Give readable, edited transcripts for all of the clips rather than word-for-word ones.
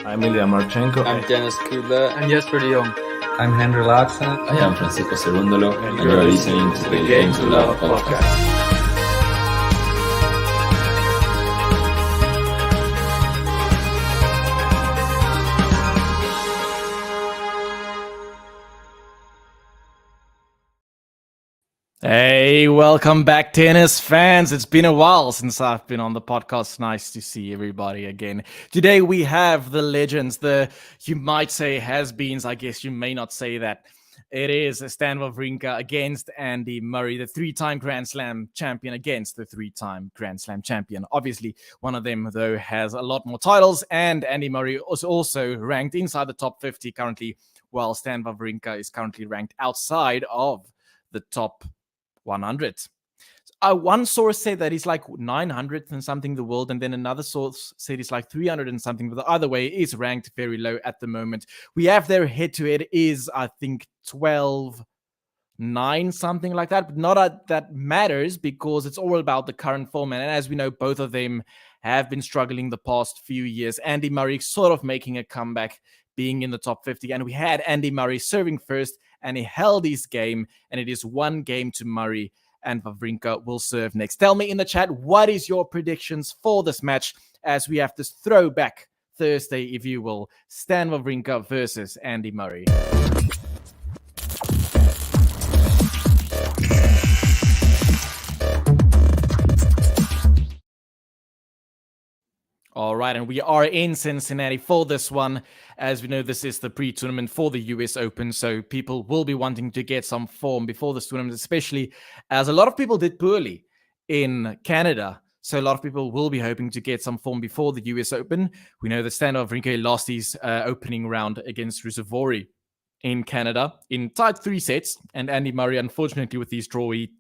I'm Ilya Marchenko. I'm Janis Kudla. I'm Jesper de Jong. I'm Henry Laakson. I am Francisco Cerundolo, and you are listening to the Game to Love podcast. Hey, welcome back, tennis fans. It's been a while since I've been on the podcast. Nice to see everybody again. Today we have the legends, you might say has-beens. I guess you may not say that. It is Stan Wawrinka against Andy Murray, the three-time Grand Slam champion against the three-time Grand Slam champion. Obviously, one of them, though, has a lot more titles, and Andy Murray is also ranked inside the top 50 currently, while Stan Wawrinka is currently ranked outside of the top 100. One source said that he's like 900th and something in the world, and then another source said he's like 300 and something, but either way is ranked very low at the moment. We have their head-to-head is, I think, 12-9, something like that, but not that matters because it's all about the current format, and as we know, both of them have been struggling the past few years. Andy Murray sort of making a comeback, being in the top 50, and we had Andy Murray serving first, and he held his game, and it is one game to Murray, and Wawrinka will serve next. Tell me in the chat, what is your predictions for this match, as we have this throwback Thursday, if you will, Stan Wawrinka versus Andy Murray. All right, and we are in Cincinnati for this one. As we know, this is the pre-tournament for the US Open, so people will be wanting to get some form before this tournament, especially as a lot of people did poorly in Canada. So a lot of people will be hoping to get some form before the US Open. We know that Stan Wawrinka lost his opening round against Ruusuvuori in Canada in tied 3 sets, and Andy Murray, unfortunately, with his draw, he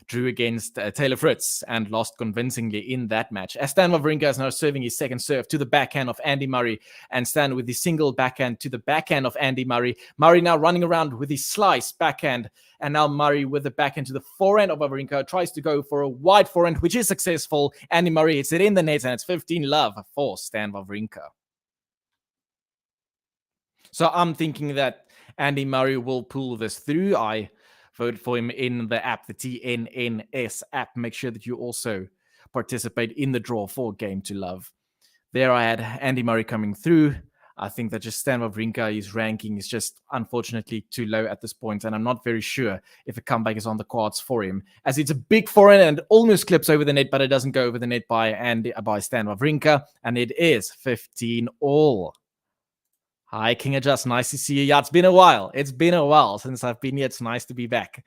drew against Taylor Fritz and lost convincingly in that match. As Stan Wawrinka is now serving his second serve to the backhand of Andy Murray, and Stan with his single backhand to the backhand of Andy Murray. Murray now running around with his slice backhand, and now Murray with the backhand to the forehand of Wawrinka, tries to go for a wide forehand, which is successful. Andy Murray hits it in the net, and it's 15-love for Stan Wawrinka. So I'm thinking that Andy Murray will pull this through. I vote for him in the app, the TNNS app. Make sure that you also participate in the draw for Game to Love. There I had Andy Murray coming through. I think that just Stan Wawrinka, his ranking is just unfortunately too low at this point, and I'm not very sure if a comeback is on the cards for him, as it's a big forehand and almost clips over the net, but it doesn't go over the net by Stan Wawrinka, and it is 15-all. Hi, King Adjust. Nice to see you. Yeah, it's been a while. It's been a while since I've been here. It's nice to be back.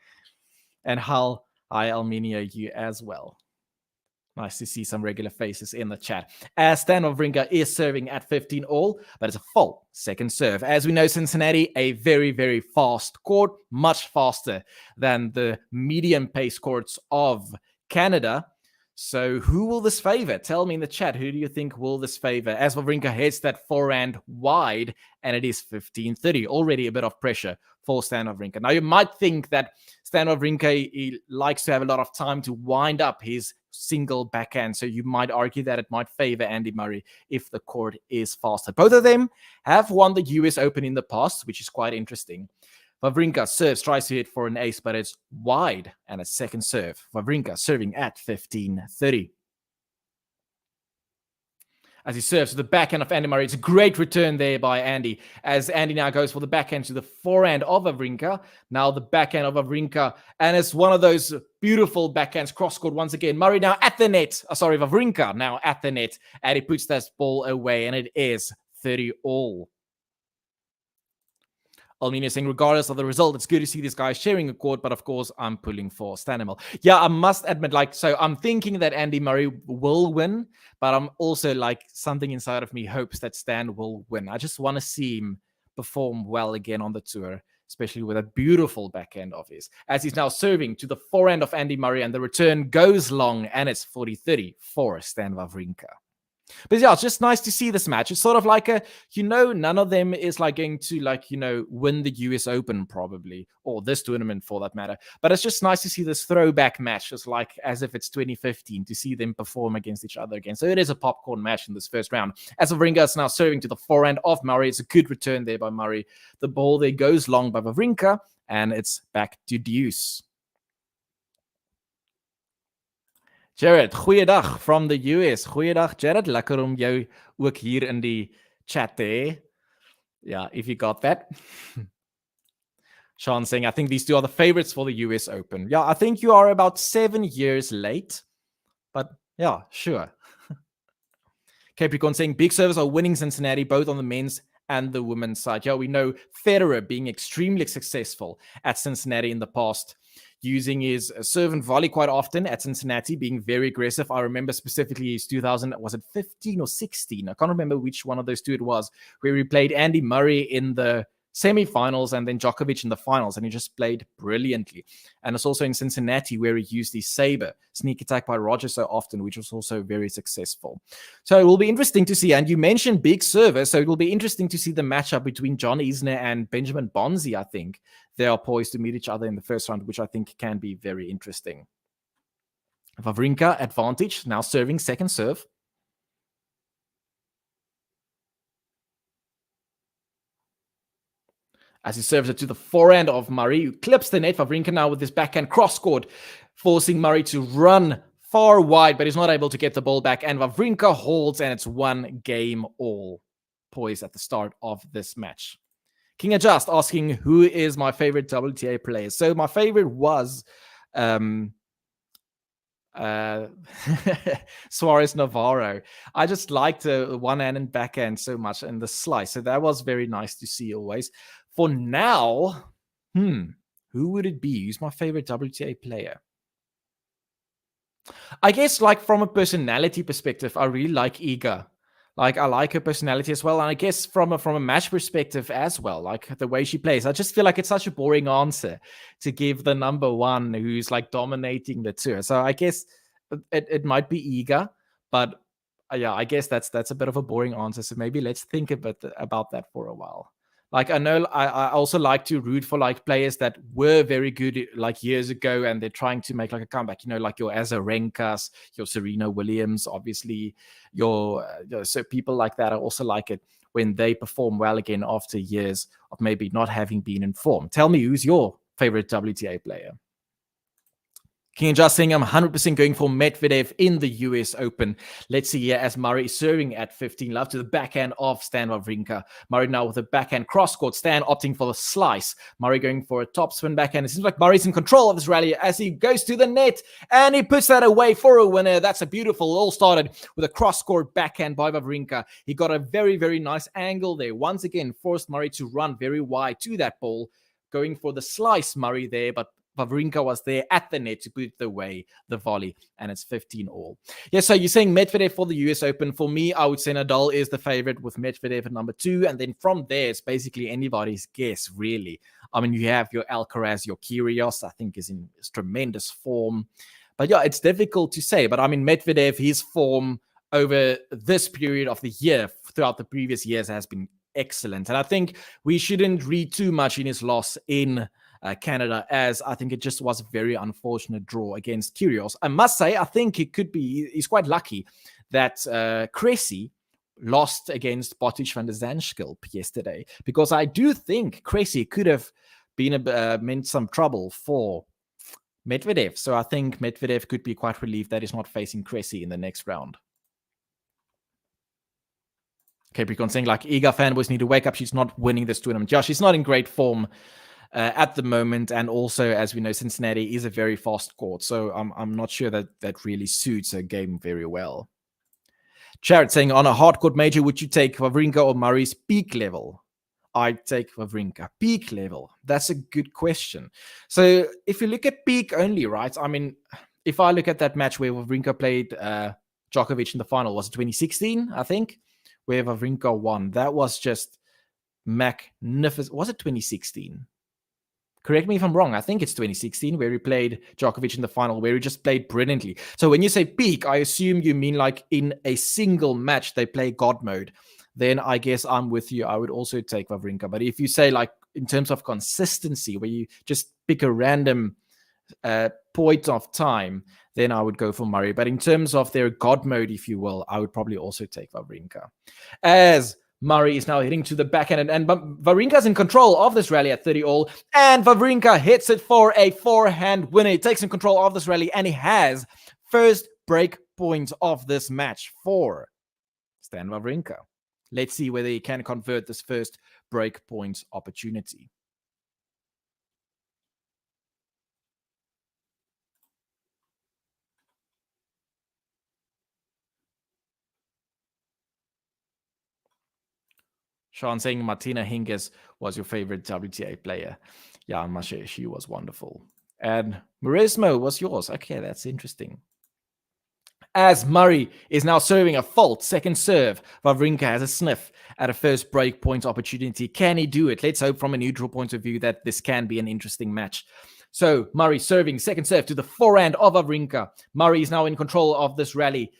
And Hal, hi, Almenia, you as well. Nice to see some regular faces in the chat. As Stan Wawrinka is serving at 15-all, but it's a full second serve. As we know, Cincinnati, a very, very fast court, much faster than the medium pace courts of Canada. So who will this favor? Tell me in the chat, who do you think will this favor? As Wawrinka hits that forehand wide, and it is 15-30. Already a bit of pressure for Stan Wawrinka. Now, you might think that Stan Wawrinka, he likes to have a lot of time to wind up his single backhand. So you might argue that it might favor Andy Murray if the court is faster. Both of them have won the US Open in the past, which is quite interesting. Wawrinka serves, tries to hit for an ace, but it's wide, and a second serve. Wawrinka serving at 15-30. As he serves to the backhand of Andy Murray, it's a great return there by Andy, as Andy now goes for the backhand to the forehand of Wawrinka. Now the backhand of Wawrinka, and it's one of those beautiful backhands, cross-court once again. Murray now at the net. Wawrinka now at the net, and he puts that ball away, and it is 30-all. Almenia saying, regardless of the result, it's good to see this guy sharing a court, but of course, I'm pulling for Stanimal. Yeah, I must admit, so I'm thinking that Andy Murray will win, but I'm also something inside of me hopes that Stan will win. I just want to see him perform well again on the tour, especially with a beautiful backhand of his. As he's now serving to the forehand of Andy Murray, and the return goes long, and it's 40-30 for Stan Wawrinka. But yeah, it's just nice to see this match. It's sort of like none of them is like going to win the US Open probably, or this tournament for that matter. But it's just nice to see this throwback match. It's like as if it's 2015 to see them perform against each other again. So it is a popcorn match in this first round. As Wawrinka is now serving to the forehand of Murray. It's a good return there by Murray. The ball there goes long by Wawrinka, and it's back to deuce. Jared, goeiedag from the US. Goeiedag, Jared. Lekker om jou ook hier in die chat te hê. Yeah, if you got that. Sean saying, I think these two are the favorites for the US Open. Yeah, I think you are about 7 years late. But yeah, sure. Capricorn saying, big servers are winning Cincinnati, both on the men's and the women's side. Yeah, we know Federer being extremely successful at Cincinnati in the past, using his serve and volley quite often at Cincinnati, being very aggressive. I remember specifically his 15 or 16? I can't remember which one of those two it was, where he played Andy Murray in the semifinals and then Djokovic in the finals, and he just played brilliantly. And it's also in Cincinnati where he used his saber sneak attack by Roger so often, which was also very successful. So it will be interesting to see. And you mentioned big server, so it will be interesting to see the matchup between John Isner and Benjamin Bonzi. I think they are poised to meet each other in the first round, which I think can be very interesting. Wawrinka advantage, now serving second serve. As he serves it to the forehand of Murray, who clips the net. Wawrinka now with his backhand cross-court, forcing Murray to run far wide, but he's not able to get the ball back. And Wawrinka holds, and it's 1 game all, poised at the start of this match. King Adjust asking, who is my favorite WTA player? So my favorite was Suarez Navarro. I just liked the one-hand and backhand so much in the slice. So that was very nice to see always. For now, who would it be? Who's my favorite WTA player? I guess like from a personality perspective, I really like Iga. Like I like her personality as well. And I guess from a match perspective as well, like the way she plays, I just feel like it's such a boring answer to give the number one who's like dominating the tour. So I guess it might be Iga, but yeah, I guess that's a bit of a boring answer. So maybe let's think a bit about that for a while. Like I know I also like to root for like players that were very good like years ago and they're trying to make like a comeback, like your WAWRINKAs, your Serena Williams, obviously so people like that. I also like it when they perform well again after years of maybe not having been informed. Tell me, who's your favorite WTA player? King Just saying I'm 100% going for Medvedev in the US Open. Let's see here as Murray is serving at 15 love to the backhand of Stan Wawrinka. Murray now with a backhand cross-court. Stan opting for the slice. Murray going for a topspin backhand. It seems like Murray's in control of this rally as he goes to the net and he puts that away for a winner. That's a beautiful. It all started with a cross-court backhand by Wawrinka. He got a very, very nice angle there. Once again, forced Murray to run very wide to that ball. Going for the slice, Murray there, but Wawrinka was there at the net to put away the volley, and it's 15 all. Yeah, so you're saying Medvedev for the US Open. For me, I would say Nadal is the favorite with Medvedev at number 2, and then from there, it's basically anybody's guess, really. I mean, you have your Alcaraz, your Kyrgios, I think is in tremendous form. But yeah, it's difficult to say. But I mean, Medvedev, his form over this period of the year, throughout the previous years, has been excellent. And I think we shouldn't read too much in his loss in Canada, as I think it just was a very unfortunate draw against Kyrgios. I must say, I think he's quite lucky that Cressy lost against Botic van der Zandschulp yesterday, because I do think Cressy could have been meant some trouble for Medvedev. So I think Medvedev could be quite relieved that he's not facing Cressy in the next round. Capricorn saying like, Iga fanboys need to wake up. She's not winning this tournament. Yeah, she's not in great form at the moment, and also, as we know, Cincinnati is a very fast court, so I'm not sure that really suits her game very well. Jared saying, on a hardcourt major, would you take Wawrinka or Murray's peak level? I'd take Wawrinka. Peak level? That's a good question. So if you look at peak only, right? I mean, if I look at that match where Wawrinka played Djokovic in the final, was it 2016, I think, where Wawrinka won? That was just magnificent. Was it 2016? Correct me if I'm wrong. I think it's 2016 where he played Djokovic in the final, where he just played brilliantly. So when you say peak, I assume you mean like in a single match they play God mode. Then I guess I'm with you. I would also take Wawrinka. But if you say like in terms of consistency, where you just pick a random point of time, then I would go for Murray. But in terms of their God mode, if you will, I would probably also take Wawrinka. As Murray is now hitting to the backhand, and Wawrinka's in control of this rally at 30 all, and Wawrinka hits it for a forehand winner. He takes in control of this rally, and he has first break point of this match for Stan Wawrinka. Let's see whether he can convert this first break point opportunity. Sean saying Martina Hingis was your favorite WTA player. Yeah, I must say she was wonderful. And Marismo was yours. Okay, that's interesting. As Murray is now serving a fault second serve, Wawrinka has a sniff at a first break point opportunity. Can he do it? Let's hope from a neutral point of view that this can be an interesting match. So Murray serving second serve to the forehand of Wawrinka. Murray is now in control of this rally.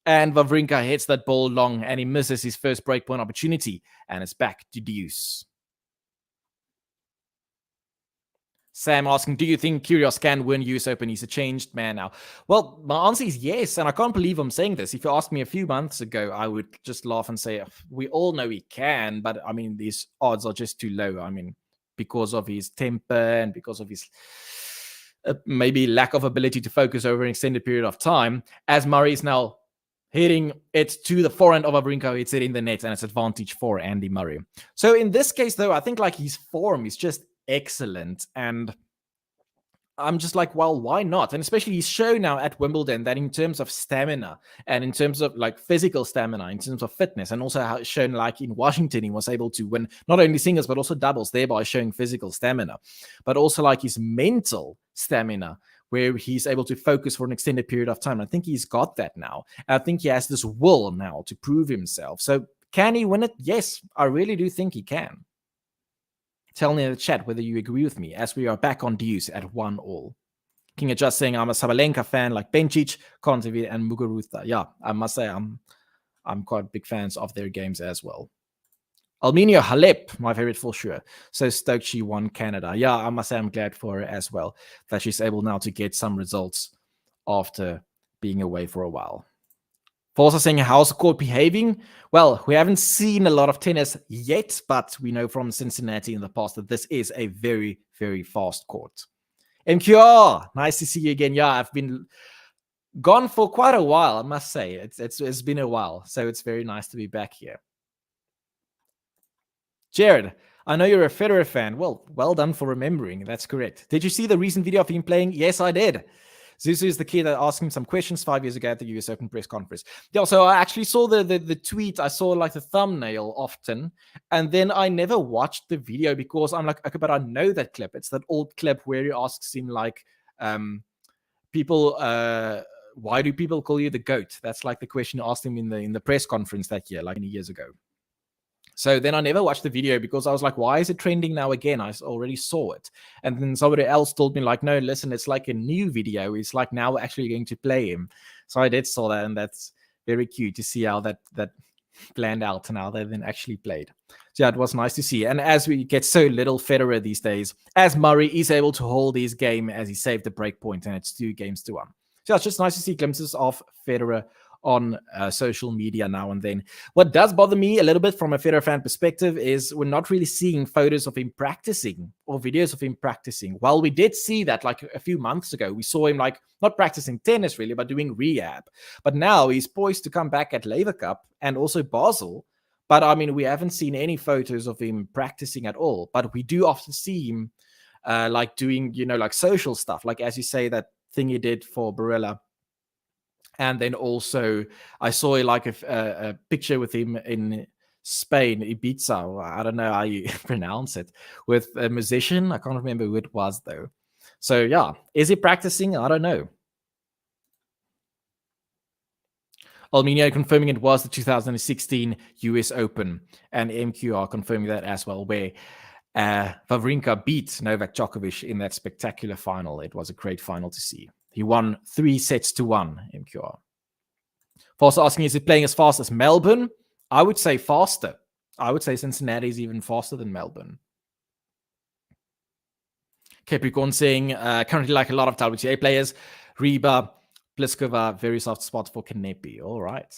And Wawrinka hits that ball long and he misses his first breakpoint opportunity. And it's back to deuce. Sam asking, do you think Kyrgios can win US Open? He's a changed man now. Well, my answer is yes. And I can't believe I'm saying this. If you asked me a few months ago, I would just laugh and say, we all know he can. But I mean, these odds are just too low. I mean, because of his temper and because of his maybe lack of ability to focus over an extended period of time. As Murray is now hitting it to the forehand of Wawrinka, it's hitting the net, and it's advantage for Andy Murray. So in this case, though, I think like his form is just excellent, and I'm just like, well, why not? And especially he's shown now at Wimbledon that in terms of stamina and in terms of like physical stamina, in terms of fitness, and also how it's shown like in Washington, he was able to win not only singles, but also doubles, thereby showing physical stamina, but also like his mental stamina, where he's able to focus for an extended period of time. I think he's got that now. I think he has this will now to prove himself. So can he win it? Yes, I really do think he can. Tell me in the chat whether you agree with me, as we are back on deuce at 1-all. King of Just saying I'm a Sabalenka fan like Bencic, Kontaveer, and Muguruza. Yeah, I must say I'm quite big fans of their games as well. Almenio Halep, my favorite for sure. So stoked she won Canada. Yeah, I must say I'm glad for her as well, that she's able now to get some results after being away for a while. Forza saying, how's the court behaving? Well, we haven't seen a lot of tennis yet, but we know from Cincinnati in the past that this is a very, very fast court. MQR, nice to see you again. Yeah, I've been gone for quite a while, I must say. It's been a while, so it's very nice to be back here. Jared, I know you're a Federer fan. Well done for remembering. That's correct. Did you see the recent video of him playing? Yes, I did. Zuzu is the kid that asked him some questions 5 years ago at the US Open press conference. Yeah, so I actually saw the tweet. I saw like the thumbnail often, and then I never watched the video because I'm like, okay, but I know that clip. It's that old clip where he asks him like, people, why do people call you the GOAT? That's like the question he asked him in the press conference that year, like many years ago. So then I never watched the video because I was like, why is it trending now again? I already saw it. And then somebody else told me like, no, listen, it's like a new video. It's like now we're actually going to play him. So I did saw that, and that's very cute to see how that planned out and how they then actually played. So yeah, it was nice to see. And as we get so little Federer these days, as Murray is able to hold his game as he saved the break point, and it's 2-1. So yeah, it's just nice to see glimpses of Federer on social media now and then. What does bother me a little bit from a Federer fan perspective is we're not really seeing photos of him practicing or videos of him practicing. While we did see that like a few months ago, we saw him like not practicing tennis really, but doing rehab. But now he's poised to come back at Lever Cup and also Basel. But I mean, we haven't seen any photos of him practicing at all. But we do often see him like doing, like social stuff. Like, as you say, that thing he did for Barella. And then also I saw like a picture with him in Spain, Ibiza. I don't know how you pronounce it, with a musician. I can't remember who it was though. So yeah, is he practicing? I don't know. Almenio confirming it was the 2016 US Open, and MQR confirming that as well, where WAWRINKA beat Novak Djokovic in that spectacular final. It was a great final to see. He won 3-1, MQR. Fast asking, is it playing as fast as Melbourne? I would say faster. I would say Cincinnati is even faster than Melbourne. Capricorn saying, currently like a lot of WTA players, Reba, Pliskova, very soft spot for Kanepi. All right.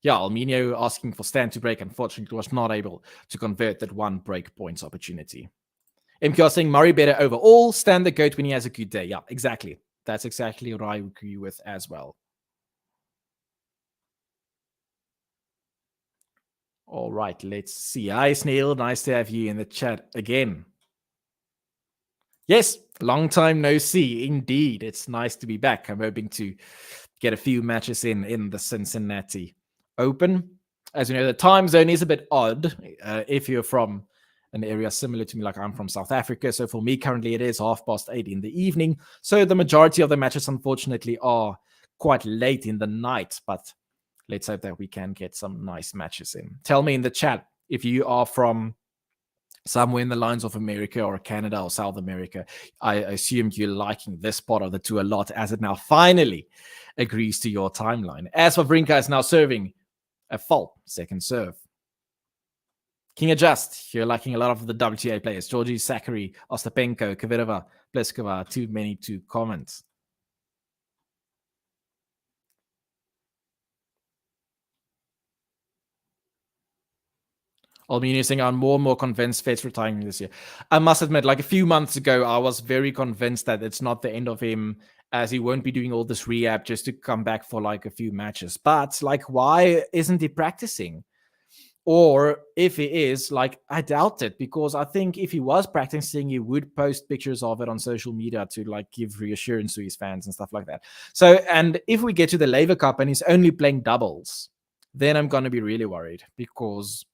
Yeah, Alminio asking for stand to break. Unfortunately, was not able to convert that one break points opportunity. MQR saying Murray better overall. Stand the GOAT when he has a good day. Yeah, exactly. That's exactly what I agree with as well. All right, let's see. Hi, Snail. Nice to have you in the chat again. Yes, long time no see. Indeed, it's nice to be back. I'm hoping to get a few matches in the Cincinnati Open. As you know, the time zone is a bit odd if you're from an area similar to me, like I'm from South Africa. So for me, currently, it is 8:30 in the evening. So the majority of the matches, unfortunately, are quite late in the night. But let's hope that we can get some nice matches in. Tell me in the chat if you are from somewhere in the lines of America or Canada or South America. I assumed you're liking this part of the tour a lot, as it now finally agrees to your timeline. As for WAWRINKA is now serving a full second serve. King Adjust, you're liking a lot of the WTA players. Georgie, Zachary, Ostapenko, Kvitova, Pliskova, too many to comment. Almini saying I'm more and more convinced Fed's retiring this year. I must admit, like a few months ago, I was very convinced that it's not the end of him, as he won't be doing all this rehab just to come back for like a few matches. But like, why isn't he practicing? Or if he is, like, I doubt it, because I think if he was practicing, he would post pictures of it on social media to like give reassurance to his fans and stuff like that. So, and if we get to the Laver Cup and he's only playing doubles, then I'm going to be really worried, because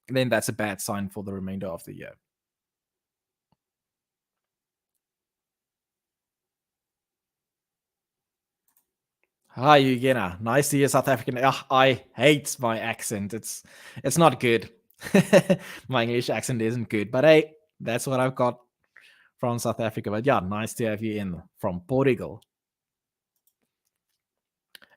then that's a bad sign for the remainder of the year. Hi, Eugenia. Nice to hear South African. I hate my accent. It's not good. My English accent isn't good. But hey, that's what I've got from South Africa. But yeah, nice to have you in from Portugal.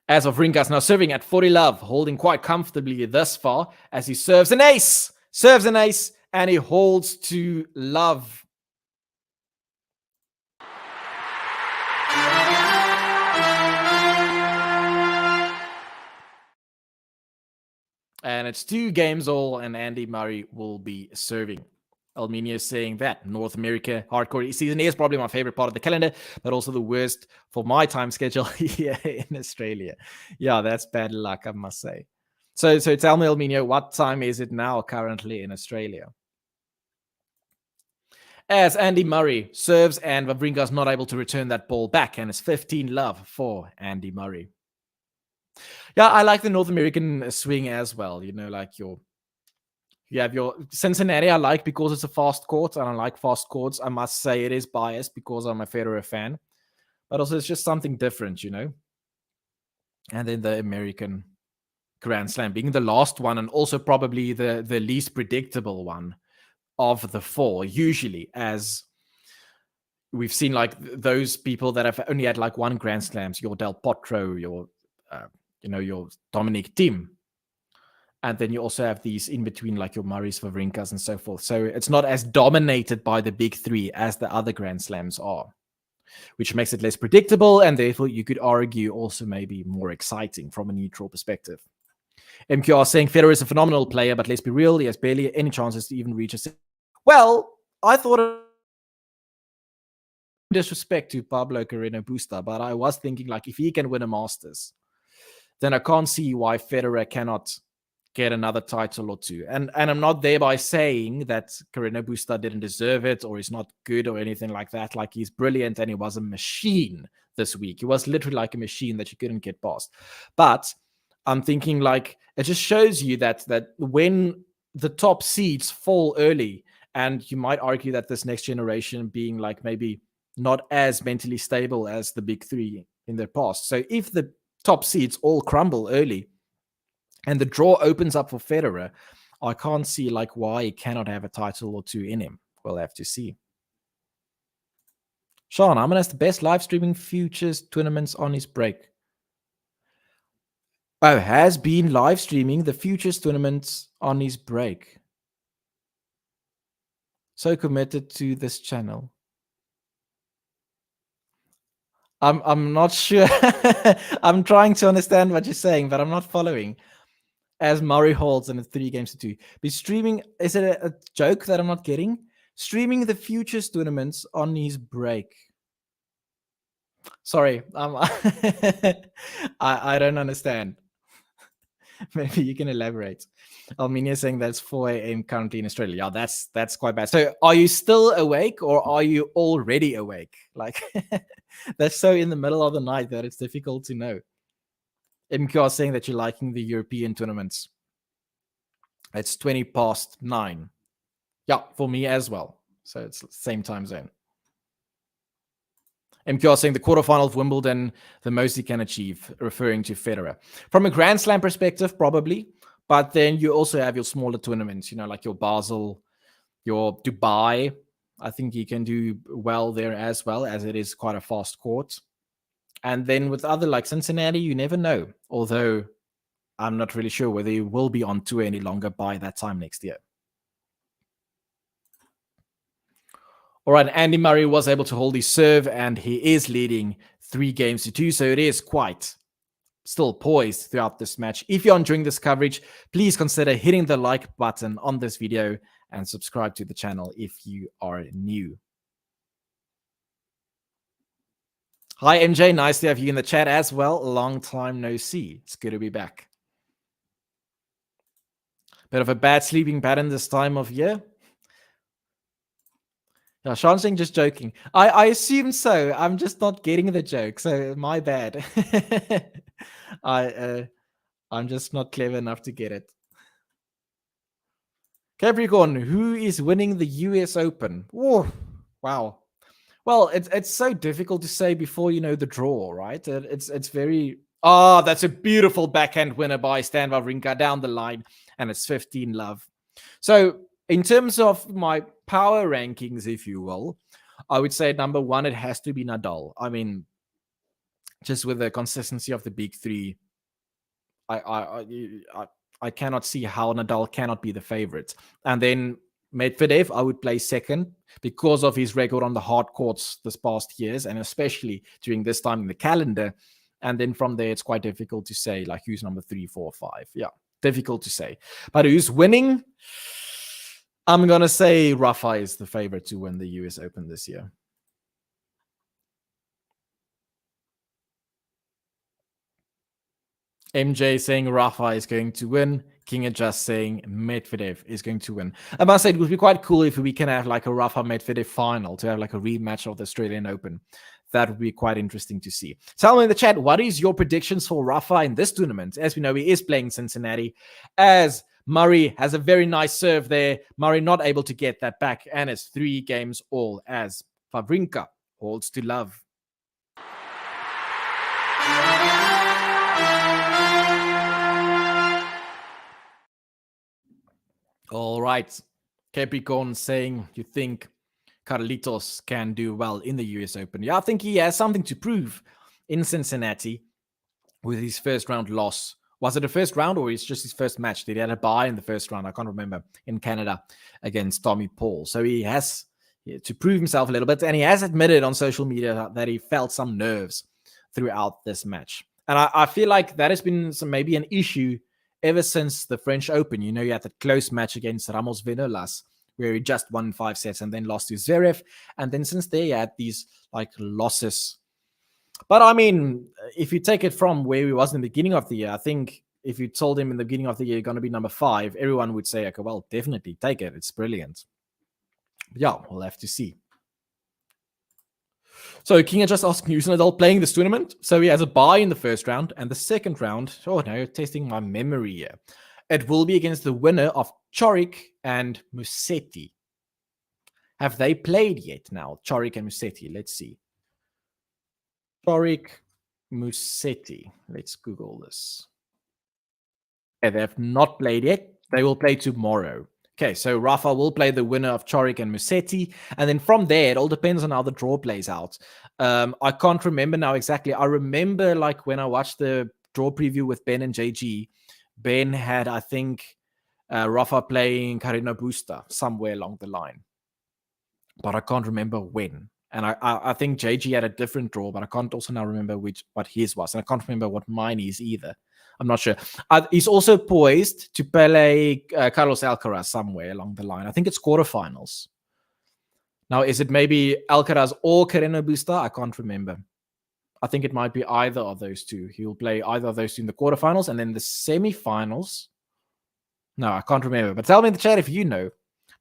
As of WAWRINKA now serving at 40 love, holding quite comfortably thus far as he serves an ace. Serves an ace, and he holds to love. And it's 2 games all, and Andy Murray will be serving. Alminia is saying that North America hardcore season is probably my favorite part of the calendar, but also the worst for my time schedule here in Australia. Yeah, that's bad luck, I must say. So tell me, Alminia, what time is it now currently in Australia? As Andy Murray serves and WAWRINKA is not able to return that ball back, and it's 15 love for Andy Murray. Yeah, I like the North American swing as well. You know, like you have your Cincinnati, I like because it's a fast court, and I like fast courts. I must say it is biased because I'm a Federer fan, but also it's just something different, you know. And then the American Grand Slam being the last one, and also probably the least predictable one of the 4, usually, as we've seen, like those people that have only had like one Grand Slams, your Del Potro, your your Dominic Thiem. And then you also have these in between, like your Murrays, WAWRINKAs, and so forth. So it's not as dominated by the big 3 as the other Grand Slams are, which makes it less predictable, and therefore you could argue also maybe more exciting from a neutral perspective. MQR saying Federer is a phenomenal player, but let's be real, he has barely any chances to even reach a... Well, I thought disrespect to Pablo Carreno Busta, but I was thinking, like, if he can win a Masters, then I can't see why Federer cannot get another title or 2. And I'm not thereby saying that Carreno Busta didn't deserve it or he's not good or anything like that. Like, he's brilliant and he was a machine this week. He was literally like a machine that you couldn't get past. But I'm thinking, like, it just shows you that when the top seeds fall early, and you might argue that this next generation being like maybe not as mentally stable as the big 3 in their past. So if the top seeds all crumble early and the draw opens up for Federer, I can't see like why he cannot have a title or two in him. We'll have to see. Sean Harmon has the best live streaming futures tournaments on his break. Oh, has been live streaming the futures tournaments on his break. So committed to this channel. I'm not sure. I'm trying to understand what you're saying, but I'm not following. As Murray holds and it's 3-2. Be streaming. Is it a joke that I'm not getting? Streaming the futures tournaments on his break. Sorry, I don't understand. Maybe you can elaborate. Alminia saying that's 4 a.m. currently in Australia. Yeah, that's quite bad. So are you still awake or are you already awake? Like that's so in the middle of the night that it's difficult to know. MQR saying that you're liking the European tournaments. It's 9:20. Yeah, for me as well. So it's the same time zone. MQR saying the quarterfinal of Wimbledon, the most he can achieve, referring to Federer. From a Grand Slam perspective, probably. But then you also have your smaller tournaments, like your Basel, your Dubai. I think you can do well there as well, as it is quite a fast court. And then with other like Cincinnati, you never know. Although I'm not really sure whether he will be on tour any longer by that time next year. All right, Andy Murray was able to hold his serve, and he is leading 3-2. So it is quite still poised throughout this match. If you're enjoying this coverage, please consider hitting the like button on this video and subscribe to the channel if you are new. Hi, MJ. Nice to have you in the chat as well. Long time no see. It's good to be back. Bit of a bad sleeping pattern this time of year. Yeah, Sean saying just joking. I assume so. I'm just not getting the joke, so my bad. I'm just not clever enough to get it. Capricorn, who is winning the US Open? Oh, wow. Well, it's so difficult to say before you know the draw, right? It's very. Oh, that's a beautiful backhand winner by Stan Wawrinka down the line, and it's 15-love. So in terms of my power rankings, if you will, I would say number one, it has to be Nadal. I mean, just with the consistency of the big three, I cannot see how Nadal cannot be the favorite. And then Medvedev, I would play second because of his record on the hard courts this past years, and especially during this time in the calendar. And then from there, it's quite difficult to say like who's number 3, 4, 5. Yeah, difficult to say. But who's winning? I'm going to say Rafa is the favorite to win the US Open this year. MJ saying Rafa is going to win. King just saying Medvedev is going to win. I must say it would be quite cool if we can have like a Rafa Medvedev final to have like a rematch of the Australian Open. That would be quite interesting to see. Tell me in the chat, what is your predictions for Rafa in this tournament? As we know, he is playing Cincinnati. As Murray has a very nice serve there. Murray not able to get that back. And it's 3-all as WAWRINKA holds to love. All right. Capricorn saying you think Carlitos can do well in the US Open. Yeah, I think he has something to prove in Cincinnati with his first round loss. Was it a first round or is just his first match? Did he have a bye in the first round? I can't remember. In Canada against Tommy Paul. So he has to prove himself a little bit. And he has admitted on social media that he felt some nerves throughout this match. And I feel like that has been maybe an issue ever since the French Open. You know, you had that close match against Ramos Vinolas, where he just won 5 sets and then lost to Zverev. And then since there, he had these like losses. But I mean, if you take it from where he was in the beginning of the year, I think if you told him in the beginning of the year, you're going to be number 5, everyone would say, okay, well, definitely take it. It's brilliant. But yeah, we'll have to see. So King just asking, who's Nadal playing this tournament? So he has a bye in the first round, and the second round, oh no, testing my memory here. It will be against the winner of Coric and Musetti. Have they played yet now? Coric and Musetti. Let's see. Coric, Musetti. Let's Google this. Okay, they have not played yet. They will play tomorrow. Okay, so Rafa will play the winner of Chorik and Musetti. And then from there, it all depends on how the draw plays out. I can't remember now exactly. I remember like when I watched the draw preview with Ben and JG, Ben had, I think, Rafa playing Carino Busta somewhere along the line. But I can't remember when. And I think JG had a different draw, but I can't also now remember what his was. And I can't remember what mine is either. I'm not sure. He's also poised to play Carlos Alcaraz somewhere along the line. I think it's quarterfinals. Now, is it maybe Alcaraz or Carreno Busta? I can't remember. I think it might be either of those two. He'll play either of those two in the quarterfinals, and then the semifinals. No, I can't remember. But tell me in the chat if you know.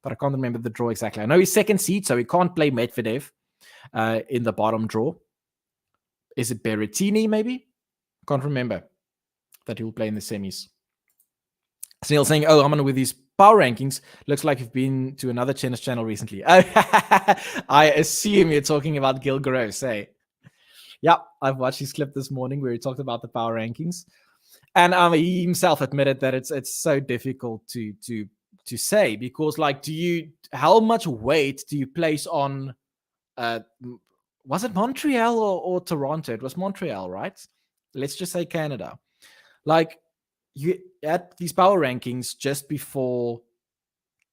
But I can't remember the draw exactly. I know he's second seed, so he can't play Medvedev in the bottom draw. Is it Berrettini, maybe? Can't remember that he'll play in the semis. Snail saying, oh, I'm on with these power rankings. Looks like you've been to another tennis channel recently. I assume you're talking about Gil Gross, hey? Yeah, I've watched his clip this morning where he talked about the power rankings. And he himself admitted that it's so difficult to say because, like, how much weight do you place on was it Montreal or Toronto? It was Montreal, right? Let's just say Canada. Like, you had these power rankings just before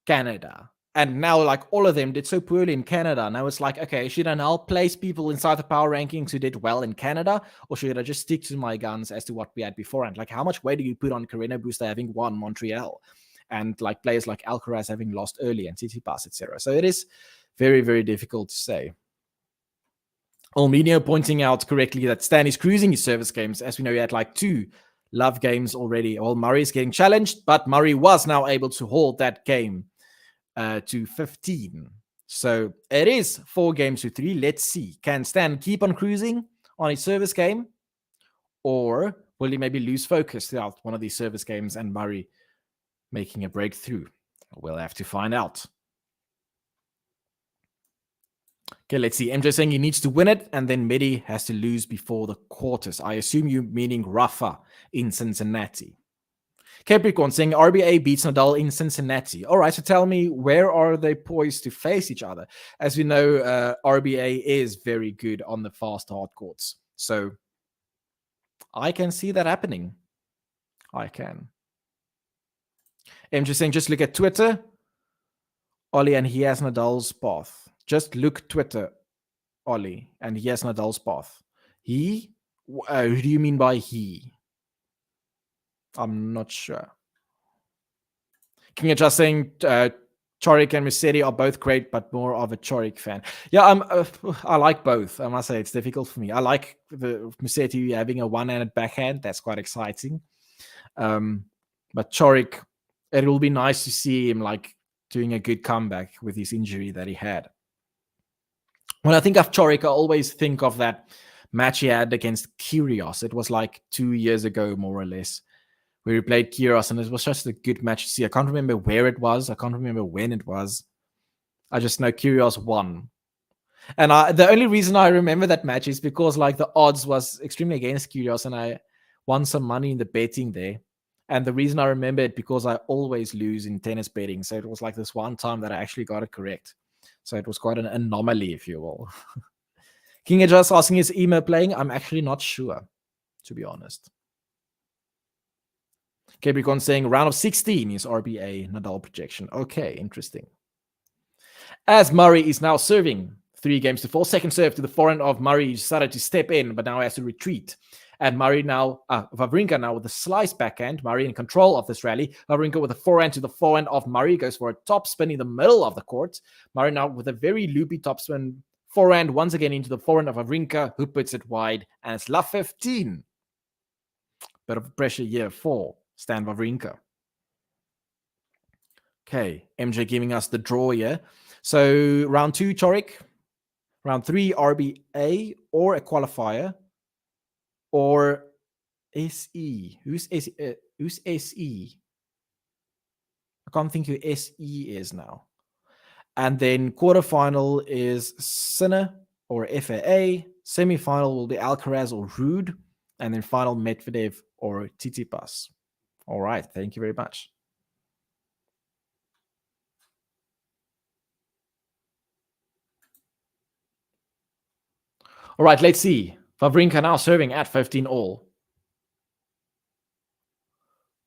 Canada. And now, like, all of them did so poorly in Canada. Now it's like, okay, should I now place people inside the power rankings who did well in Canada? Or should I just stick to my guns as to what we had beforehand? Like, how much weight do you put on Carreno Busta having won Montreal? And, like, players like Alcaraz having lost early and Tsitsipas, etc. So it is very, very difficult to say. Olminio pointing out correctly that Stan is cruising his service games. As we know, he had like 2 love games already. Well, Murray's getting challenged, but Murray was now able to hold that game to 15. So it is 4 games to 3. Let's see. Can Stan keep on cruising on his service game? Or will he maybe lose focus throughout one of these service games and Murray making a breakthrough? We'll have to find out. Okay, let's see. MJ saying he needs to win it, and then Medi has to lose before the quarters. I assume you meaning Rafa in Cincinnati. Capricorn saying RBA beats Nadal in Cincinnati. All right, so tell me, where are they poised to face each other? As we know, RBA is very good on the fast hard courts. So I can see that happening. I can. MJ saying just look at Twitter. Ollie, and he has Nadal's path. Just look Twitter, Ollie, and he has Nadal's path. He? Who do you mean by he? I'm not sure. King of Just saying Chorik and Musetti are both great, but more of a Chorik fan. Yeah, I like both. I must say it's difficult for me. I like the Musetti having a one-handed backhand. That's quite exciting. But Chorik, it will be nice to see him like doing a good comeback with his injury that he had. When I think of Chorik, I always think of that match he had against Kyrgios. It was like 2 years ago, more or less, where he played Kyrgios, and it was just a good match to see. I can't remember where it was. I can't remember when it was. I just know Kyrgios won. And the only reason I remember that match is because like the odds was extremely against Kyrgios, and I won some money in the betting there. And the reason I remember it because I always lose in tennis betting. So it was like this one time that I actually got it correct. So it was quite an anomaly, if you will. King just asking, is Ema playing? I'm actually not sure, to be honest. Capricorn saying round of 16 is RBA Nadal projection. Okay, interesting. As Murray is now serving 3 games to 4. Second serve to the forehand of Murray. He decided to step in, but now has to retreat. And Murray now, Wawrinka now with a slice backhand. Murray in control of this rally. Wawrinka with a forehand to the forehand of Murray. Goes for a topspin in the middle of the court. Murray now with a very loopy topspin forehand once again into the forehand of Wawrinka, who puts it wide. And it's love 15. Bit of pressure here for Stan Wawrinka. Okay, MJ giving us the draw here. So round 2, Chorik. Round 3, RBA or a qualifier. Or SE. Who's SE? I can't think who SE is now. And then quarterfinal is Sinner or FAA. Semifinal will be Alcaraz or Rude. And then final Medvedev or Tsitsipas. All right. Thank you very much. All right, let's see. WAWRINKA now serving at 15 all.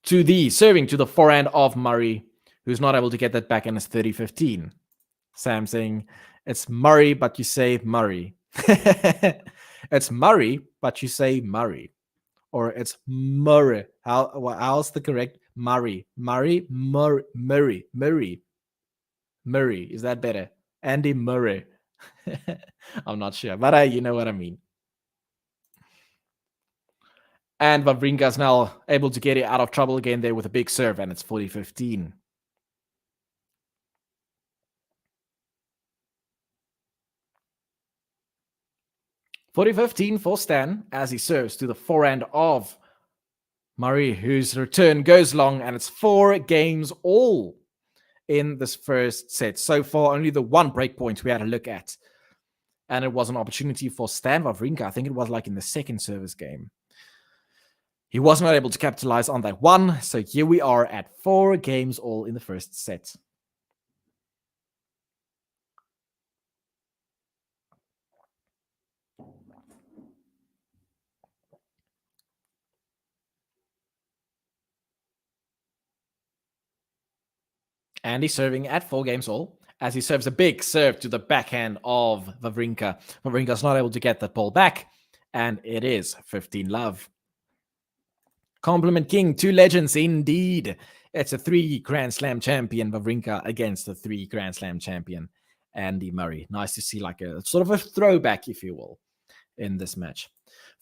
Serving to the forehand of Murray, who's not able to get that back, and it's 30-15. Sam saying, it's Murray, but you say Murray. It's Murray, but you say Murray. Or it's Murray. How's the correct? Murray. Murray. Murray. Murray. Is that better? Andy Murray. I'm not sure, but you know what I mean. And WAWRINKA is now able to get it out of trouble again there with a big serve, and it's 40-15. For Stan as he serves to the forehand of Murray, whose return goes long, and it's 4 games all in this first set. So far, only the one break point we had a look at. And it was an opportunity for Stan WAWRINKA. I think it was like in the second service game. He was not able to capitalize on that one. So here we are at 4 games all in the first set. And he's serving at 4 games all as he serves a big serve to the backhand of WAWRINKA. WAWRINKA's not able to get that ball back, and it is 15-love. Compliment King, 2 legends indeed. It's a 3 Grand Slam champion WAWRINKA against a 3 Grand Slam champion Andy Murray. Nice to see like a sort of a throwback, if you will, in this match.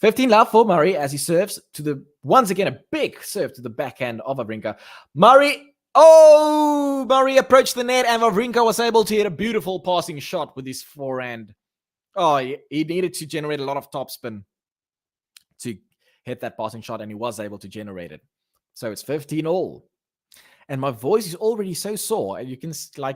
15-love for Murray as he serves to once again, a big serve to the backhand of WAWRINKA. Murray approached the net, and WAWRINKA was able to hit a beautiful passing shot with his forehand. Oh, he needed to generate a lot of topspin to hit that passing shot, and he was able to generate it. So it's 15 all. And my voice is already so sore, and you can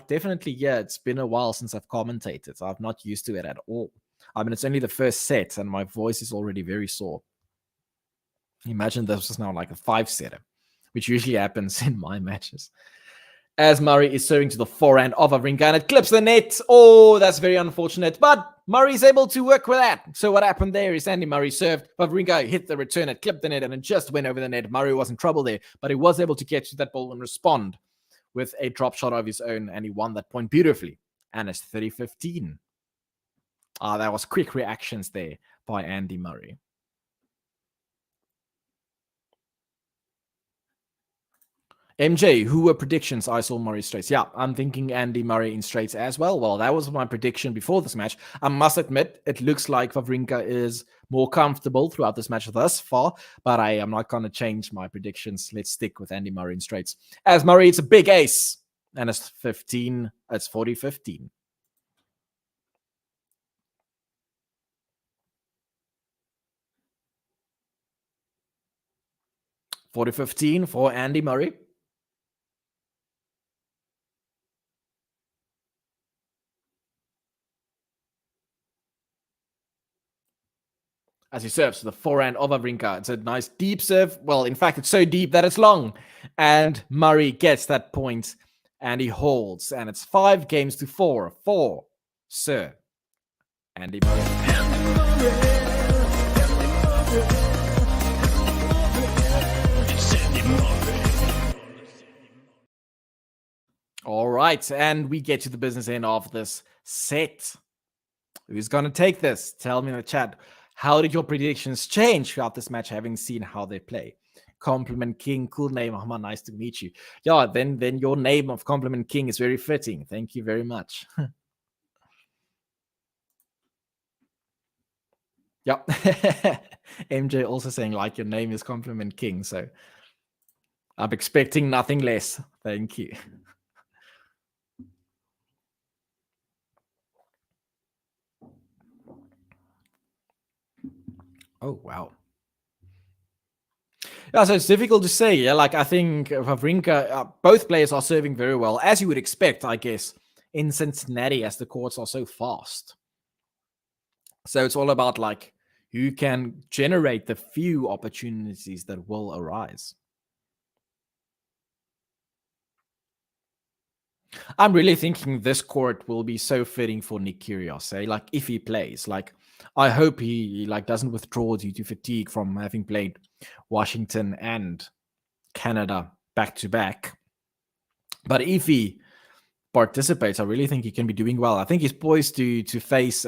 definitely, it's been a while since I've commentated, so I'm not used to it at all. I mean, it's only the first set, and my voice is already very sore. Imagine this is now like a 5-setter, which usually happens in my matches. As Murray is serving to the forehand of WAWRINKA, and it clips the net. Oh, that's very unfortunate. But Murray's able to work with that. So what happened there is Andy Murray served, WAWRINKA hit the return, it clipped the net, and it just went over the net. Murray was in trouble there, but he was able to get to that ball and respond with a drop shot of his own, and he won that point beautifully. And it's 30-15. That was quick reactions there by Andy Murray. MJ, who were predictions? I saw Murray straights. Yeah, I'm thinking Andy Murray in straights as well. Well, that was my prediction before this match. I must admit, it looks like WAWRINKA is more comfortable throughout this match thus far, but I am not going to change my predictions. Let's stick with Andy Murray in straights. As Murray, it's a big ace, and it's 40-15. 40-15 for Andy Murray. As he serves to the forehand of WAWRINKA. It's a nice deep serve. Well, in fact, it's so deep that it's long. And Murray gets that point, and he holds. And it's 5-4 for Sir Andy Murray. All right, and we get to the business end of this set. Who's going to take this? Tell me in the chat. How did your predictions change throughout this match, having seen how they play? Compliment King, cool name. Ahmad, nice to meet you. Yeah, then your name of Compliment King is very fitting. Thank you very much. Yeah. MJ also saying, like, your name is Compliment King. So I'm expecting nothing less. Thank you. Oh, wow. Yeah, so it's difficult to say. Yeah, like I think WAWRINKA, both players are serving very well, as you would expect, I guess, in Cincinnati, as the courts are so fast. So it's all about like who can generate the few opportunities that will arise. I'm really thinking this court will be so fitting for Nick Kyrgios. Like if he plays, like I hope he like doesn't withdraw due to fatigue from having played Washington and Canada back to back. But if he participates, I really think he can be doing well. I think he's poised to face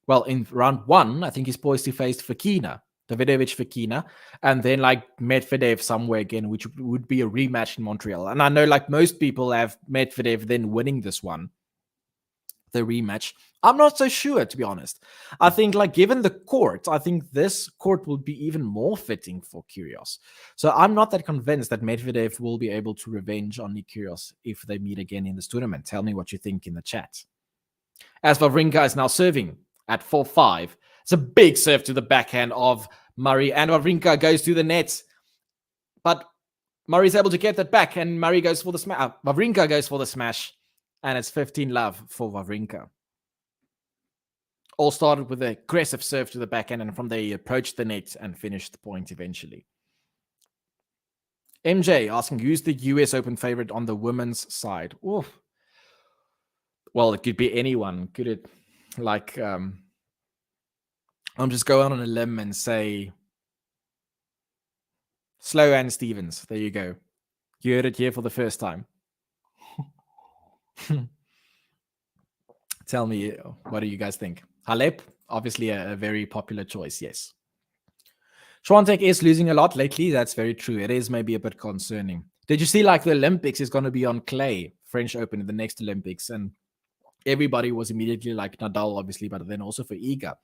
well, in round one, I think he's poised to face Davidovich Fekina, and then like Medvedev somewhere again, which would be a rematch in Montreal. And I know like most people have Medvedev then winning this one, the rematch. I'm not so sure, to be honest. I think like given the court, I think this court will be even more fitting for Kyrgios. So I'm not that convinced that Medvedev will be able to revenge on Nick Kyrgios if they meet again in this tournament. Tell me what you think in the chat. As WAWRINKA is now serving at 4-5. It's a big serve to the backhand of Murray, and WAWRINKA goes to the net. But Murray's able to get that back, and Murray goes for the smash. WAWRINKA goes for the smash, and it's 15-love for WAWRINKA. All started with an aggressive serve to the backhand, and from there he approached the net and finished the point eventually. MJ asking, who's the US Open favorite on the women's side? Oof. Well, it could be anyone. Could it, like, I'm just going on a limb and say Sloane Stevens. There you go. You heard it here for the first time. Tell me, what do you guys think? Halep, obviously a very popular choice, yes. Swiatek is losing a lot lately. That's very true. It is maybe a bit concerning. Did you see, like, the Olympics is going to be on clay, French Open in the next Olympics, and everybody was immediately like Nadal, obviously, but then also for Iga.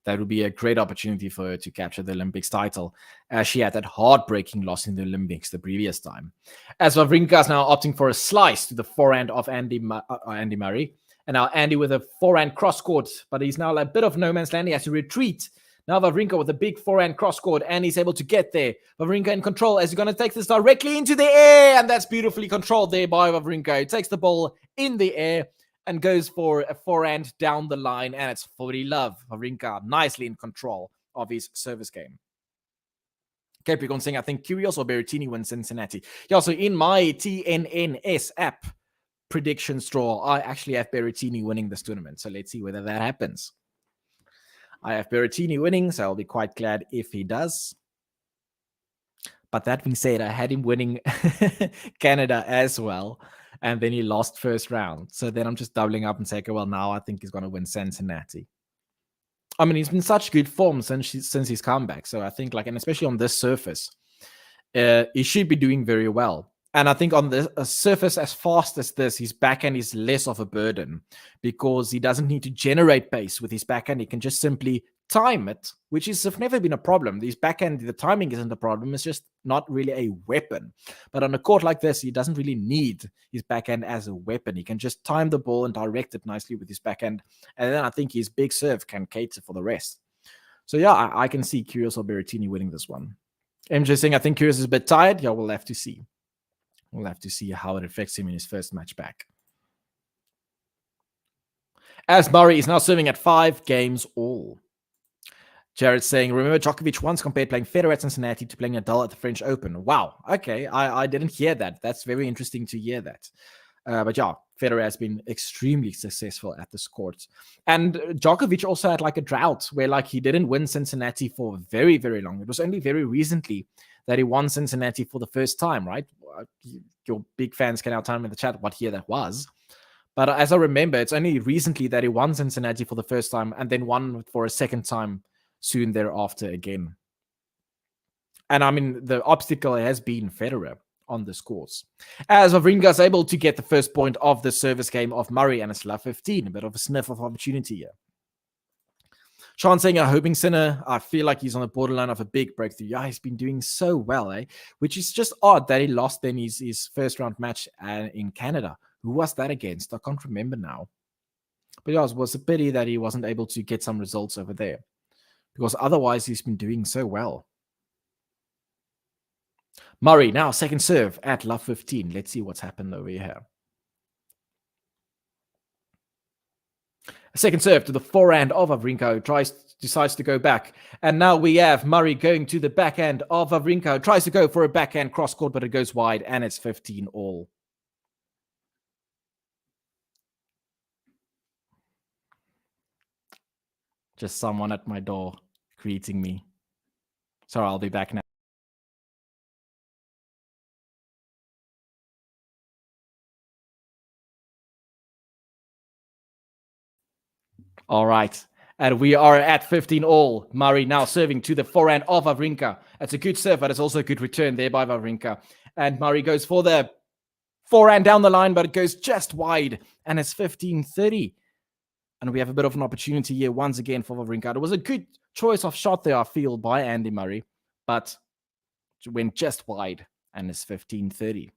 That would be a great opportunity for her to capture the Olympics title, as she had that heartbreaking loss in the Olympics the previous time. As WAWRINKA is now opting for a slice to the forehand of Andy Murray. And now Andy with a forehand cross-court, but he's now a bit of no man's land. He has to retreat. Now WAWRINKA with a big forehand cross-court, and he's able to get there. WAWRINKA in control as he's going to take this directly into the air, and that's beautifully controlled there by WAWRINKA. He takes the ball in the air and goes for a forehand down the line, and it's 40-love. WAWRINKA nicely in control of his service game. Capricorn saying, I think Kyrgios or Berrettini wins Cincinnati. Yeah, so in my TNNS app predictions draw, I actually have Berrettini winning this tournament. So let's see whether that happens. I have Berrettini winning, so I'll be quite glad if he does. But that being said, I had him winning Canada as well. And then he lost first round. So then I'm just doubling up and saying, okay, well, now I think he's going to win Cincinnati. I mean, he's been such good form since his comeback. So I think, like, and especially on this surface, he should be doing very well. And I think on a surface as fast as this, his backhand is less of a burden because he doesn't need to generate pace with his backhand. He can just simply time it, which has never been a problem. His backhand, the timing isn't a problem. It's just not really a weapon. But on a court like this, he doesn't really need his backhand as a weapon. He can just time the ball and direct it nicely with his backhand. And then I think his big serve can cater for the rest. So yeah, I can see Kyrgios or Berrettini winning this one. MJ saying, I think Kyrgios is a bit tired. Yeah, we'll have to see. We'll have to see how it affects him in his first match back. As Murray is now serving at 5 games all. Jared saying, remember Djokovic once compared playing Federer at Cincinnati to playing Nadal at the French Open. Wow. Okay. I didn't hear that. That's very interesting to hear that. But yeah, Federer has been extremely successful at this court. And Djokovic also had like a drought where like he didn't win Cincinnati for very, very long. It was only very recently that he won Cincinnati for the first time, right? Your big fans can now tell me in the chat what year that was. But as I remember, it's only recently that he won Cincinnati for the first time and then won for a second time soon thereafter again. And I mean, the obstacle has been Federer on this course. As WAWRINKA is able to get the first point of the service game of Murray, and it's love 15, a bit of a sniff of opportunity here. Sean saying, I'm hoping Sinner, I feel like he's on the borderline of a big breakthrough. Yeah, he's been doing so well, which is just odd that he lost then his first round match in Canada. Who was that against? I can't remember now. But yeah, it was a pity that he wasn't able to get some results over there, because otherwise he's been doing so well. Murray now second serve at love 15. Let's see what's happened over here. A second serve to the forehand of WAWRINKA, decides to go back. And now we have Murray going to the backhand of WAWRINKA, tries to go for a backhand cross court, but it goes wide, and it's 15 all. Just someone at my door greeting me. Sorry, I'll be back now. All right. And we are at 15 all. Murray now serving to the forehand of WAWRINKA. It's a good serve, but it's also a good return there by WAWRINKA. And Murray goes for the forehand down the line, but it goes just wide. And it's 15-30. And we have a bit of an opportunity here once again for WAWRINKA. It was a good choice of shot there, I feel, by Andy Murray. But it went just wide. And it's 15-30.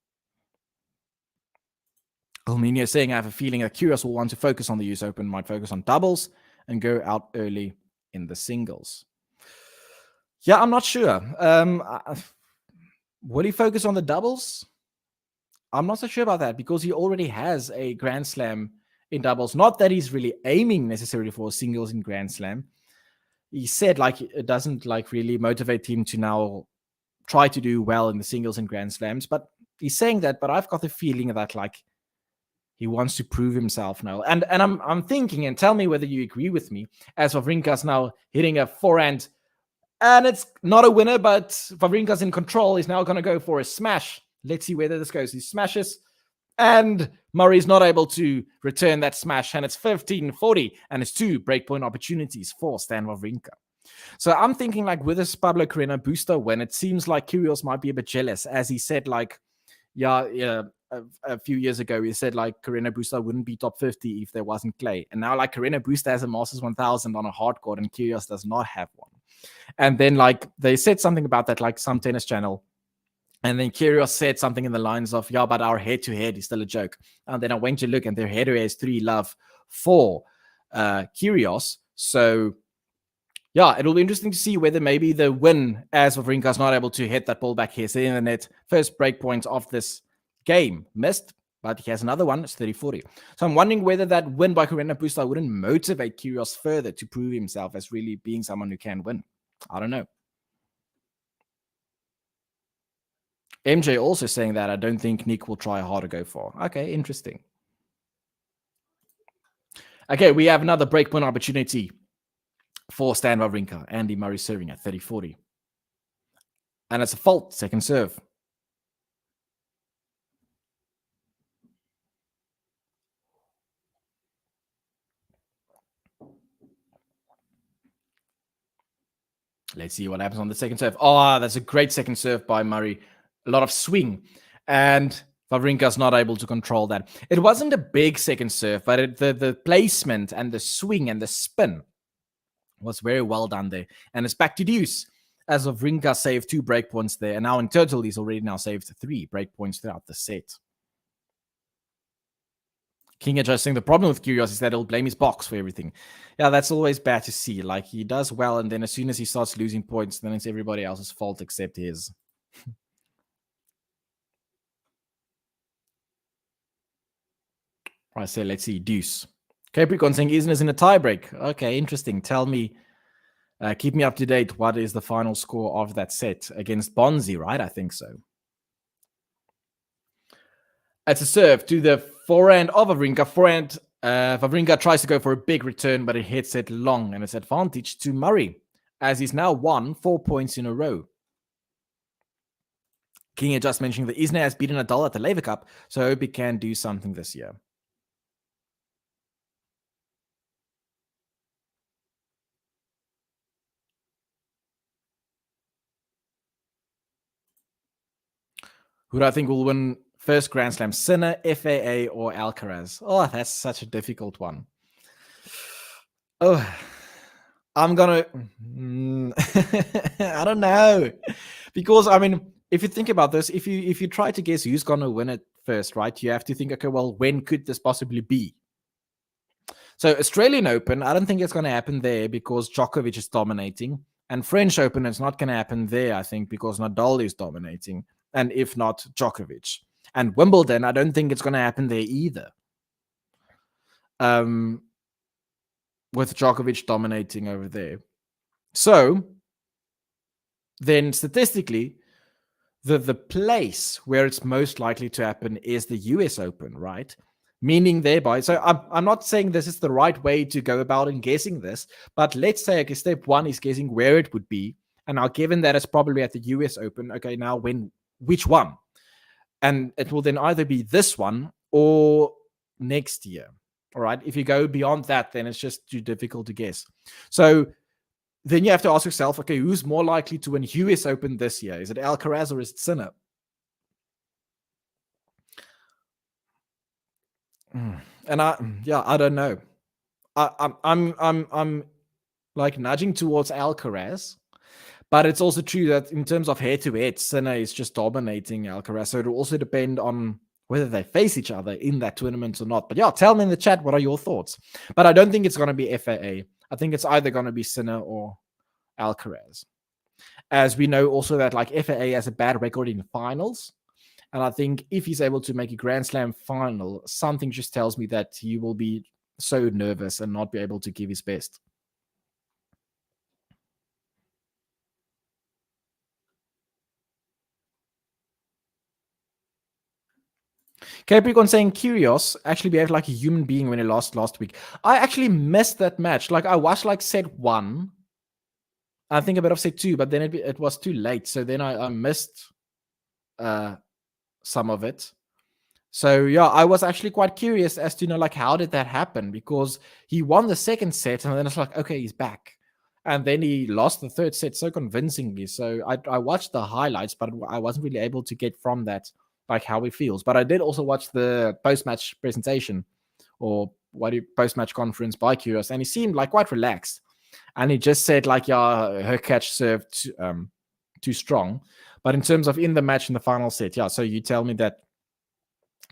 Elminio saying, I have a feeling that Kyrgios will want to focus on the US Open, might focus on doubles and go out early in the singles. Yeah, I'm not sure. Will he focus on the doubles? I'm not so sure about that because he already has a Grand Slam in doubles. Not that he's really aiming necessarily for singles in Grand Slam. He said like it doesn't like really motivate him to now try to do well in the singles and Grand Slams. But he's saying that, but I've got the feeling that like he wants to prove himself now. And I'm thinking, and tell me whether you agree with me, as WAWRINKA's now hitting a forehand. And it's not a winner, but WAWRINKA's in control. He's now going to go for a smash. Let's see whether this goes. He smashes. And Murray's not able to return that smash. And it's 15-40. And it's 2 breakpoint opportunities for Stan WAWRINKA. So I'm thinking like with this Pablo Carreño Busta win, it seems like Kyrgios might be a bit jealous. As he said, like, a few years ago, he said like Carreño Busta wouldn't be top 50 if there wasn't clay. And now like Carreño Busta has a Masters 1000 on a hard court and Kyrgios does not have one. And then like they said something about that, like some tennis channel. And then Kyrgios said something in the lines of, yeah, but our head-to-head is still a joke. And then I went to look and their head-to-head is 3-love for Kyrgios. So yeah, it'll be interesting to see whether maybe the win, as WAWRINKA's not able to hit that ball back here, sitting in the net, first break point of this game, missed, but he has another one, it's 30-40. So I'm wondering whether that win by Carreño Busta wouldn't motivate Kyrgios further to prove himself as really being someone who can win. I don't know. MJ also saying that I don't think Nick will try hard to go for. Okay, interesting. Okay, we have another breakpoint opportunity for Stan WAWRINKA. Andy Murray serving at 30-40. And it's a fault, second serve. Let's see what happens on the second serve. Oh, that's a great second serve by Murray. A lot of swing. And WAWRINKA's not able to control that. It wasn't a big second serve, but the placement and the swing and the spin was very well done there. And it's back to deuce as WAWRINKA saved 2 breakpoints there. And now in total, he's already now saved 3 breakpoints throughout the set. King adjusting the problem with Kyrgios is that he'll blame his box for everything. Yeah, that's always bad to see. Like, he does well, and then as soon as he starts losing points, then it's everybody else's fault except his. I say, let's see, deuce. Capricorn saying Isner's in a tiebreak. Okay, interesting. Tell me, keep me up to date. What is the final score of that set against Bonzi, right? I think so. It's a serve to the forehand of WAWRINKA. Forehand, WAWRINKA tries to go for a big return, but it hits it long, and it's advantage to Murray, as he's now won 4 points in a row. King just mentioning that Isner has beaten Nadal at the Laver Cup, so I hope he can do something this year. Who do I think will win first Grand Slam? Sinner, FAA, or Alcaraz? Oh, that's such a difficult one. Oh, I'm gonna... I don't know. Because, I mean, if you think about this, if you try to guess who's gonna win it first, right? You have to think, okay, well, when could this possibly be? So Australian Open, I don't think it's going to happen there because Djokovic is dominating. And French Open, it's not going to happen there, I think, because Nadal is dominating. And if not, Djokovic. And Wimbledon, I don't think it's going to happen there either. With Djokovic dominating over there. So, then statistically, the place where it's most likely to happen is the US Open, right? Meaning thereby, so I'm not saying this is the right way to go about in guessing this, but let's say, okay, step one is guessing where it would be. And now, given that it's probably at the US Open, okay, now which one? And it will then either be this one or next year. All right. If you go beyond that, then it's just too difficult to guess. So then you have to ask yourself, okay, who's more likely to win US Open this year? Is it Alcaraz or is it Sinner? And I don't know. I'm like nudging towards Alcaraz, but it's also true that in terms of head-to-head, Sinner is just dominating Alcaraz. So it'll also depend on whether they face each other in that tournament or not. But yeah, tell me in the chat, what are your thoughts? But I don't think it's going to be FAA. I think it's either going to be Sinner or Alcaraz. As we know also that like FAA has a bad record in finals. And I think if he's able to make a Grand Slam final, something just tells me that he will be so nervous and not be able to give his best. Capricorn saying Kyrgios actually behaved like a human being when he lost last week. I actually missed that match. Like I watched like set 1. I think a bit of set 2, but then it was too late. So then I missed some of it. So yeah, I was actually quite curious as to like how did that happen, because he won the second set and then it's like, okay, he's back. And then he lost the third set so convincingly. So I watched the highlights, but I wasn't really able to get from that like how he feels. But I did also watch the post-match presentation or post-match conference by Kyrgios, and he seemed like quite relaxed. And he just said like, yeah, her catch served too strong. But in terms of in the match in the final set, yeah, so you tell me that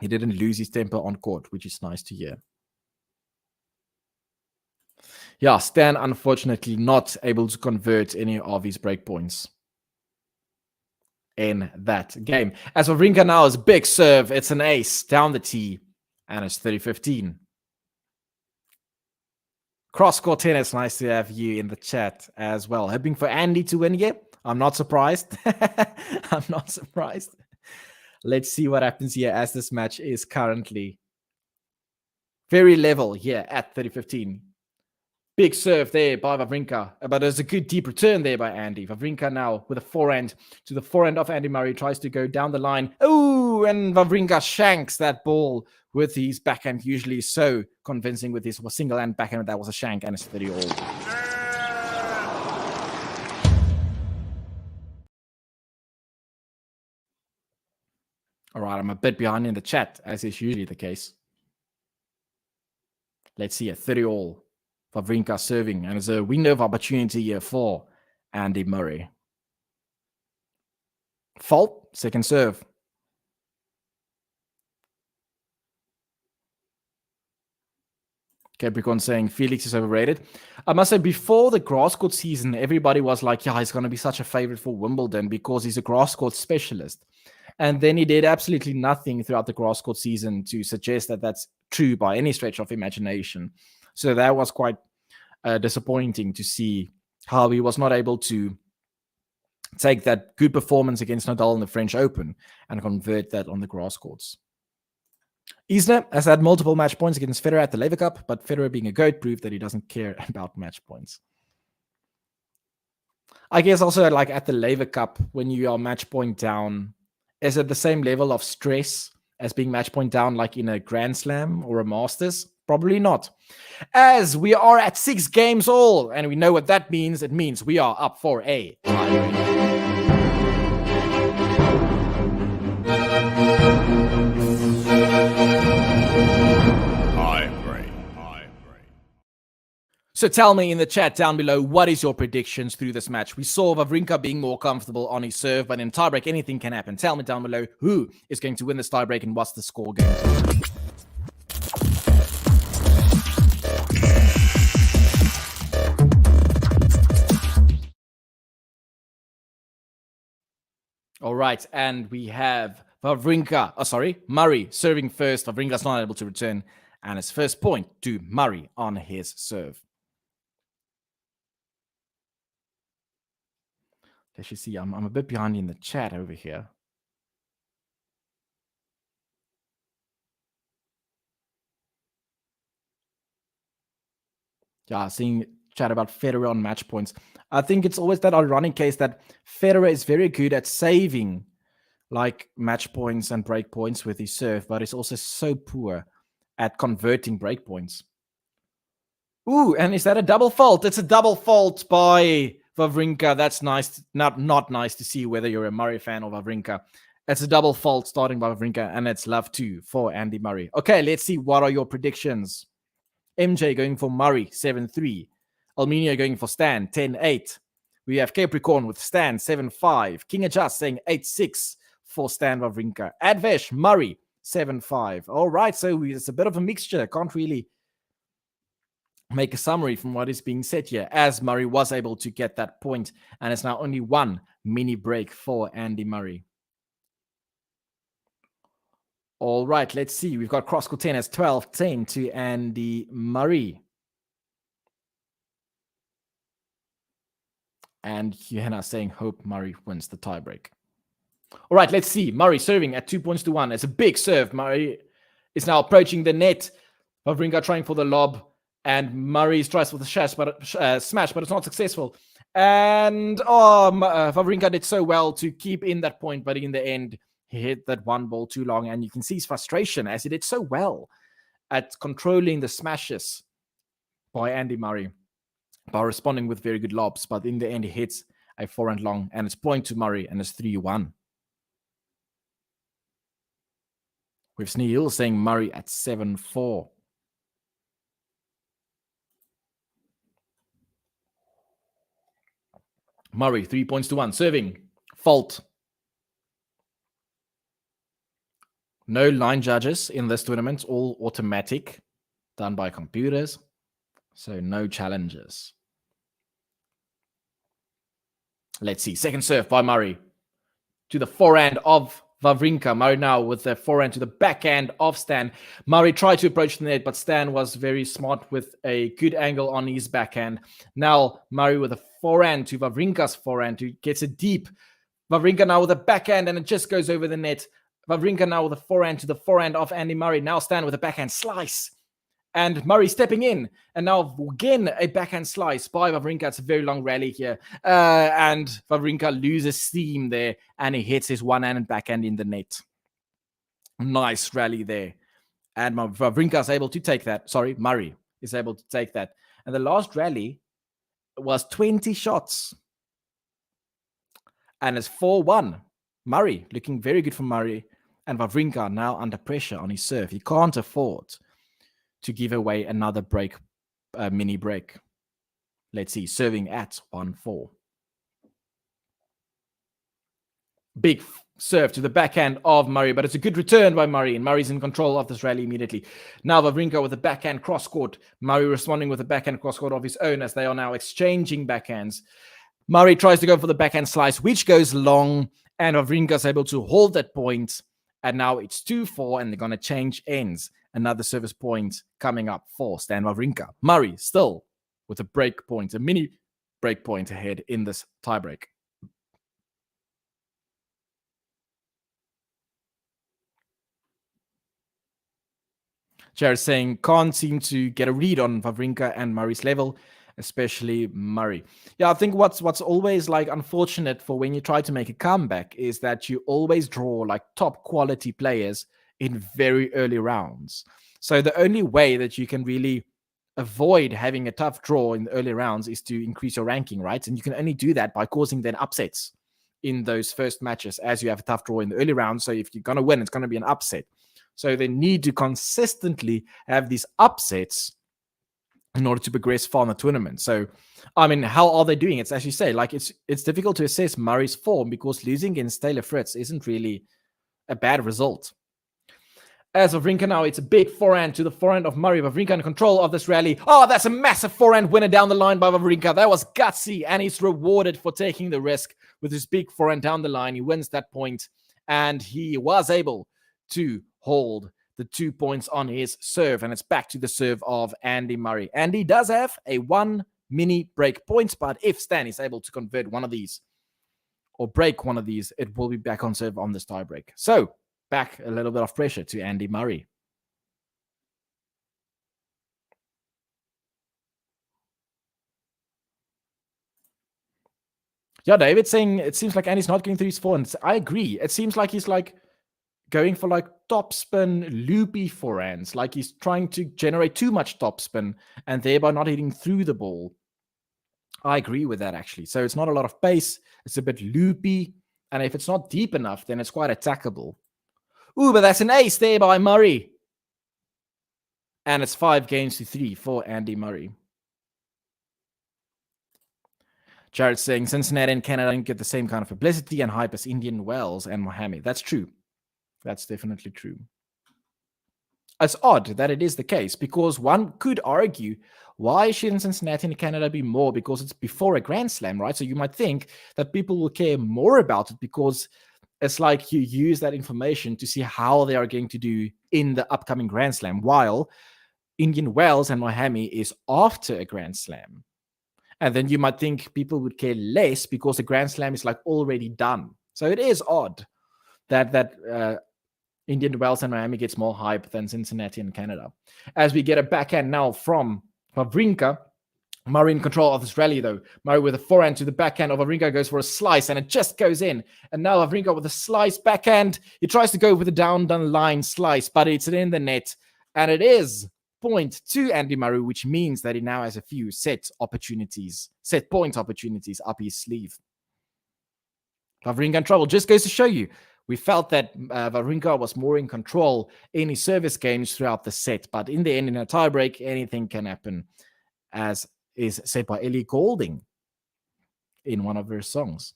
he didn't lose his temper on court, which is nice to hear. Yeah, Stan unfortunately not able to convert any of his breakpoints in that game. As WAWRINKA now is big serve, it's an ace down the tee, and it's 30-15. Cross-court tennis, nice to have you in the chat as well. Hoping for Andy to win here. I'm not surprised. I'm not surprised. Let's see what happens here as this match is currently very level here at 30-15. Big serve there by WAWRINKA, but there's a good deep return there by Andy. WAWRINKA now with a forehand to the forehand of Andy Murray, tries to go down the line. Oh, and WAWRINKA shanks that ball with his backhand, usually so convincing with his single hand backhand. That was a shank, and it's 30-all. All right, I'm a bit behind in the chat, as is usually the case. Let's see, a 30-all. WAWRINKA serving, and it's a window of opportunity here for Andy Murray. Fault, second serve. Capricorn saying Felix is overrated. I must say, before the grass court season, everybody was like, yeah, he's going to be such a favorite for Wimbledon because he's a grass court specialist. And then he did absolutely nothing throughout the grass court season to suggest that that's true by any stretch of imagination. So that was quite disappointing to see how he was not able to take that good performance against Nadal in the French Open and convert that on the grass courts. Isner has had multiple match points against Federer at the Lever Cup, but Federer, being a GOAT, proved that he doesn't care about match points. I guess also like at the Lever Cup, when you are match point down, is it the same level of stress as being match point down like in a Grand Slam or a Masters? Probably not. As we are at 6 games all, and we know what that means. It means we are up for a So tell me in the chat down below, what is your predictions through this match? We saw WAWRINKA being more comfortable on his serve, but in tiebreak, anything can happen. Tell me down below who is going to win this tiebreak and what's the score going to be. All right, and we have Murray serving first. WAWRINKA's not able to return, and his first point to Murray on his serve. Let's just see, I'm a bit behind in the chat over here. Yeah, seeing chat about Federer on match points. I think it's always that ironic case that Federer is very good at saving like match points and break points with his serve, but he's also so poor at converting break points. Ooh, and is that a double fault? It's a double fault by Wawrinka. That's nice. Not nice to see whether you're a Murray fan or Wawrinka. It's a double fault starting by Wawrinka, and it's love 2 for Andy Murray. Okay, let's see. What are your predictions? MJ going for Murray, 7-3. Almenia going for Stan, 10-8. We have Capricorn with Stan, 7-5. King Adjust saying 8-6 for Stan Wawrinka. Advesh, Murray, 7-5. All right, so it's a bit of a mixture. Can't really make a summary from what is being said here, as Murray was able to get that point, and it's now only one mini break for Andy Murray. All right, let's see. We've got cross-court tennis 12-10 to Andy Murray. And Johanna saying hope Murray wins the tiebreak. All right, let's see. Murray serving at 2-1. It's a big serve. Murray is now approaching the net. Wawrinka trying for the lob. And Murray tries for the smash, but it's not successful. And Wawrinka did so well to keep in that point, but in the end, he hit that one ball too long. And you can see his frustration as he did so well at controlling the smashes by Andy Murray, by responding with very good lobs. But in the end, he hits a forehand long, and it's point to Murray, and it's 3-1. With Sneal saying Murray at 7-4. Murray, 3-1. Serving. Fault. No line judges in this tournament. All automatic. Done by computers. So no challenges. Let's see. Second serve by Murray. To the forehand of Wawrinka. Murray now with the forehand to the backhand of Stan. Murray tried to approach the net, but Stan was very smart with a good angle on his backhand. Now Murray with a forehand to Wawrinka's forehand, who gets it deep. Wawrinka now with a backhand, and it just goes over the net. Wawrinka now with a forehand to the forehand of Andy Murray. Now Stan with a backhand slice. And Murray stepping in. And now again, a backhand slice by Wawrinka. It's a very long rally here. And Wawrinka loses steam there. And he hits his one-handed backhand in the net. Nice rally there. And Wawrinka is able to take that. Sorry, Murray is able to take that. And the last rally was 20 shots. And it's 4-1. Murray looking very good for Murray. And Wawrinka now under pressure on his serve. He can't afford to give away another break, mini break. Let's see, serving at 1-4. Big serve to the backhand of Murray, but it's a good return by Murray, and Murray's in control of this rally immediately. Now Wawrinka with a backhand cross-court. Murray responding with a backhand cross-court of his own as they are now exchanging backhands. Murray tries to go for the backhand slice, which goes long, and Wawrinka's able to hold that point. And now it's 2-4, and they're going to change ends. Another service point coming up for Stan Wawrinka. Murray still with a break point, a mini break point ahead in this tiebreak. Jared saying can't seem to get a read on Wawrinka and Murray's level, especially Murray. Yeah, I think what's always like unfortunate for when you try to make a comeback is that you always draw like top quality players in very early rounds. So the only way that you can really avoid having a tough draw in the early rounds is to increase your ranking, right? And you can only do that by causing then upsets in those first matches as you have a tough draw in the early rounds. So if you're going to win, it's going to be an upset. So they need to consistently have these upsets in order to progress far in the tournament. So, I mean, how are they doing? It's as you say, like it's difficult to assess Murray's form because losing against Taylor Fritz isn't really a bad result. As Wawrinka now, it's a big forehand to the forehand of Murray. Wawrinka in control of this rally. Oh, that's a massive forehand winner down the line by Wawrinka. That was gutsy, and he's rewarded for taking the risk with his big forehand down the line. He wins that point, and he was able to hold the 2 points on his serve, and it's back to the serve of Andy Murray. Andy does have a 1 mini break point, but if Stan is able to convert one of these or break one of these, it will be back on serve on this tiebreak. So, back a little bit of pressure to Andy Murray. Yeah, David's saying it seems like Andy's not going through his forehands. I agree. It seems like he's like going for like topspin, loopy forehands. Like he's trying to generate too much topspin and thereby not hitting through the ball. I agree with that, actually. So it's not a lot of pace. It's a bit loopy. And if it's not deep enough, then it's quite attackable. Ooh, but that's an ace there by Murray. And it's 5-3 for Andy Murray. Jared's saying Cincinnati and Canada don't get the same kind of publicity and hype as Indian Wells and Miami. That's true. That's definitely true. It's odd that it is the case because one could argue, why shouldn't Cincinnati and Canada be more? Because it's before a Grand Slam, right? So you might think that people will care more about it because it's like you use that information to see how they are going to do in the upcoming Grand Slam, while Indian Wells and Miami is after a Grand Slam. And then you might think people would care less because the Grand Slam is like already done. So it is odd that Indian Wells and Miami gets more hype than Cincinnati and Canada. As we get a backhand now from WAWRINKA. Murray in control of this rally, though. Murray with a forehand to the backhand of WAWRINKA goes for a slice, and it just goes in. And now WAWRINKA with a slice backhand. He tries to go with a down line slice, but it's in the net. And it is point to Andy Murray, which means that he now has a few set point opportunities up his sleeve. WAWRINKA in trouble. Just goes to show you, we felt that WAWRINKA was more in control in his service games throughout the set. But in the end, in a tiebreak, anything can happen, as is said by Ellie Goulding in one of her songs.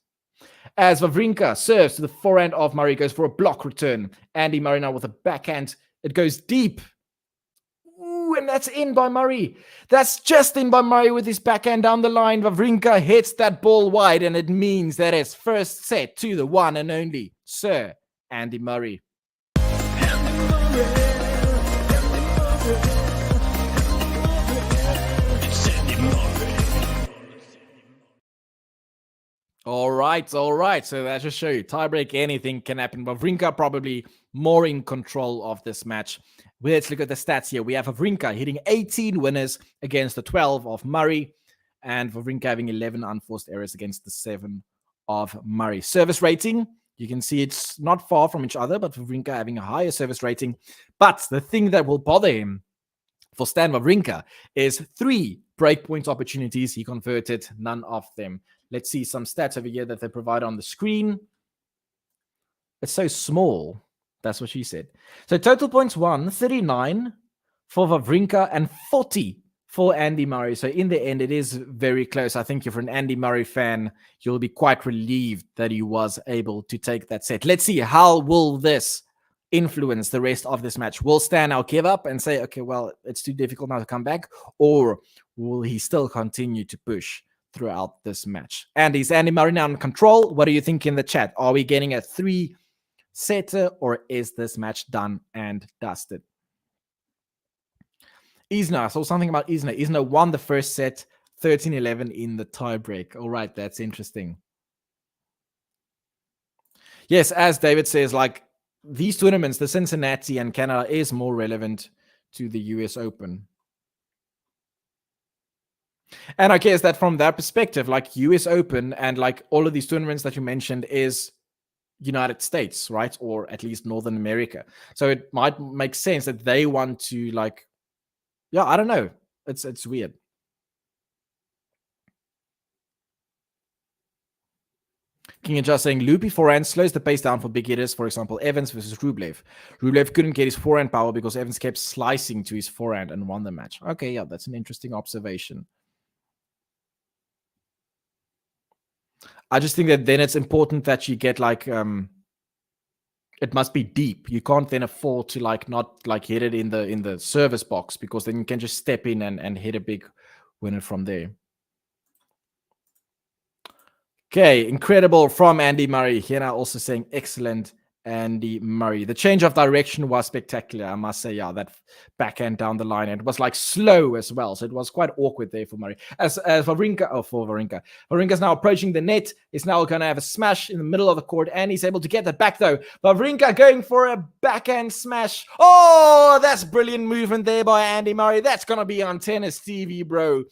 As WAWRINKA serves to the forehand of Murray, goes for a block return. Andy Murray now with a backhand. It goes deep. Ooh, and that's in by Murray. That's just in by Murray with his backhand down the line. WAWRINKA hits that ball wide, and it means that it's first set to the one and only Sir Andy Murray. All right. So that just show you, tiebreak, anything can happen. WAWRINKA probably more in control of this match. Let's look at the stats here. We have WAWRINKA hitting 18 winners against the 12 of Murray, and WAWRINKA having 11 unforced errors against the 7 of Murray. Service rating, you can see it's not far from each other, but WAWRINKA having a higher service rating. But the thing that will bother him for Stan WAWRINKA is 3 breakpoint opportunities. He converted none of them. Let's see some stats over here that they provide on the screen. It's so small. That's what she said. So total points 39 for WAWRINKA and 40 for Andy Murray. So in the end, it is very close. I think if you're an Andy Murray fan, you'll be quite relieved that he was able to take that set. Let's see, how will this influence the rest of this match? Will Stan now give up and say, okay, well, it's too difficult now to come back? Or will he still continue to push throughout this match? And is Andy Murray now in control? What do you think in the chat? Are we getting a 3-setter, or is this match done and dusted? Isna, I saw something about Isna. Isna won the first set, 13-11 in the tiebreak. All right, that's interesting. Yes, as David says, like these tournaments, the Cincinnati and Canada is more relevant to the US Open. And I guess that from that perspective, like US Open and like all of these tournaments that you mentioned is United States, right? Or at least Northern America. So it might make sense that they want to like, yeah, I don't know. It's weird. King and Just saying loopy forehand slows the pace down for big hitters. For example, Evans versus Rublev. Rublev couldn't get his forehand power because Evans kept slicing to his forehand and won the match. Okay, yeah, that's an interesting observation. I just think that then it's important that you get like it must be deep. You can't then afford to like not like hit it in the service box, because then you can just step in and hit a big winner from there. Okay, incredible from Andy Murray. Here now also saying excellent Andy Murray. The change of direction was spectacular, I must say. Yeah, that backhand down the line, and it was like slow as well, so it was quite awkward there for Murray. As WAWRINKA. WAWRINKA's now approaching the net. Is now going to have a smash in the middle of the court, and he's able to get that back though. WAWRINKA going for a backhand smash. Oh, that's brilliant movement there by Andy Murray. That's going to be on tennis TV, bro.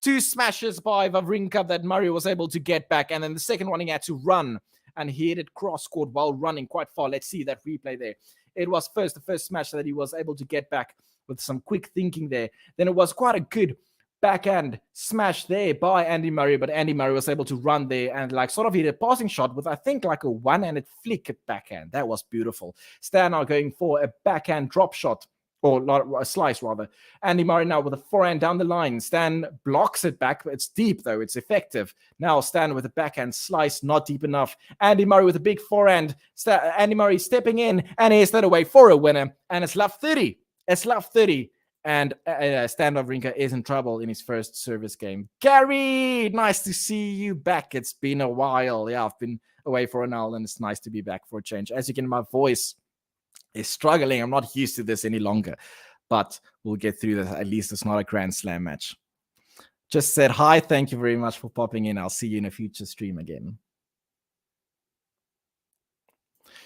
2 smashes by WAWRINKA that Murray was able to get back. And then the second one, he had to run. And he hit it cross-court while running quite far. Let's see that replay there. It was the first smash that he was able to get back with some quick thinking there. Then it was quite a good backhand smash there by Andy Murray, but Andy Murray was able to run there and like sort of hit a passing shot with, I think, like a one-handed flick at backhand. That was beautiful. Stan now going for a backhand drop shot, or a slice rather. Andy Murray now with a forehand down the line. Stan blocks it back, but it's deep though. It's effective. Now Stan with a backhand slice, not deep enough. Andy Murray with a big forehand. Andy Murray stepping in, and here's that away for a winner. And it's love 30. It's love 30. And Stan WAWRINKA is in trouble in his first service game. Gary, nice to see you back. It's been a while. Yeah, I've been away for a while, and it's nice to be back for a change. As you can, my voice is struggling. I'm not used to this any longer, but we'll get through this. At least it's not a Grand Slam match. Just said hi. Thank you very much for popping in. I'll see you in a future stream again.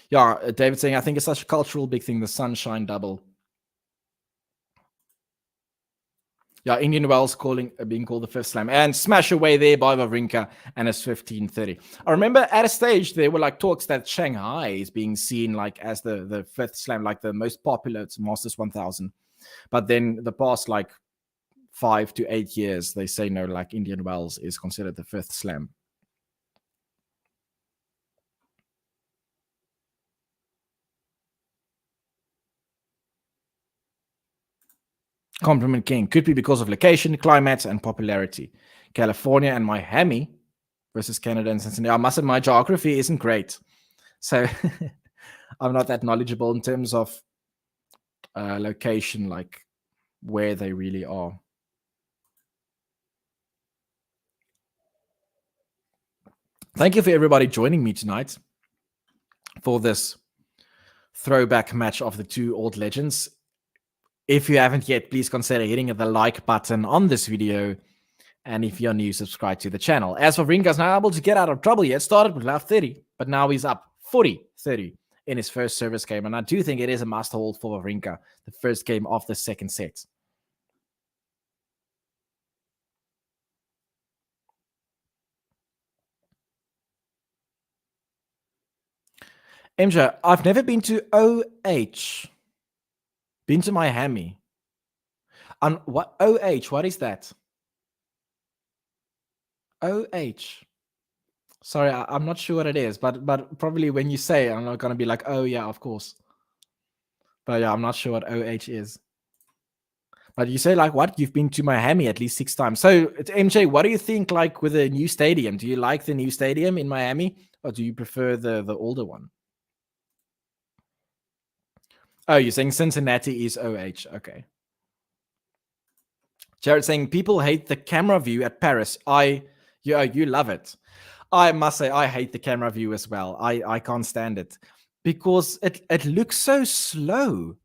Yeah, David saying, I think it's such a cultural big thing, the sunshine double. Yeah, Indian Wells being called the fifth slam. And smash away there by WAWRINKA, and it's 15-30. I remember at a stage there were like talks that Shanghai is being seen like as the fifth slam, like the most popular. It's Masters 1000. But then the past like 5 to 8 years, they say no, like Indian Wells is considered the fifth slam. Compliment King. Could be because of location, climate, and popularity. California and Miami versus Canada and Cincinnati. I must admit, my geography isn't great. So I'm not that knowledgeable in terms of location, like where they really are. Thank you for everybody joining me tonight for this throwback match of the two old legends. If you haven't yet, please consider hitting the like button on this video. And if you're new, subscribe to the channel. As for WAWRINKA's now able to get out of trouble yet, started with love 30, but now he's up 40-30 in his first service game. And I do think it is a must hold for WAWRINKA, the first game of the second set. MJ, I've never been to OH. Been to Miami. What OH? What is that? OH. Sorry, I'm not sure what it is, but probably when you say it, I'm not gonna be like, oh yeah, of course. But yeah, I'm not sure what OH is. But you say like what? You've been to Miami at least 6 times. So MJ, what do you think like with the new stadium? Do you like the new stadium in Miami, or do you prefer the older one? Oh, you're saying Cincinnati is OH. Okay. Jared saying people hate the camera view at Paris. You love it. I must say I hate the camera view as well. I can't stand it because it looks so slow.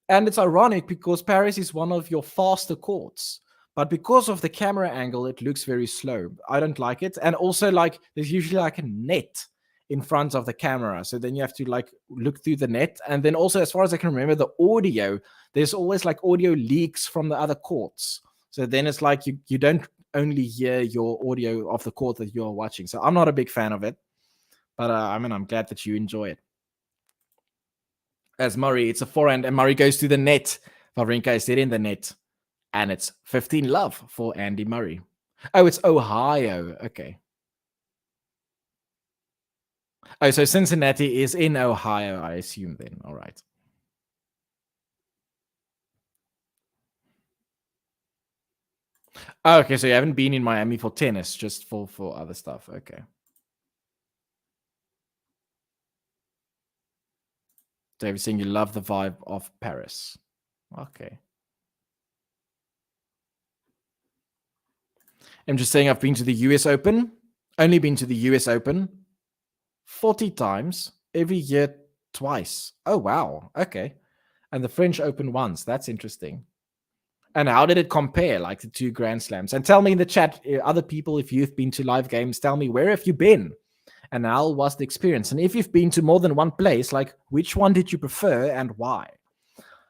And it's ironic because Paris is one of your faster courts. But because of the camera angle, it looks very slow. I don't like it. And also like there's usually like a net in front of the camera. So then you have to like look through the net. And then also, as far as I can remember, the audio, there's always like audio leaks from the other courts. So then it's like you don't only hear your audio of the court that you're watching. So I'm not a big fan of it. But I mean, I'm glad that you enjoy it. As Murray, it's a forehand, and Murray goes to the net. WAWRINKA is in the net. And it's 15-love for Andy Murray. Oh, it's Ohio. Okay. Oh, so Cincinnati is in Ohio, I assume then. All right. Oh, okay, so you haven't been in Miami for tennis, just for other stuff. Okay. David saying you love the vibe of Paris. Okay. I'm just saying I've been to the US Open. Only been to the US Open 40 times. Every year twice. Oh, wow. Okay. And the French Open once. That's interesting. And how did it compare, like the 2 Grand Slams? And tell me in the chat, other people, if you've been to live games, tell me, where have you been? And how was the experience? And if you've been to more than one place, like which one did you prefer and why?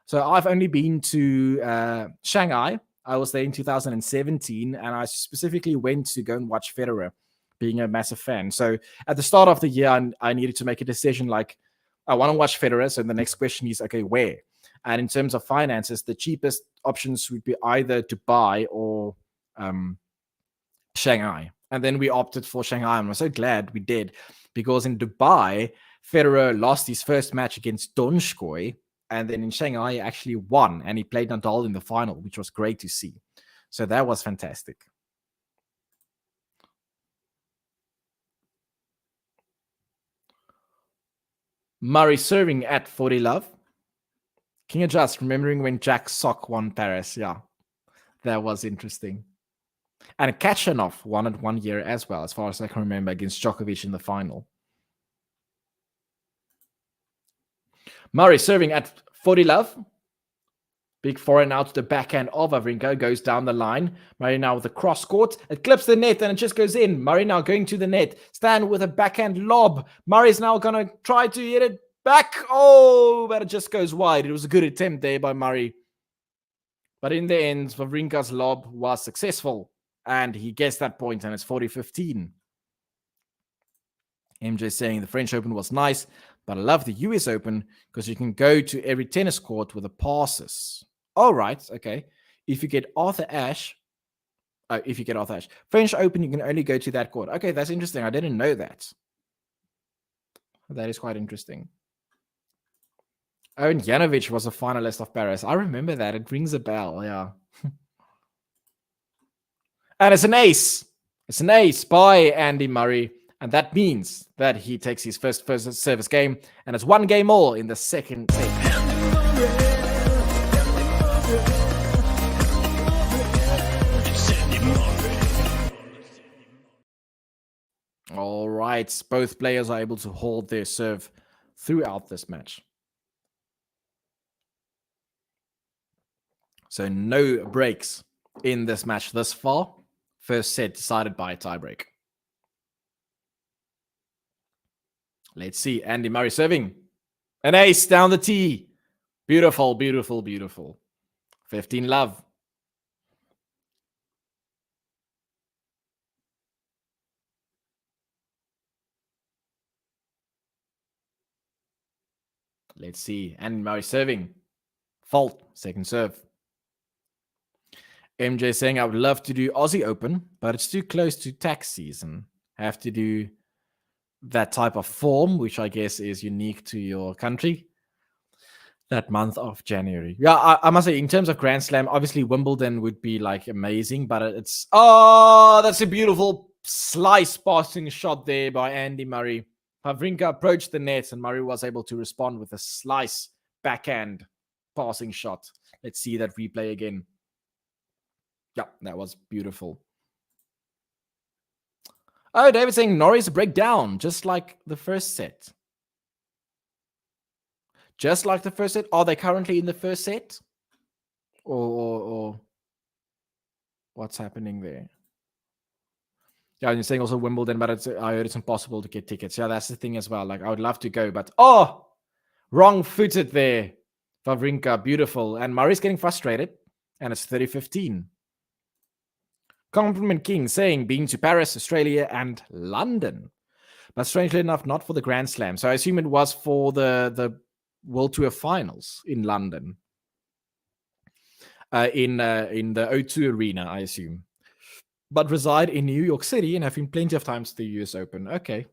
So I've only been to Shanghai. I was there in 2017, and I specifically went to go and watch Federer, being a massive fan. So at the start of the year, I needed to make a decision like, I want to watch Federer. So the next question is, okay, where? And in terms of finances, the cheapest options would be either Dubai or Shanghai. And then we opted for Shanghai. And I'm so glad we did, because in Dubai, Federer lost his first match against Donskoy. And then in Shanghai, he actually won, and he played Nadal in the final, which was great to see. So that was fantastic. Murray serving at 40 love. King adjust, remembering when Jack Sock won Paris. Yeah, that was interesting. And Kachanov won it 1 year as well, as far as I can remember, against Djokovic in the final. Murray serving at 40 love. Big forehand out to the backhand of WAWRINKA, goes down the line. Murray now with the cross court. It clips the net and it just goes in. Murray now going to the net. Stan with a backhand lob. Murray's now going to try to hit it back. Oh, but it just goes wide. It was a good attempt there by Murray. But in the end, WAWRINKA's lob was successful. And he gets that point, and it's 40-15. MJ saying the French Open was nice, but I love the US Open because you can go to every tennis court with the passes. All right, okay. If you get Arthur Ashe, French Open, you can only go to that court. Okay, that's interesting. I didn't know that. That is quite interesting. Owen Janovic was a finalist of Paris. I remember that. It rings a bell, yeah. And it's an ace. It's an ace by Andy Murray. And that means that he takes his first service game. And it's 1 game all in the second set. All right. Both players are able to hold their serve throughout this match. So no breaks in this match thus far. First set decided by a tiebreak. Let's see. Andy Murray serving. An ace down the tee. Beautiful, beautiful, beautiful. 15 love. Let's see. Andy Murray serving. Fault. Second serve. MJ saying, I would love to do Aussie Open, but it's too close to tax season. Have to do that type of form, which I guess is unique to your country, that month of January. Yeah, I must say, in terms of Grand Slam, obviously Wimbledon would be like amazing, but it's, oh, that's a beautiful slice passing shot there by Andy Murray. WAWRINKA approached the net, and Murray was able to respond with a slice backhand passing shot. Let's see that replay again. Yeah, that was beautiful. Oh, David saying Norris breakdown, just like the first set. Just like the first set? Are they currently in the first set? Or what's happening there? Yeah, you're saying also Wimbledon, but I heard it's impossible to get tickets. Yeah, that's the thing as well. Like, I would love to go, but wrong-footed there. WAWRINKA, beautiful. And Murray's getting frustrated, and it's 30-15. Compliment King saying, been to Paris, Australia, and London. But strangely enough, not for the Grand Slam. So I assume it was for the World Tour Finals in London. In the O2 Arena, I assume. But reside in New York City and have been plenty of times to the US Open. Okay.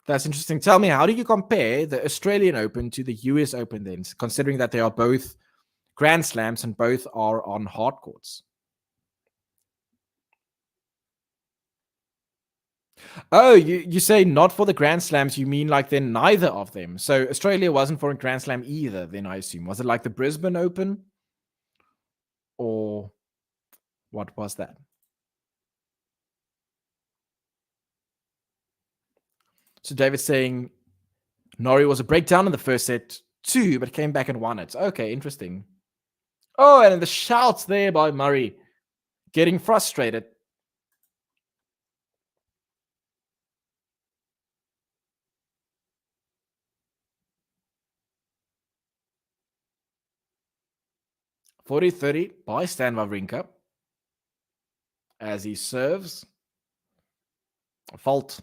That's interesting. Tell me, how do you compare the Australian Open to the US Open then, considering that they are both Grand Slams and both are on hard courts? Oh, you say not for the Grand Slams, you mean like then neither of them. So Australia wasn't for a Grand Slam either, then I assume. Was it like the Brisbane Open? Or what was that? So David's saying Norrie was a breakdown in the first set too, but came back and won it. Okay, interesting. Oh, and the shouts there by Murray. Getting frustrated. 40-30 by Stan Wawrinka as he serves. A fault.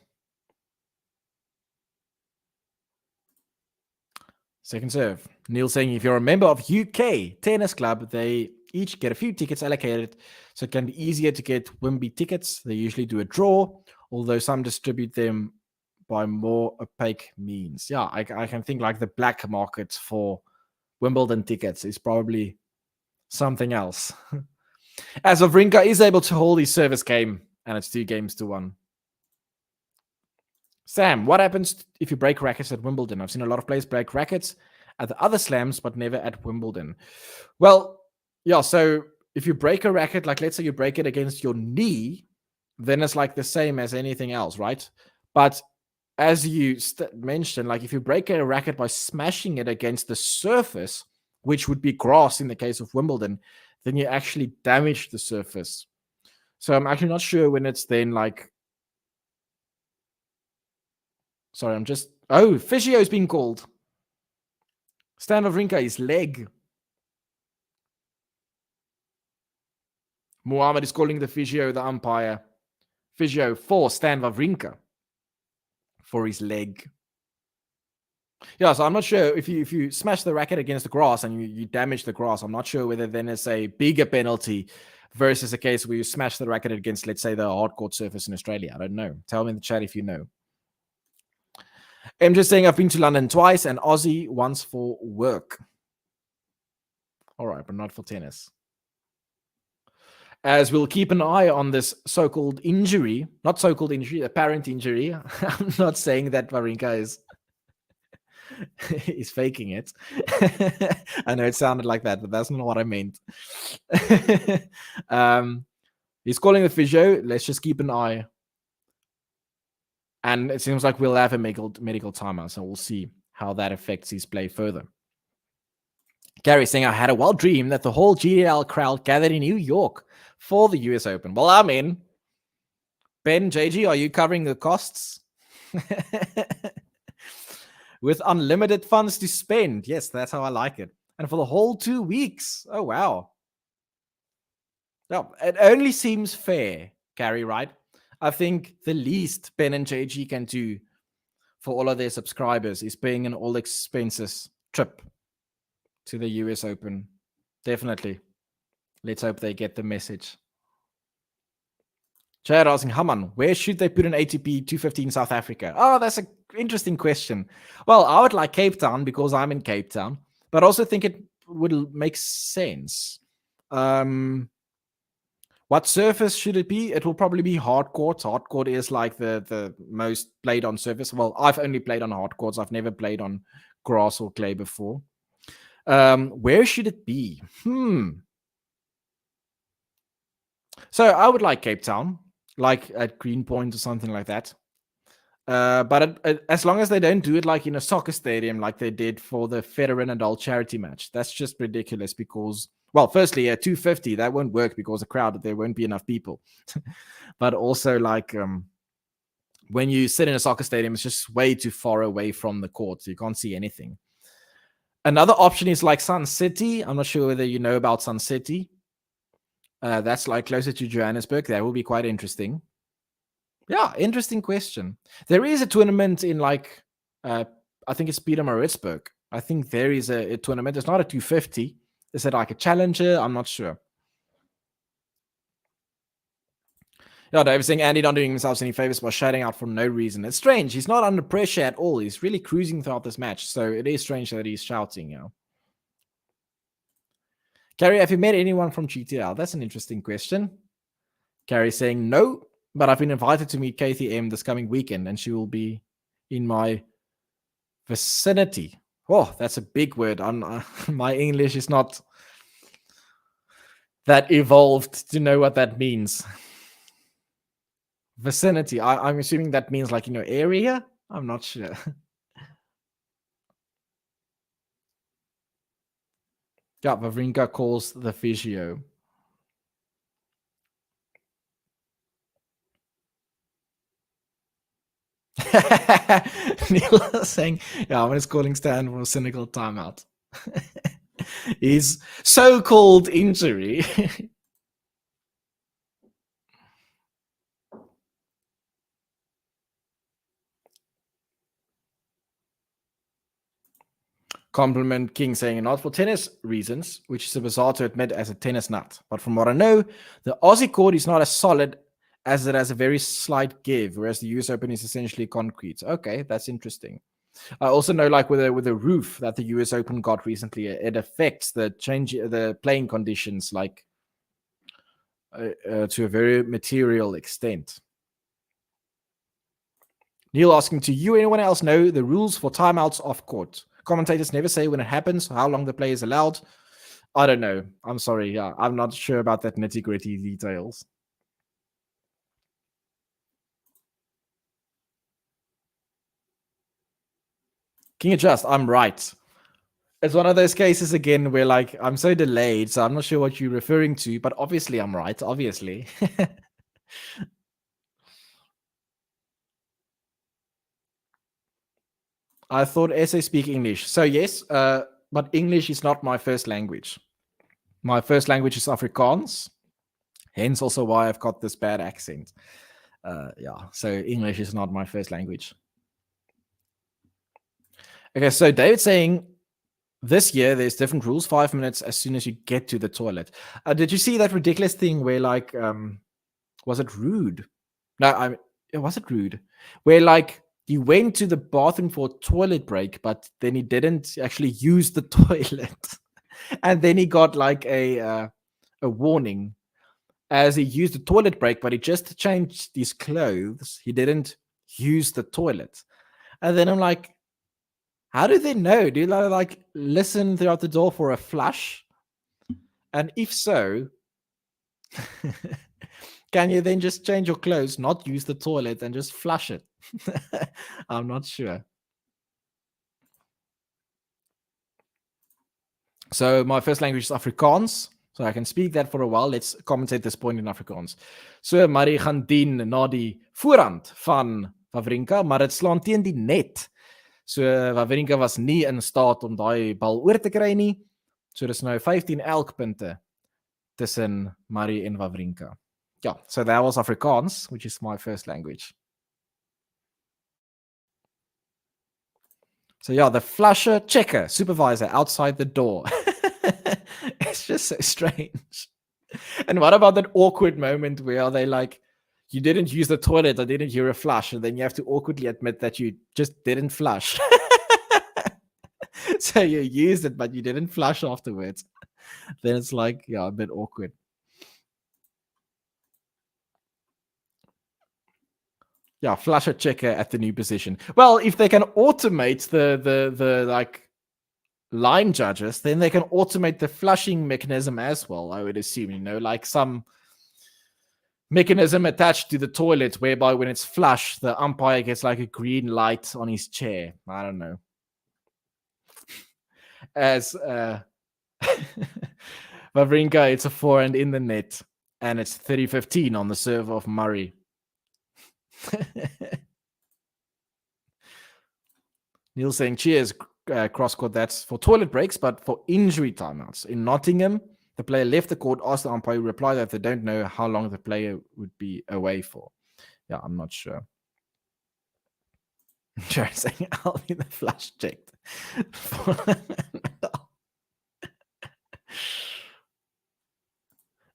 Second serve. Neil saying if you're a member of UK Tennis Club, they each get a few tickets allocated, so it can be easier to get Wimby tickets. They usually do a draw, although some distribute them by more opaque means. Yeah, I can think like the black market for Wimbledon tickets is probably something else. As Wawrinka is able to hold his service game, and it's 2-1. Sam, what happens if you break rackets at Wimbledon? I've seen a lot of players break rackets at the other slams, but never at Wimbledon. Well, yeah, so if you break a racket, like let's say you break it against your knee, then it's like the same as anything else, right? But as you mentioned, like if you break a racket by smashing it against the surface, which would be grass in the case of Wimbledon, then you actually damage the surface. So I'm actually not sure when it's then like... Sorry, I'm just... Oh, physio is being called. Stan Wawrinka, his leg. Muhammad is calling the physio, the umpire. Physio for Stan Wawrinka for his leg. Yeah, so I'm not sure if you smash the racket against the grass and you damage the grass, I'm not sure whether then it's a bigger penalty versus a case where you smash the racket against, let's say, the hardcourt surface in Australia. I don't know. Tell me in the chat if you know. I'm just saying I've been to London twice and Aussie once for work. All right, but not for tennis. As we'll keep an eye on this so-called injury, not so-called injury, apparent injury. I'm not saying that Wawrinka is faking it. I know it sounded like that, but that's not what I meant. He's calling the physio. Let's just keep an eye. And it seems like we'll have a medical timeout, so we'll see how that affects his play further. Gary saying, I had a wild dream that the whole GTL crowd gathered in New York for the US Open. Well, I'm in. Ben, JG, are you covering the costs? With unlimited funds to spend. Yes, that's how I like it. And for the whole 2 weeks. Oh, wow. No, it only seems fair, Gary, right? I think the least Ben and JG can do for all of their subscribers is paying an all-expenses trip to the US Open. Definitely. Let's hope they get the message. Chad asking, Haman, where should they put an ATP 250 in South Africa? Oh, that's an interesting question. Well, I would like Cape Town because I'm in Cape Town, but I also think it would make sense. What surface should it be? It will probably be hard court. Hard court is like the most played on surface. Well, I've only played on hard courts. I've never played on grass or clay before. Where should it be? So I would like Cape Town, like at Greenpoint or something like that. But as long as they don't do it like in a soccer stadium like they did for the Federer and Nadal charity match. That's just ridiculous because... Well, firstly, at 250, that won't work because the crowd, there won't be enough people. But also, like, when you sit in a soccer stadium, it's just way too far away from the court, so you can't see anything. Another option is like Sun City. I'm not sure whether you know about Sun City. That's like closer to Johannesburg. That will be quite interesting. Yeah, interesting question. There is a tournament in like, I think it's Pietermaritzburg. I think there is a tournament. It's not a 250. Is it like a challenger? I'm not sure. Yeah, David saying Andy not doing himself any favors by shouting out for no reason. It's strange. He's not under pressure at all. He's really cruising throughout this match. So it is strange that he's shouting, you know. Carrie, have you met anyone from GTL? That's an interesting question. Carrie saying no, but I've been invited to meet KTM this coming weekend, and she will be in my vicinity. Oh, that's a big word. My English is not that evolved to know what that means. Vicinity. I'm assuming that means like, area? I'm not sure. Yeah, Wawrinka calls the physio. Neil saying, yeah, I'm just calling Stan for a cynical timeout. His so-called injury. Compliment King saying, not for tennis reasons, which is bizarre to admit as a tennis nut. But from what I know, the Aussie court is not as solid as it has a very slight give, whereas the US Open is essentially concrete. Okay, that's interesting. I also know, like with the roof that the US Open got recently, it affects the playing conditions, like to a very material extent. Neil asking, to you, anyone else know the rules for timeouts off court? Commentators never say when it happens, how long the play is allowed. I don't know. I'm sorry. Yeah, I'm not sure about that nitty-gritty details. King Adjust, I'm right. It's one of those cases again where, like, I'm so delayed, so I'm not sure what you're referring to, but obviously I'm right. Obviously. I thought SA speak English. So yes, but English is not my first language. My first language is Afrikaans. Hence also why I've got this bad accent. Yeah, so English is not my first language. Okay, so David's saying this year there's different rules. 5 minutes as soon as you get to the toilet. Did you see that ridiculous thing where, like, was it rude? No, was it rude? Where, like, he went to the bathroom for a toilet break, but then he didn't actually use the toilet, and then he got like a warning as he used the toilet break, but he just changed his clothes. He didn't use the toilet, and then I'm like, how do they know? Do you like listen throughout the door for a flush? And if so, can you then just change your clothes, not use the toilet, and just flush it? I'm not sure. So my first language is Afrikaans, so I can speak that for a while. Let's commentate this point in Afrikaans. So Marie gaan dien na die voorhand van WAWRINKA, maar dit slaan teen die net. So WAWRINKA was nie in staat om daai bal oor te kry nie. So dis nou 15 elk punte tussen Marie en WAWRINKA. Yeah, so that was Afrikaans, which is my first language. So yeah, the flusher checker supervisor outside the door. It's just so strange. And what about that awkward moment where they like, you didn't use the toilet or didn't hear a flush, and then you have to awkwardly admit that you just didn't flush. So you used it, but you didn't flush afterwards. Then it's like, yeah, a bit awkward. Yeah, flusher checker at the new position. Well, if they can automate the like line judges, then they can automate the flushing mechanism as well, I would assume, like some mechanism attached to the toilet whereby when it's flush, the umpire gets like a green light on his chair. I don't know. As WAWRINKA, it's a forehand in the net, and it's 30-15 on the serve of Murray. Neil saying, cheers, cross-court, that's for toilet breaks, but for injury timeouts. In Nottingham, the player left the court, asked the umpire, replied that they don't know how long the player would be away for. Yeah, I'm not sure. Jerry saying, I'll be the flush checked.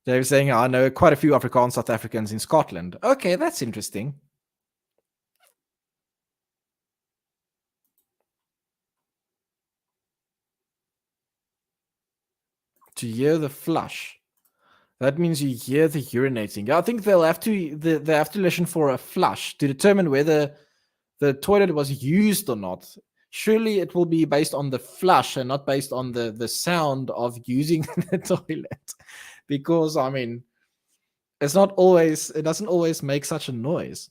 They're saying, I know quite a few Afrikaans South Africans in Scotland. Okay, that's interesting. To hear the flush. That means you hear the urinating. I think they have to listen for a flush to determine whether the toilet was used or not. Surely it will be based on the flush and not based on the sound of using the toilet. Because, I mean, it doesn't always make such a noise.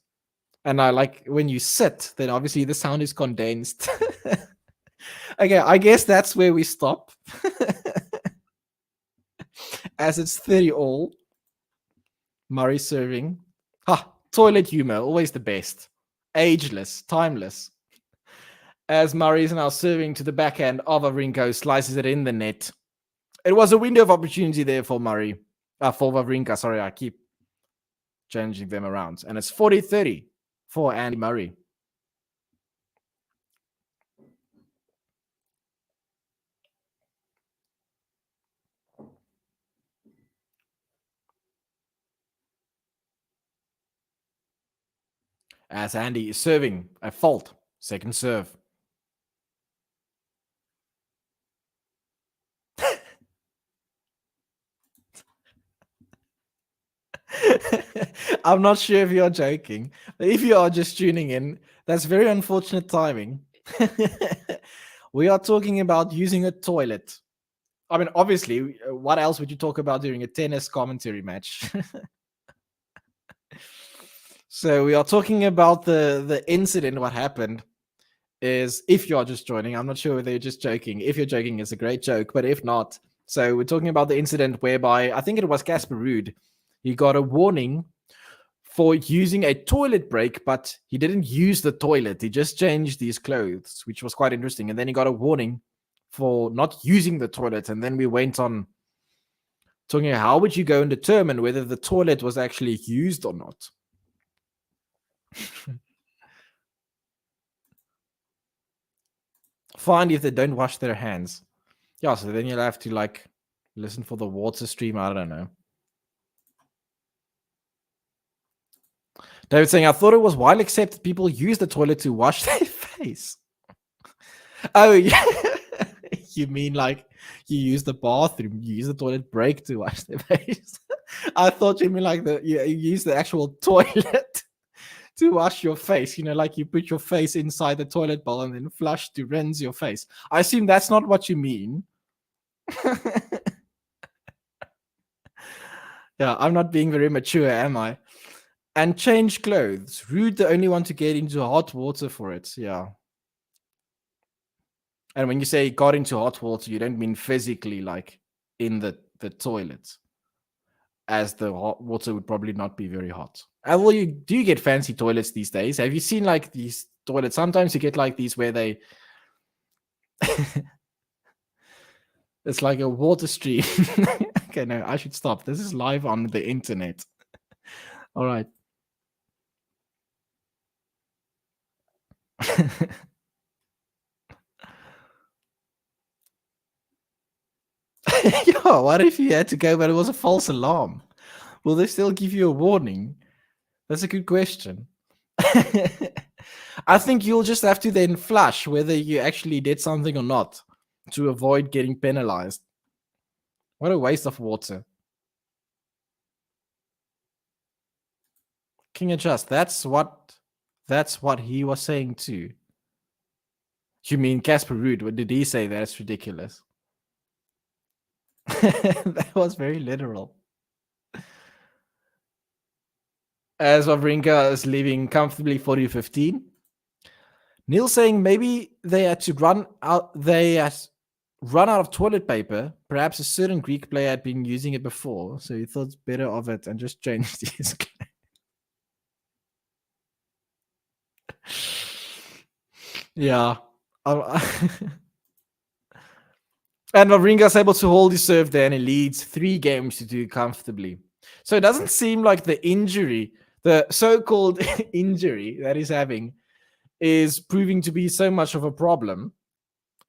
And I like when you sit, then obviously the sound is condensed. Okay, I guess that's where we stop. As it's 30 all. Murray serving. Toilet humor, always the best. Ageless, timeless. As Murray is now serving to the backhand of WAWRINKA, slices it in the net. It was a window of opportunity there for Murray. For Wawrinka, sorry, I keep changing them around. And it's 40-30 for Andy Murray. As Andy is serving a fault. Second serve. I'm not sure if you're joking. But if you are just tuning in, that's very unfortunate timing. We are talking about using a toilet. I mean, obviously, what else would you talk about during a tennis commentary match? So we are talking about the incident. What happened is, if you are just joining, I'm not sure whether you're just joking. If you're joking, it's a great joke, but if not, so we're talking about the incident whereby I think it was Casper Ruud. He got a warning for using a toilet break, but he didn't use the toilet. He just changed his clothes, which was quite interesting. And then he got a warning for not using the toilet. And then we went on talking how would you go and determine whether the toilet was actually used or not. Find if they don't wash their hands. Yeah, so then you'll have to like listen for the water stream. I don't know. David saying, I thought it was widely accepted people use the toilet to wash their face. Oh, yeah. You mean like you use the bathroom, you use the toilet break to wash their face? I thought you mean like you use the actual toilet to wash your face. You know, like you put your face inside the toilet bowl and then flush to rinse your face. I assume that's not what you mean. Yeah, I'm not being very mature, am I? And change clothes. Rude, the only one to get into hot water for it. Yeah. And when you say got into hot water, you don't mean physically like in the toilet, as the hot water would probably not be very hot. And well, do you get fancy toilets these days? Have you seen like these toilets? Sometimes you get like these where they it's like a water stream. Okay, no, I should stop. This is live on the internet. All right. Yeah, what if you had to go, but it was a false alarm? Will they still give you a warning? That's a good question. I think you'll just have to then flush whether you actually did something or not to avoid getting penalized. What a waste of water. King Adjust, that's what he was saying too. You mean Casper Ruud? What did he say? That's ridiculous. That was very literal. As Wawrinka is leaving comfortably 40-15. Neil saying maybe they had to run out of toilet paper. Perhaps a certain Greek player had been using it before, so he thought better of it and just changed his claim. Yeah. And Wawrinka's able to hold his serve there, and he leads 3 games to 2 comfortably. So it doesn't seem like the injury, the so-called injury that he's having, is proving to be so much of a problem,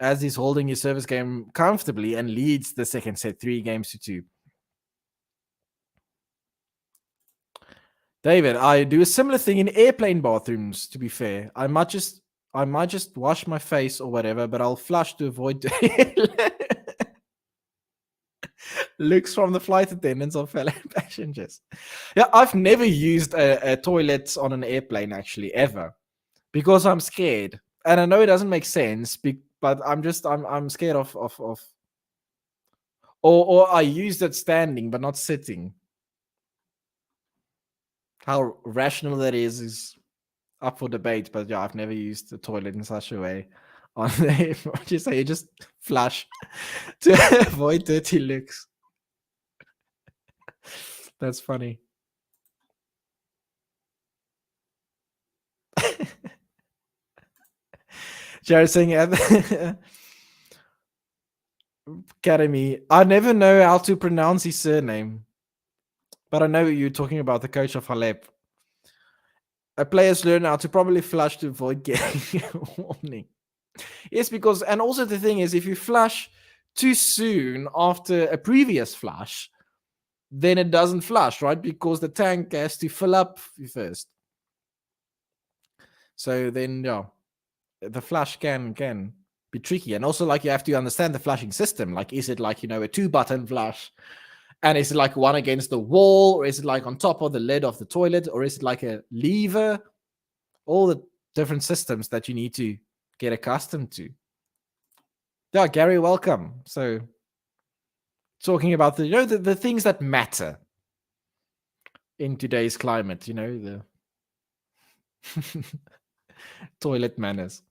as he's holding his service game comfortably and leads the second set 3 games to 2. David, I do a similar thing in airplane bathrooms, to be fair. I might just wash my face or whatever, but I'll flush to avoid looks from the flight attendants or fellow passengers. Yeah, I've never used a toilet on an airplane, actually, ever, because I'm scared. And I know it doesn't make sense, but I'm scared of or I used it standing but not sitting. How rational that is up for debate, but yeah, I've never used the toilet in such a way. On the what you say, you just flush to avoid dirty looks. That's funny. Jared saying Academy. I never know how to pronounce his surname, but I know you're talking about the coach of Halep. Players learn how to properly flush to avoid getting a warning. Yes, because, and also the thing is, if you flush too soon after a previous flush, then it doesn't flush, right? Because the tank has to fill up first. So then, yeah, the flush can be tricky. And also, like, you have to understand the flushing system. Like, is it like, a 2-button flush? And is it like one against the wall? Or is it like on top of the lid of the toilet? Or is it like a lever? All the different systems that you need to get accustomed to. Yeah, Gary, welcome. So, talking about the things that matter in today's climate, the toilet manners.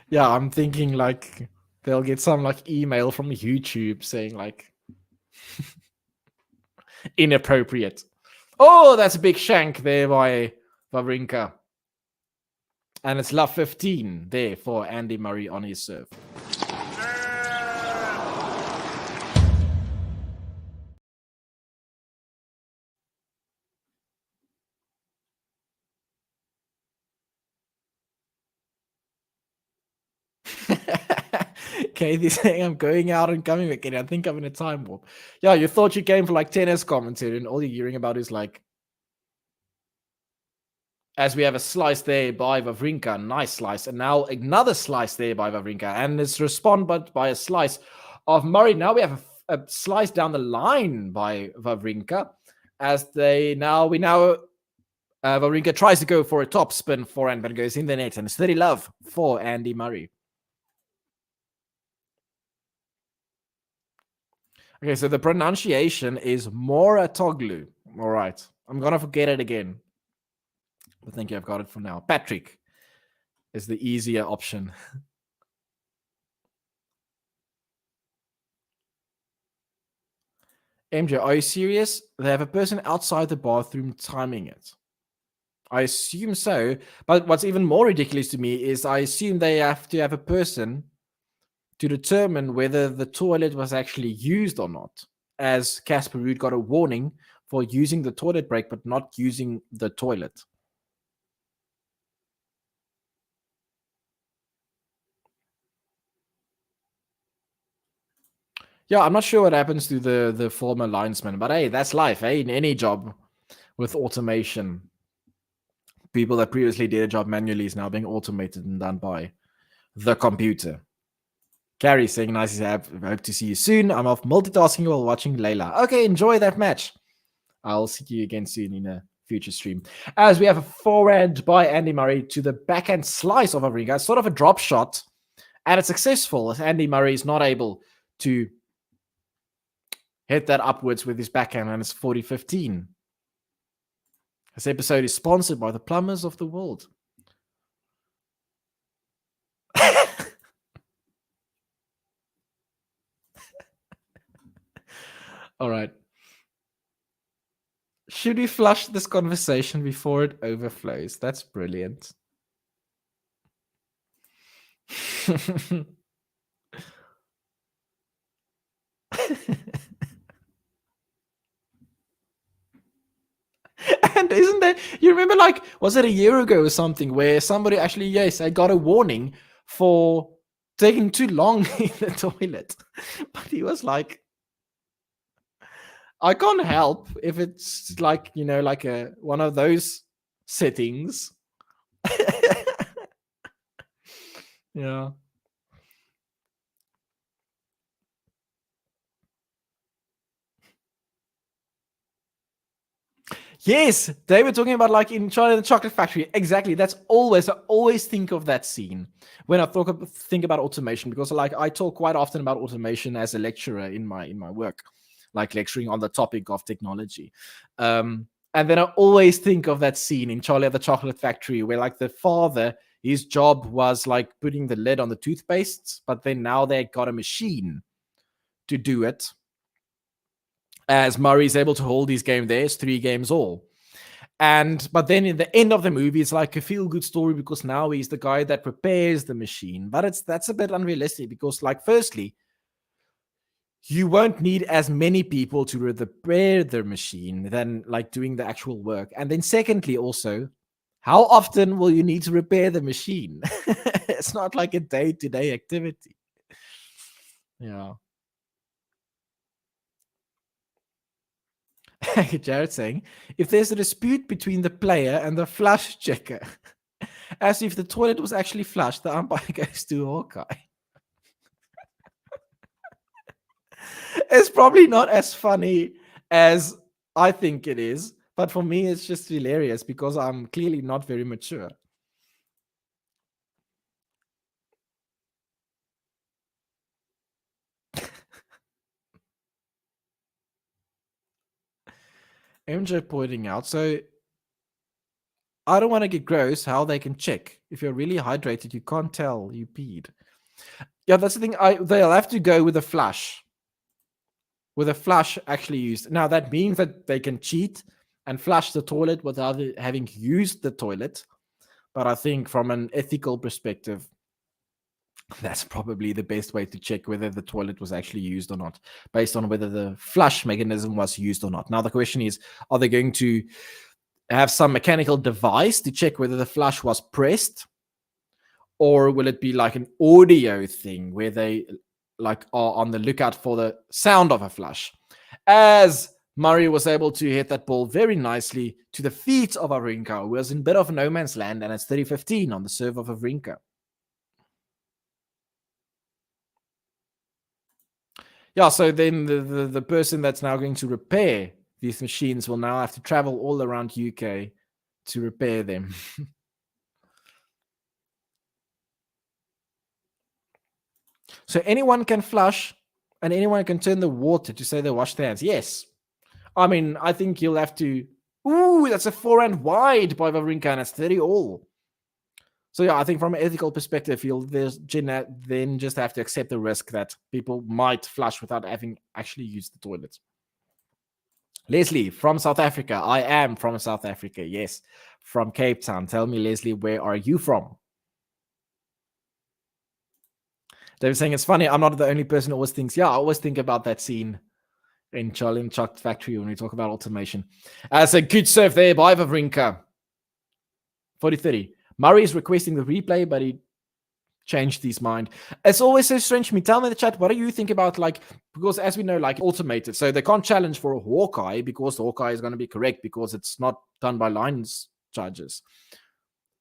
Yeah, I'm thinking like they'll get some like email from YouTube saying like inappropriate. Oh, that's a big shank there by WAWRINKA. And it's love 15 there for Andy Murray on his serve. Kathy saying I'm going out and coming again. I think I'm in a time warp. Yeah, you thought you came for like tennis commentary, and all you're hearing about is like, as we have a slice there by WAWRINKA, nice slice, and now another slice there by WAWRINKA, and it's responded by a slice of Murray. Now we have a slice down the line by WAWRINKA, as WAWRINKA tries to go for a top spin forehand, but goes in the net, and it's 30 love for Andy Murray. Okay, so the pronunciation is Moratoglu. All right, I'm gonna forget it again, but thank you, I've got it for now. Patrick is the easier option. MJ, are you serious? They have a person outside the bathroom timing it. I assume so, but what's even more ridiculous to me is I assume they have to have a person to determine whether the toilet was actually used or not, as Casper Ruud got a warning for using the toilet break but not using the toilet. Yeah, I'm not sure what happens to the former linesman, but hey, that's life, eh? In any job with automation, people that previously did a job manually is now being automated and done by the computer. Carrie saying, nice to have. Hope to see you soon. I'm off multitasking while watching Layla. Okay, enjoy that match. I'll see you again soon in a future stream. As we have a forehand by Andy Murray to the backhand slice of WAWRINKA. It's sort of a drop shot, and it's successful as Andy Murray is not able to hit that upwards with his backhand, and it's 40-15. This episode is sponsored by the Plumbers of the World. All right. Should we flush this conversation before it overflows? That's brilliant. And isn't that, you remember, like, was it a year ago or something, where somebody actually, yes, I got a warning for taking too long in the toilet. But he was like, I can't help if it's like, like one of those settings. Yeah. Yes, they were talking about like in Charlie and the Chocolate Factory. Exactly. I always think of that scene when I think about automation, because like I talk quite often about automation as a lecturer in my work, like lecturing on the topic of technology. And then I always think of that scene in Charlie and the Chocolate Factory where like the father, his job was like putting the lid on the toothpastes, but then now they got a machine to do it. As Murray's able to hold his game there, it's 3 games all. But then in the end of the movie, it's like a feel-good story because now he's the guy that repairs the machine. But that's a bit unrealistic because, like, firstly, you won't need as many people to repair the machine than like doing the actual work. And then secondly, also, how often will you need to repair the machine? It's not like a day-to-day activity. Yeah. Jared saying, if there's a dispute between the player and the flush checker, as if the toilet was actually flushed, the umpire goes to Hawkeye. It's probably not as funny as I think it is, but for me, it's just hilarious because I'm clearly not very mature. MJ pointing out, so I don't want to get gross how they can check. If you're really hydrated, you can't tell you peed. Yeah, that's the thing. They'll have to go with a flush. With a flush actually used. Now, that means that they can cheat and flush the toilet without having used the toilet. But I think from an ethical perspective, that's probably the best way to check whether the toilet was actually used or not, based on whether the flush mechanism was used or not. Now, the question is, are they going to have some mechanical device to check whether the flush was pressed? Or will it be like an audio thing where they like are on the lookout for the sound of a flush? As Murray was able to hit that ball very nicely to the feet of WAWRINKA, who was in a bit of no man's land, and it's 30-15 on the serve of WAWRINKA. Yeah, so then the person that's now going to repair these machines will now have to travel all around UK to repair them. So anyone can flush and anyone can turn the water to say they wash their hands. Yes. I mean, I think you'll have to. Ooh, that's a forehand wide by WAWRINKA, and it's 30 all. So yeah, I think from an ethical perspective, you'll then just have to accept the risk that people might flush without having actually used the toilet. Leslie from South Africa. I am from South Africa. Yes, from Cape Town. Tell me, Leslie, where are you from? They were saying it's funny. I'm not the only person who always thinks. Yeah, I always think about that scene in Charlie and Chuck Factory when we talk about automation. As a good serve there by WAWRINKA. 40-30. Murray is requesting the replay, but he changed his mind. It's always so strange to me. Tell me in the chat, what do you think about, like, because as we know, like, automated, so they can't challenge for a Hawkeye because the Hawkeye is going to be correct because it's not done by lines judges.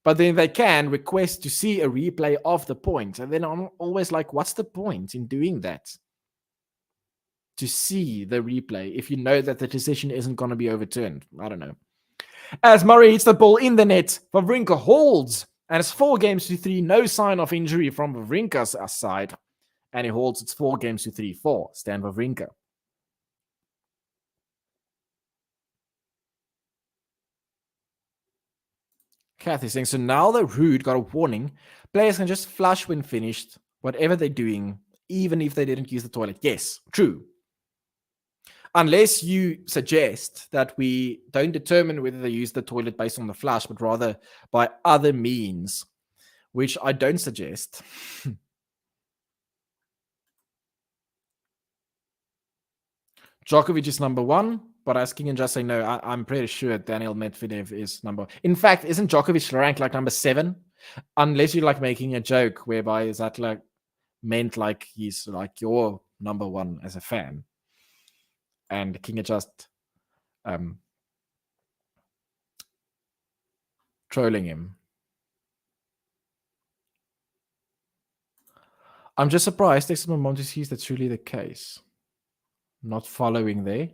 But then they can request to see a replay of the point. And then I'm always like, what's the point in doing that? To see the replay if you know that the decision isn't going to be overturned. I don't know. As Murray hits the ball in the net, WAWRINKA holds. And it's 4-3. No sign of injury from WAWRINKA's side. And he holds. It's 4-3 for Stan WAWRINKA. Kathy saying, so now the Rude got a warning. Players can just flush when finished, whatever they're doing, even if they didn't use the toilet. Yes, true. Unless you suggest that we don't determine whether they use the toilet based on the flush, but rather by other means, which I don't suggest. Djokovic is number one, but as King and Just say, no, I'm pretty sure Daniel Medvedev is number. In fact, isn't Djokovic ranked like number 7? Unless you're like making a joke whereby is that like meant like he's like your number 1 as a fan. And King just trolling him. I'm just surprised next to Monty sees that's really the case. Not following there.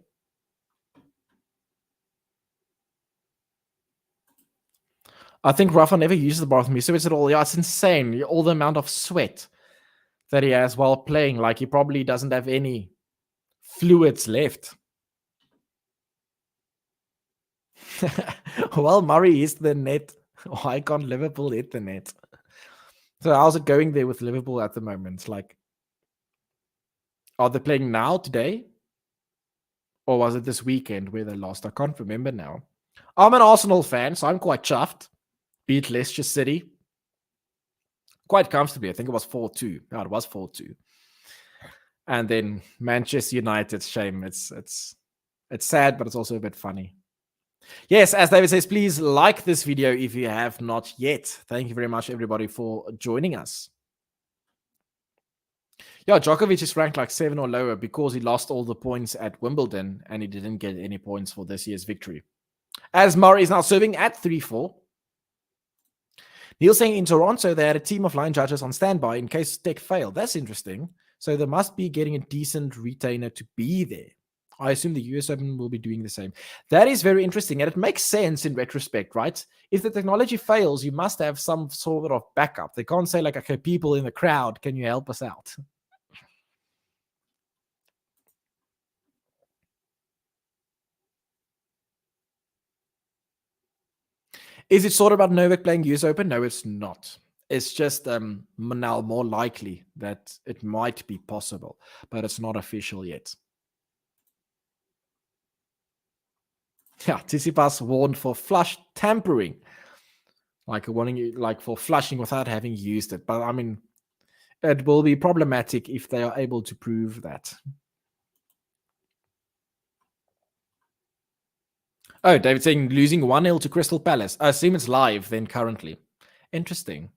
I think Rafa never uses the bathroom. He sweats at all. Yeah, it's insane. All the amount of sweat that he has while playing. Like, he probably doesn't have any fluids left. Well, Murray is the net. Why can't Liverpool hit the net? So how's it going there with Liverpool at the moment? Like, are they playing now, today? Or was it this weekend where they lost? I can't remember now. I'm an Arsenal fan, so I'm quite chuffed. Beat Leicester City quite comfortably. I think it was 4-2. No, it was 4-2. And then Manchester United, shame. It's sad, but it's also a bit funny. Yes, as David says, please like this video if you have not yet. Thank you very much, everybody, for joining us. Yeah, Djokovic is ranked like 7 or lower because he lost all the points at Wimbledon and he didn't get any points for this year's victory. As Murray is now serving at 3-4. Neil saying in Toronto, they had a team of line judges on standby in case tech failed. That's interesting. So they must be getting a decent retainer to be there. I assume the US Open will be doing the same. That is very interesting. And it makes sense in retrospect, right? If the technology fails, you must have some sort of backup. They can't say like, okay, people in the crowd, can you help us out? Is it sort of about Novak playing US Open? No, it's not. It's just now more likely that it might be possible, but it's not official yet. Yeah, Tsitsipas warned for flush tampering, like warning you, like for flushing without having used it. But I mean, it will be problematic if they are able to prove that. Oh, David saying losing 1-0 to Crystal Palace. I assume it's live then currently. Interesting.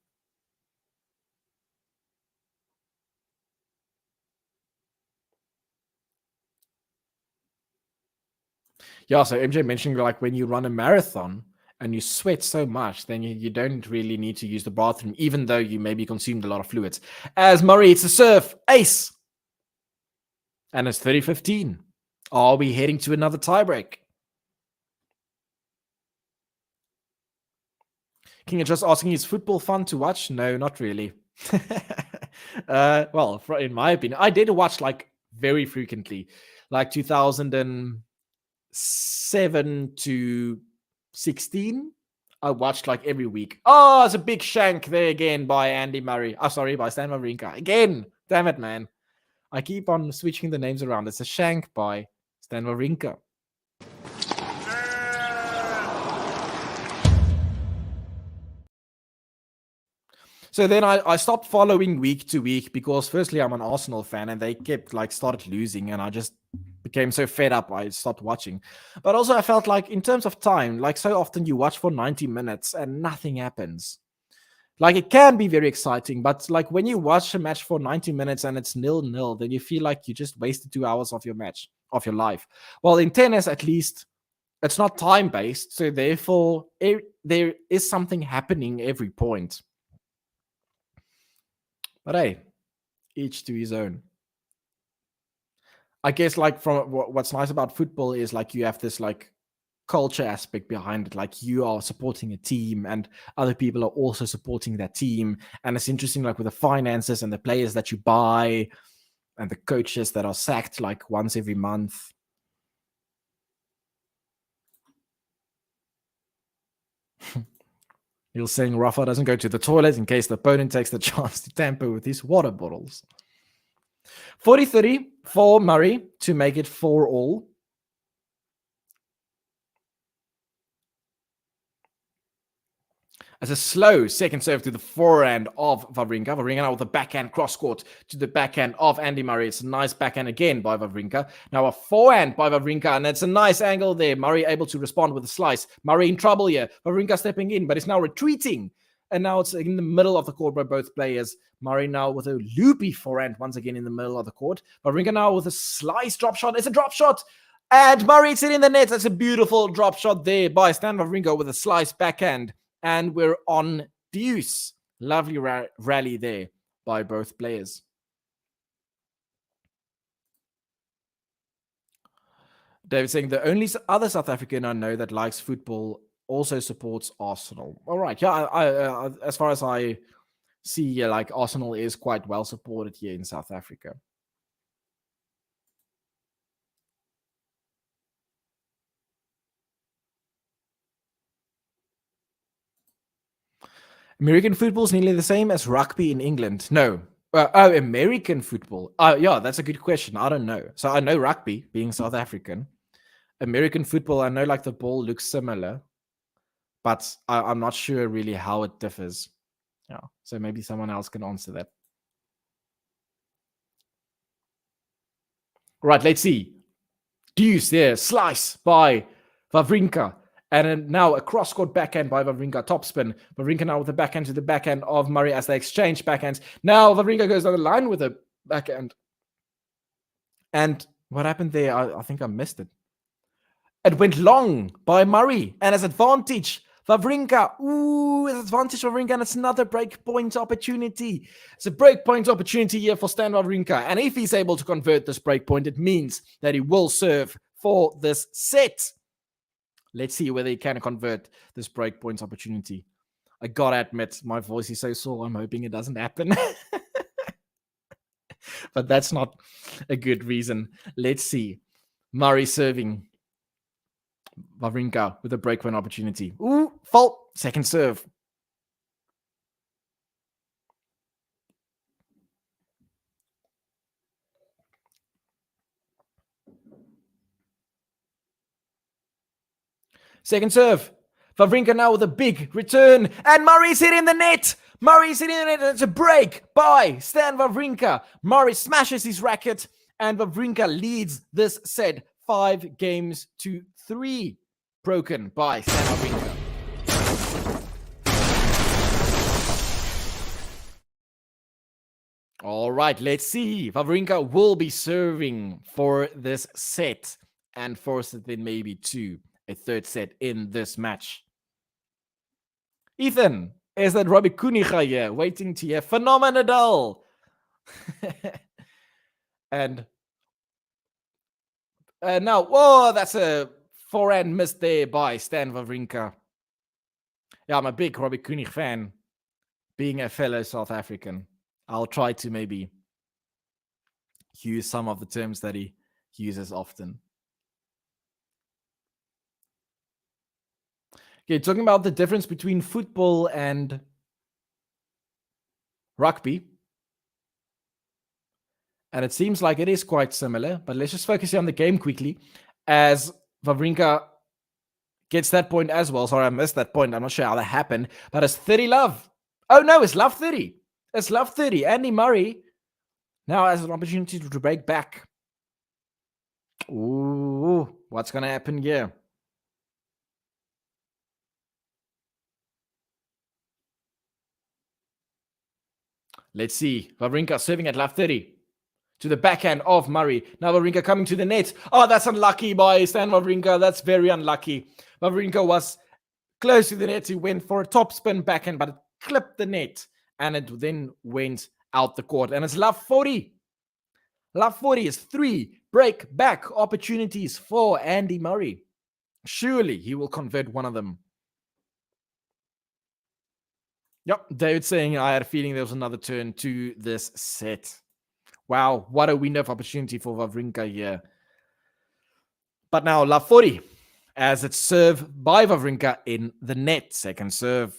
Yeah, so MJ mentioned like when you run a marathon and you sweat so much, then you don't really need to use the bathroom, even though you maybe consumed a lot of fluids. As Murray, it's a serve. Ace. And it's 30-15. Are we heading to another tiebreak? King just asking, is football fun to watch? No, not really. Well, in my opinion, I did watch like very frequently, like 2007 to 16. I watched like every week. Oh, it's a big shank there again by Andy Murray. Oh, sorry, by Stan Wawrinka. Again. Damn it, man. I keep on switching the names around. It's a shank by Stan Wawrinka. So then I stopped following week to week because firstly I'm an Arsenal fan and they kept like started losing and I just became so fed up I stopped watching. But also I felt like in terms of time, like so often you watch for 90 minutes and nothing happens. Like it can be very exciting, but like when you watch a match for 90 minutes and it's 0-0, then you feel like you just wasted 2 hours of your match, of your life. Well, in tennis at least, it's not time-based, so therefore there is something happening every point. But hey, each to his own. I guess like from what's nice about football is like you have this like culture aspect behind it. Like you are supporting a team and other people are also supporting that team. And it's interesting like with the finances and the players that you buy and the coaches that are sacked like once every month. You're saying Rafa doesn't go to the toilet in case the opponent takes the chance to tamper with his water bottles. 40-30 for Murray to make it 4-all. As a slow second serve to the forehand of Wawrinka. Wawrinka now with a backhand cross court to the backhand of Andy Murray. It's a nice backhand again by Wawrinka. Now a forehand by Wawrinka, and it's a nice angle there. Murray able to respond with a slice. Murray in trouble here. Wawrinka stepping in, but it's now retreating. And now it's in the middle of the court by both players. Murray now with a loopy forehand once again in the middle of the court. Wawrinka now with a slice drop shot. It's a drop shot. And Murray it's in the net. That's a beautiful drop shot there by Stan Wawrinka with a slice backhand. And we're on deuce. Lovely rally there by both players. David saying the only other South African I know that likes football also supports Arsenal. All right. Yeah, I as far as I see, like Arsenal is quite well supported here in South Africa. American football is nearly the same as rugby in England. No. American football. Yeah, that's a good question. I don't know. So I know rugby, being South African. American football, I know like the ball looks similar, but I'm not sure really how it differs. Yeah, so maybe someone else can answer that. Right, let's see. Deuce there, slice by WAWRINKA. And then now a cross-court backhand by WAWRINKA, topspin. WAWRINKA now with the backhand to the backhand of Murray as they exchange backhands. Now WAWRINKA goes down the line with a backhand. And what happened there? I think I missed it. It went long by Murray, and as advantage, WAWRINKA. Ooh, it's advantage for WAWRINKA, and it's another breakpoint opportunity. It's a breakpoint opportunity here for Stan WAWRINKA, and if he's able to convert this breakpoint, it means that he will serve for this set. Let's see whether he can convert this breakpoint opportunity. I gotta admit, my voice is so sore. I'm hoping it doesn't happen. But that's not a good reason. Let's see. Murray serving. WAWRINKA with a breakpoint opportunity. Ooh, fault. Second serve. Second serve. WAWRINKA now with a big return. And Murray's hitting the net. Murray's hitting the net. It's a break by Stan WAWRINKA. Murray smashes his racket. And WAWRINKA leads this set 5-3. Broken by Stan WAWRINKA. All right, let's see. WAWRINKA will be serving for this set and force it then maybe to a third set in this match. Ethan, is that Robbie Kuniga here waiting to hear phenomenal? And now, whoa, that's a forehand miss there by Stan WAWRINKA. Yeah, I'm a big Robbie Kuniga fan, being a fellow South African. I'll try to maybe use some of the terms that he uses often. Okay, talking about the difference between football and rugby. And it seems like it is quite similar, but let's just focus here on the game quickly as WAWRINKA gets that point as well. Sorry, I missed that point. I'm not sure how that happened, but it's 30 love. Oh no, it's love 30. It's love 30. Andy Murray now has an opportunity to break back. Ooh, what's going to happen here? Let's see. WAWRINKA serving at love 30. To the backhand of Murray. Now WAWRINKA coming to the net. Oh, that's unlucky by Stan WAWRINKA. That's very unlucky. WAWRINKA was close to the net. He went for a topspin backhand, but it clipped the net. And it then went out the court. And it's love 40. Love 40 is 3 break back opportunities for Andy Murray. Surely he will convert one of them. Yep, David saying, I had a feeling there was another turn to this set. Wow, what a window of opportunity for WAWRINKA here. But now love 40 as it's served by WAWRINKA in the net. Second serve.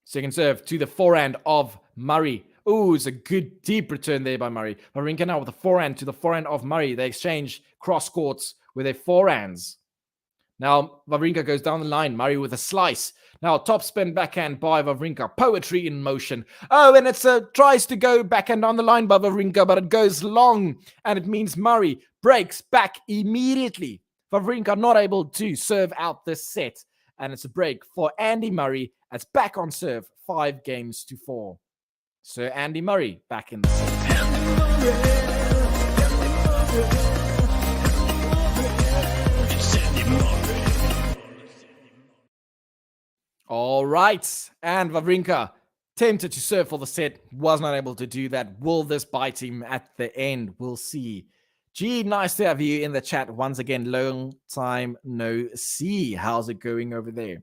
Second serve to the forehand of Murray. Ooh, it's a good deep return there by Murray. WAWRINKA now with the forehand to the forehand of Murray. They exchange cross courts with their forehands. Now WAWRINKA goes down the line. Murray with a slice. Now topspin backhand by WAWRINKA. Poetry in motion. Oh, and it's tries to go backhand on the line by WAWRINKA, but it goes long. And it means Murray breaks back immediately. WAWRINKA not able to serve out this set. And it's a break for Andy Murray. It's back on serve. 5-4. So Andy Murray back in the set. All right. And WAWRINKA tempted to serve for the set. Was not able to do that. Will this bite him at the end? We'll see. Gee, nice to have you in the chat once again. Long time no see. How's it going over there?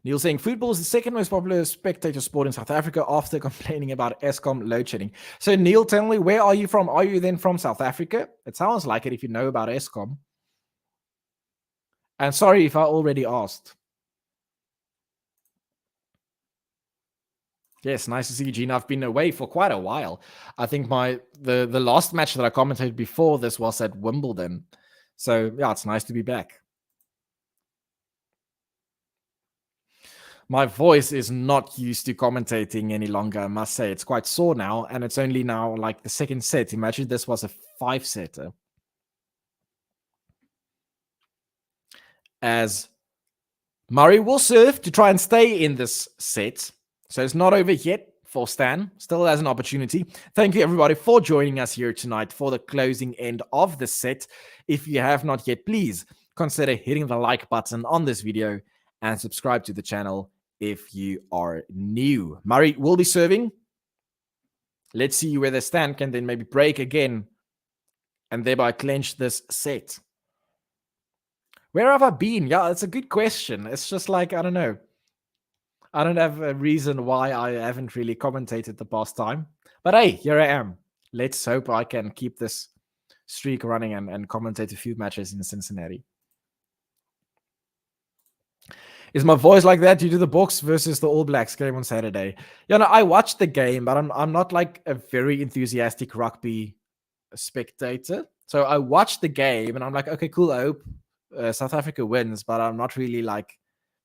Neil saying, football is the second most popular spectator sport in South Africa after complaining about Eskom load shedding. So, Neil, tell me, where are you from? Are you then from South Africa? It sounds like it if you know about Eskom. And sorry if I already asked. Yes, nice to see you, Gene. I've been away for quite a while. I think the last match that I commentated before this was at Wimbledon. So yeah, it's nice to be back. My voice is not used to commentating any longer, I must say. It's quite sore now, and it's only now like the second set. Imagine this was a 5-setter. As Murray will serve to try and stay in this set. So it's not over yet for Stan. Still has an opportunity. Thank you, everybody, for joining us here tonight for the closing end of the set. If you have not yet, please consider hitting the like button on this video and subscribe to the channel if you are new. Murray will be serving. Let's see whether Stan can then maybe break again and thereby clinch this set. Where have I been? Yeah, it's a good question. It's just like, I don't know. I don't have a reason why I haven't really commentated the past time. But hey, here I am. Let's hope I can keep this streak running and commentate a few matches in Cincinnati. Is my voice like that due to the Boks versus the All Blacks game on Saturday? You know, I watched the game, but I'm not like a very enthusiastic rugby spectator. So I watched the game and I'm like, okay, cool. I hope South Africa wins, but I'm not really like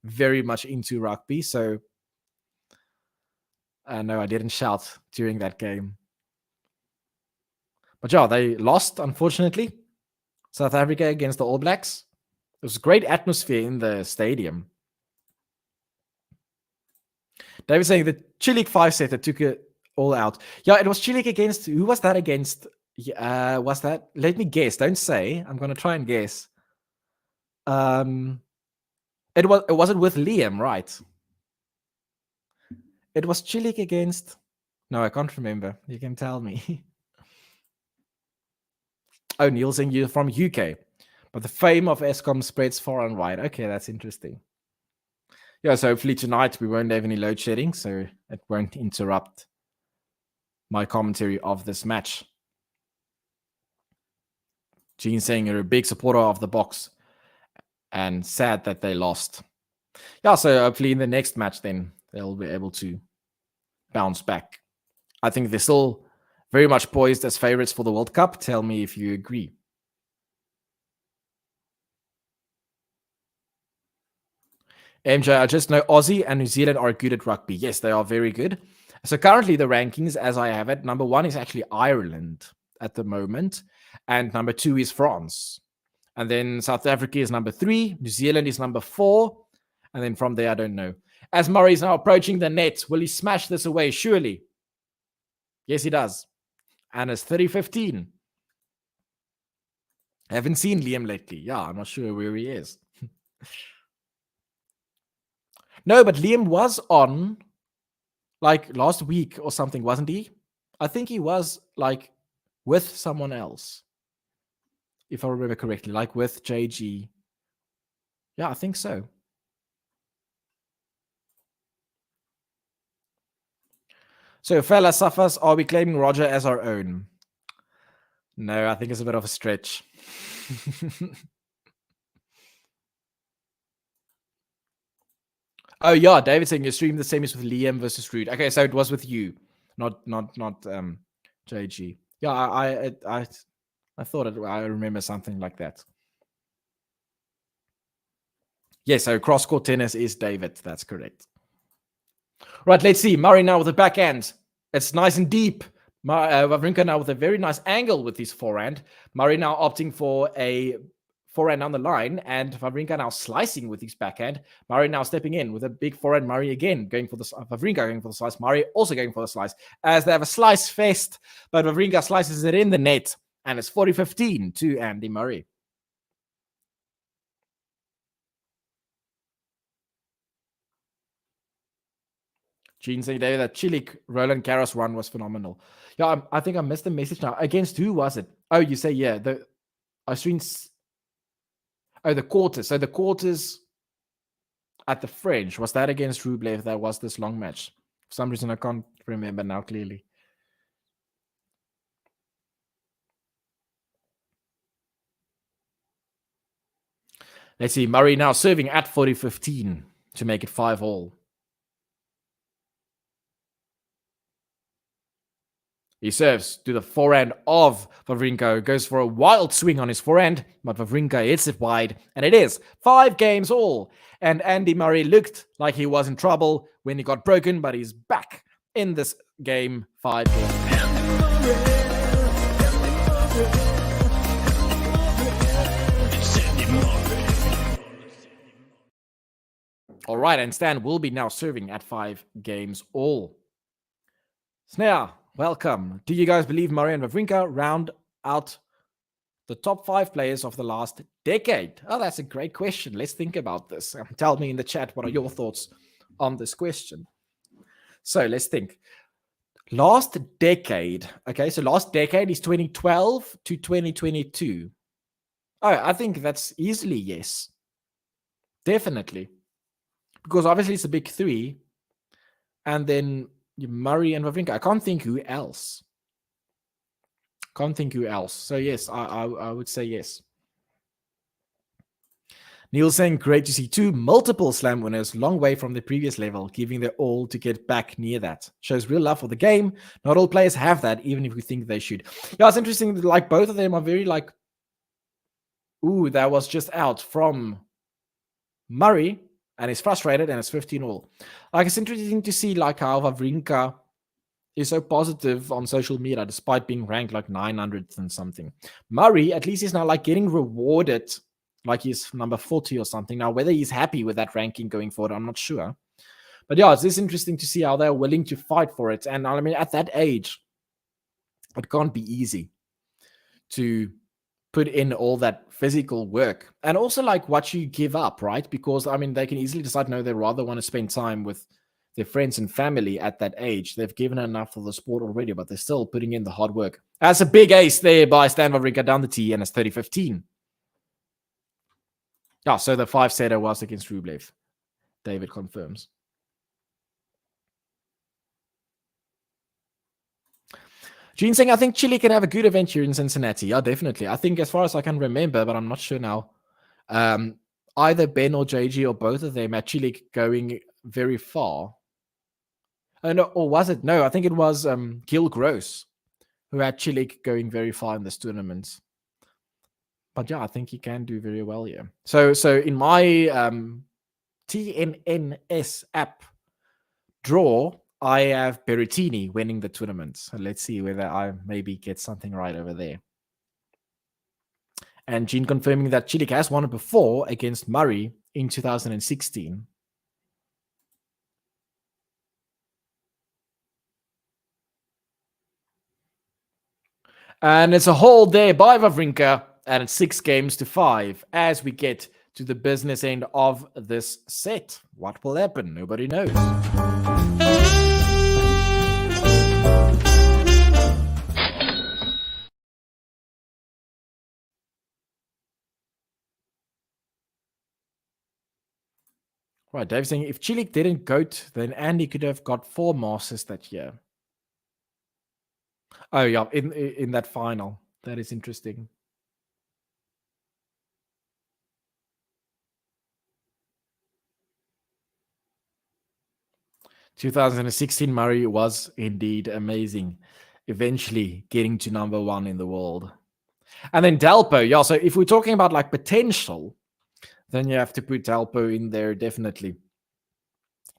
very much into rugby. So no, I didn't shout during that game. But yeah, they lost, unfortunately. South Africa against the All Blacks. It was a great atmosphere in the stadium. David saying the Chilik 5-setter took it all out. Yeah, it was Chilik against, who was that against? Was that, let me guess, don't say. I'm going to try and guess. It wasn't with Liam, right? It was Chilik against, no, I can't remember. You can tell me. Oh, Neil saying you're from UK. But the fame of Eskom spreads far and wide. Okay, that's interesting. Yeah, so hopefully tonight we won't have any load shedding, so it won't interrupt my commentary of this match. Gene saying you're a big supporter of the Boks and sad that they lost. Yeah, so hopefully in the next match then they'll be able to bounce back. I think they're still very much poised as favorites for the World Cup. Tell me if you agree. MJ, I just know Aussie and New Zealand are good at rugby. Yes, they are very good. So currently the rankings, as I have it, number 1 is actually Ireland at the moment, and number 2 is France. And then South Africa is number 3, New Zealand is number 4, and then from there, I don't know. As Murray is now approaching the net, will he smash this away? Surely. Yes, he does. And it's 30-15. I haven't seen Liam lately. Yeah, I'm not sure where he is. No, but Liam was on like last week or something, wasn't he? I think he was like with someone else, if I remember correctly, like with JG. Yeah, I think so. So, fella suffers, are we claiming Roger as our own? No, I think it's a bit of a stretch. Oh yeah, David saying you streamed the semis with Liam versus Rude. Okay, so it was with you, not JG. Yeah, I thought I remember something like that. Yeah, so cross-court tennis is David. That's correct. Right, let's see. Murray now with the backhand. It's nice and deep. WAWRINKA now with a very nice angle with his forehand. Murray now opting for a forehand on the line, and WAWRINKA now slicing with his backhand. Murray now stepping in with a big forehand. Murray again going for the WAWRINKA going for the slice. Murray also going for the slice as they have a slice fest, but WAWRINKA slices it in the net, and it's 40-15 to Andy Murray. Gene saying David that Chilik Roland Garros run was phenomenal. Yeah, I think I missed the message now. Against who was it? Oh, you say yeah. The quarters. So the quarters at the French, was that against Rublev? That was this long match. For some reason I can't remember now clearly. Let's see. Murray now serving at 40-15 to make it 5-all. He serves to the forehand of WAWRINKA, goes for a wild swing on his forehand, but WAWRINKA hits it wide, and it is 5 games all. And Andy Murray looked like he was in trouble when he got broken, but he's back in this game 5 games. All right, and Stan will be now serving at 5 games all. Snare, welcome. Do you guys believe Murray and WAWRINKA round out the top 5 players of the last decade? Oh, that's a great question. Let's think about this. Tell me in the chat, what are your thoughts on this question? So let's think. Last decade. Okay, so last decade is 2012 to 2022. Oh, I think that's easily yes. Definitely. Because obviously it's a big 3. And then Murray and WAWRINKA. I can't think who else. So yes, I would say yes. Neil saying, great to see 2 multiple slam winners, long way from the previous level, giving their all to get back near that. Shows real love for the game. Not all players have that, even if we think they should. Yeah, it's interesting that like both of them are very like, ooh, that was just out from Murray, and he's frustrated, and it's 15 all. Like, it's interesting to see like how WAWRINKA is so positive on social media despite being ranked like 900th and something. Murray, at least, is now like getting rewarded like he's number 40 or something. Now, whether he's happy with that ranking going forward, I'm not sure. But yeah, it's just interesting to see how they're willing to fight for it. And I mean, at that age, it can't be easy to put in all that physical work. And also like what you give up, right? Because, I mean, they can easily decide, no, they rather want to spend time with their friends and family at that age. They've given enough for the sport already, but they're still putting in the hard work. That's a big ace there by Stan WAWRINKA down the tee, and it's 30-15. Yeah, so the 5-setter was against Rublev. David confirms. Gene saying, I think Chile can have a good event here in Cincinnati. Yeah, definitely. I think as far as I can remember, but I'm not sure now, either Ben or JG or both of them had Chile going very far. Oh, no, or was it? No, I think it was Gil Gross who had Chile going very far in this tournament. But yeah, I think he can do very well here. So in my TNNS app draw, I have Berrettini winning the tournament. So let's see whether I maybe get something right over there. And Gene confirming that Chile has won it before against Murray in 2016. And it's a hold there by WAWRINKA, and it's 6-5 as we get to the business end of this set. What will happen? Nobody knows. Right, Dave's saying if Chile didn't goat, then Andy could have got 4 Masters that year. Oh yeah, in that final. That is interesting. "2016 Murray was indeed amazing, eventually getting to number 1 in the world." And then Delpo, yeah, so if we're talking about like potential, then you have to put Delpo in there definitely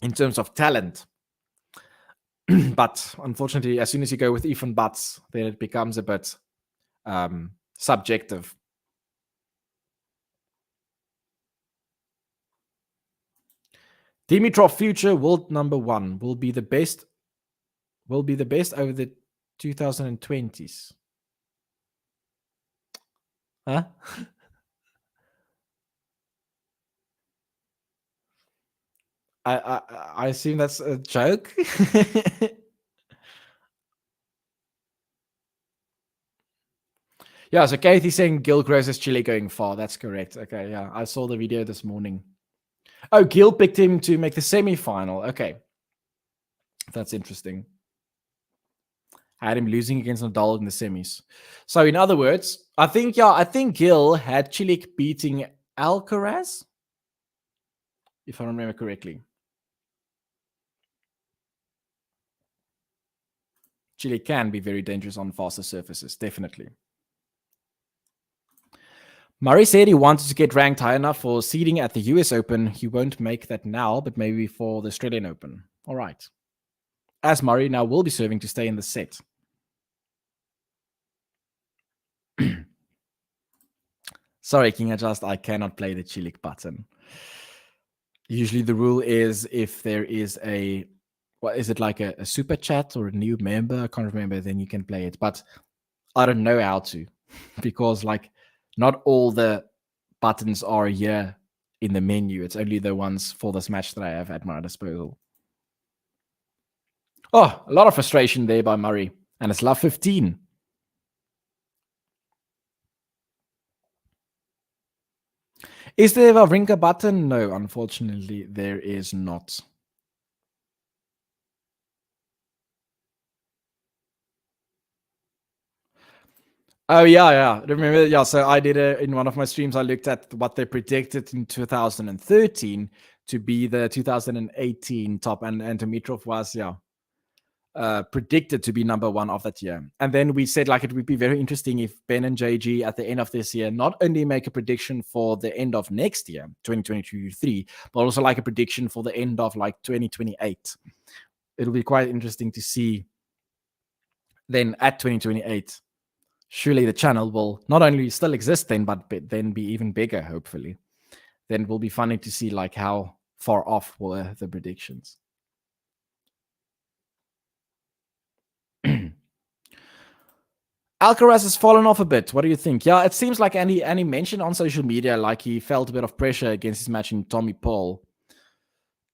in terms of talent. But unfortunately, as soon as you go with even buts, then it becomes a bit subjective. Dimitrov future world number 1 will be the best over the 2020s. Huh? I assume that's a joke. Yeah, so Katie's saying Gil Gross is Chile going far. That's correct. Okay, yeah, I saw the video this morning. Oh, Gil picked him to make the semi-final. Okay, that's interesting. Had him losing against Nadal in the semis. So in other words, I think Gil had Chile beating Alcaraz, if I remember correctly. Chile can be very dangerous on faster surfaces, definitely. Murray said he wanted to get ranked high enough for seeding at the US Open. He won't make that now, but maybe for the Australian Open. All right. As Murray now will be serving to stay in the set. Sorry, King Adjust, I cannot play the Chilik button. Usually the rule is if there is a, what is it, like a super chat or a new member? I can't remember, then you can play it. But I don't know how to, because like not all the buttons are here in the menu. It's only the ones for this match that I have at my disposal. Oh, a lot of frustration there by Murray. And it's love 15. Is there a WAWRINKA button? No, unfortunately, there is not. Oh, yeah. Remember, yeah, so I did in one of my streams, I looked at what they predicted in 2013 to be the 2018 top, and Dimitrov was, predicted to be number one of that year. And then we said like it would be very interesting if Ben and JG at the end of this year not only make a prediction for the end of next year, 2023, but also like a prediction for the end of like 2028. It'll be quite interesting to see then at 2028. Surely the channel will not only still exist then, but then be even bigger, hopefully. Then it will be funny to see like how far off were the predictions. Alcaraz has fallen off a bit. What do you think? Yeah, it seems like Andy mentioned on social media like he felt a bit of pressure against his match in Tommy Paul.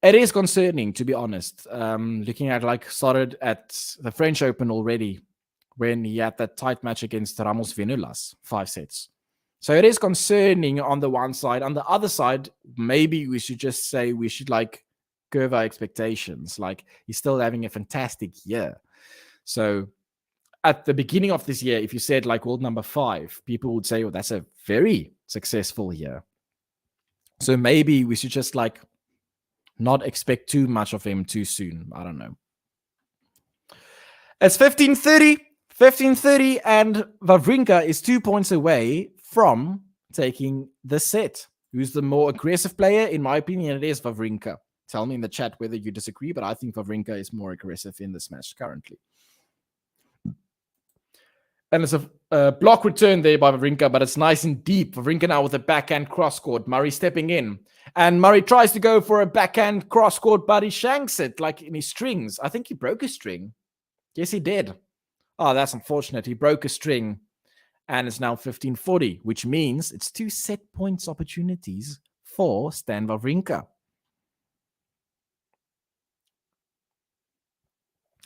It is concerning, to be honest. Looking at like started at the French Open already when he had that tight match against Ramos Vinulas, 5 sets. So it is concerning on the one side. On the other side, maybe we should just say we should like curve our expectations. Like he's still having a fantastic year. So at the beginning of this year, if you said like world number 5, people would say, oh, that's a very successful year. So maybe we should just like not expect too much of him too soon. I don't know. It's 15:30, and WAWRINKA is 2 points away from taking the set. Who's the more aggressive player? In my opinion, it is WAWRINKA. Tell me in the chat whether you disagree, but I think WAWRINKA is more aggressive in this match currently. And it's a block return there by WAWRINKA, but it's nice and deep. WAWRINKA now with a backhand cross-court. Murray stepping in. And Murray tries to go for a backhand cross-court, but he shanks it like in his strings. I think he broke a string. Yes, he did. Oh, that's unfortunate. He broke a string. And it's now 15:40, which means it's 2 set points opportunities for Stan WAWRINKA.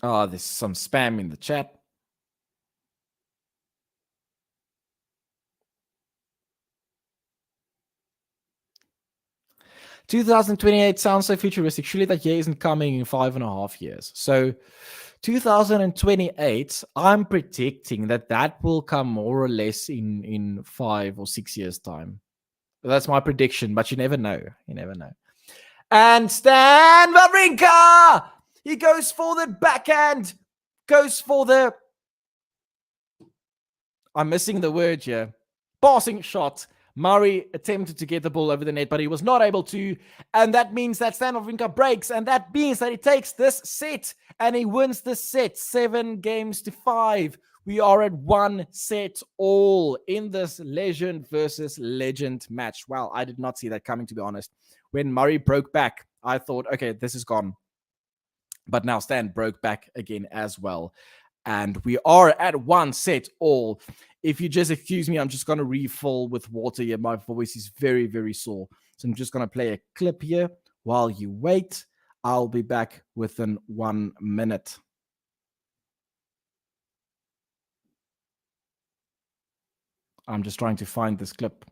Oh, there's some spam in the chat. "2028 sounds so futuristic. Surely that year isn't coming in 5.5 years." So 2028, I'm predicting that will come more or less in 5 or 6 years' time. That's my prediction, but you never know. You never know. And Stan WAWRINKA! He goes for the backhand. Goes for the... I'm missing the word here. Passing shot. Murray attempted to get the ball over the net, but he was not able to. And that means that Stan WAWRINKA breaks. And that means that he takes this set and he wins the set 7-5. We are at 1 set all in this legend versus legend match. Well, I did not see that coming, to be honest. When Murray broke back, I thought, okay, this is gone. But now Stan broke back again as well. And we are at 1 set all. If you just excuse me, I'm just going to refill with water here. My voice is very, very sore. So I'm just going to play a clip here while you wait. I'll be back within 1 minute. I'm just trying to find this clip.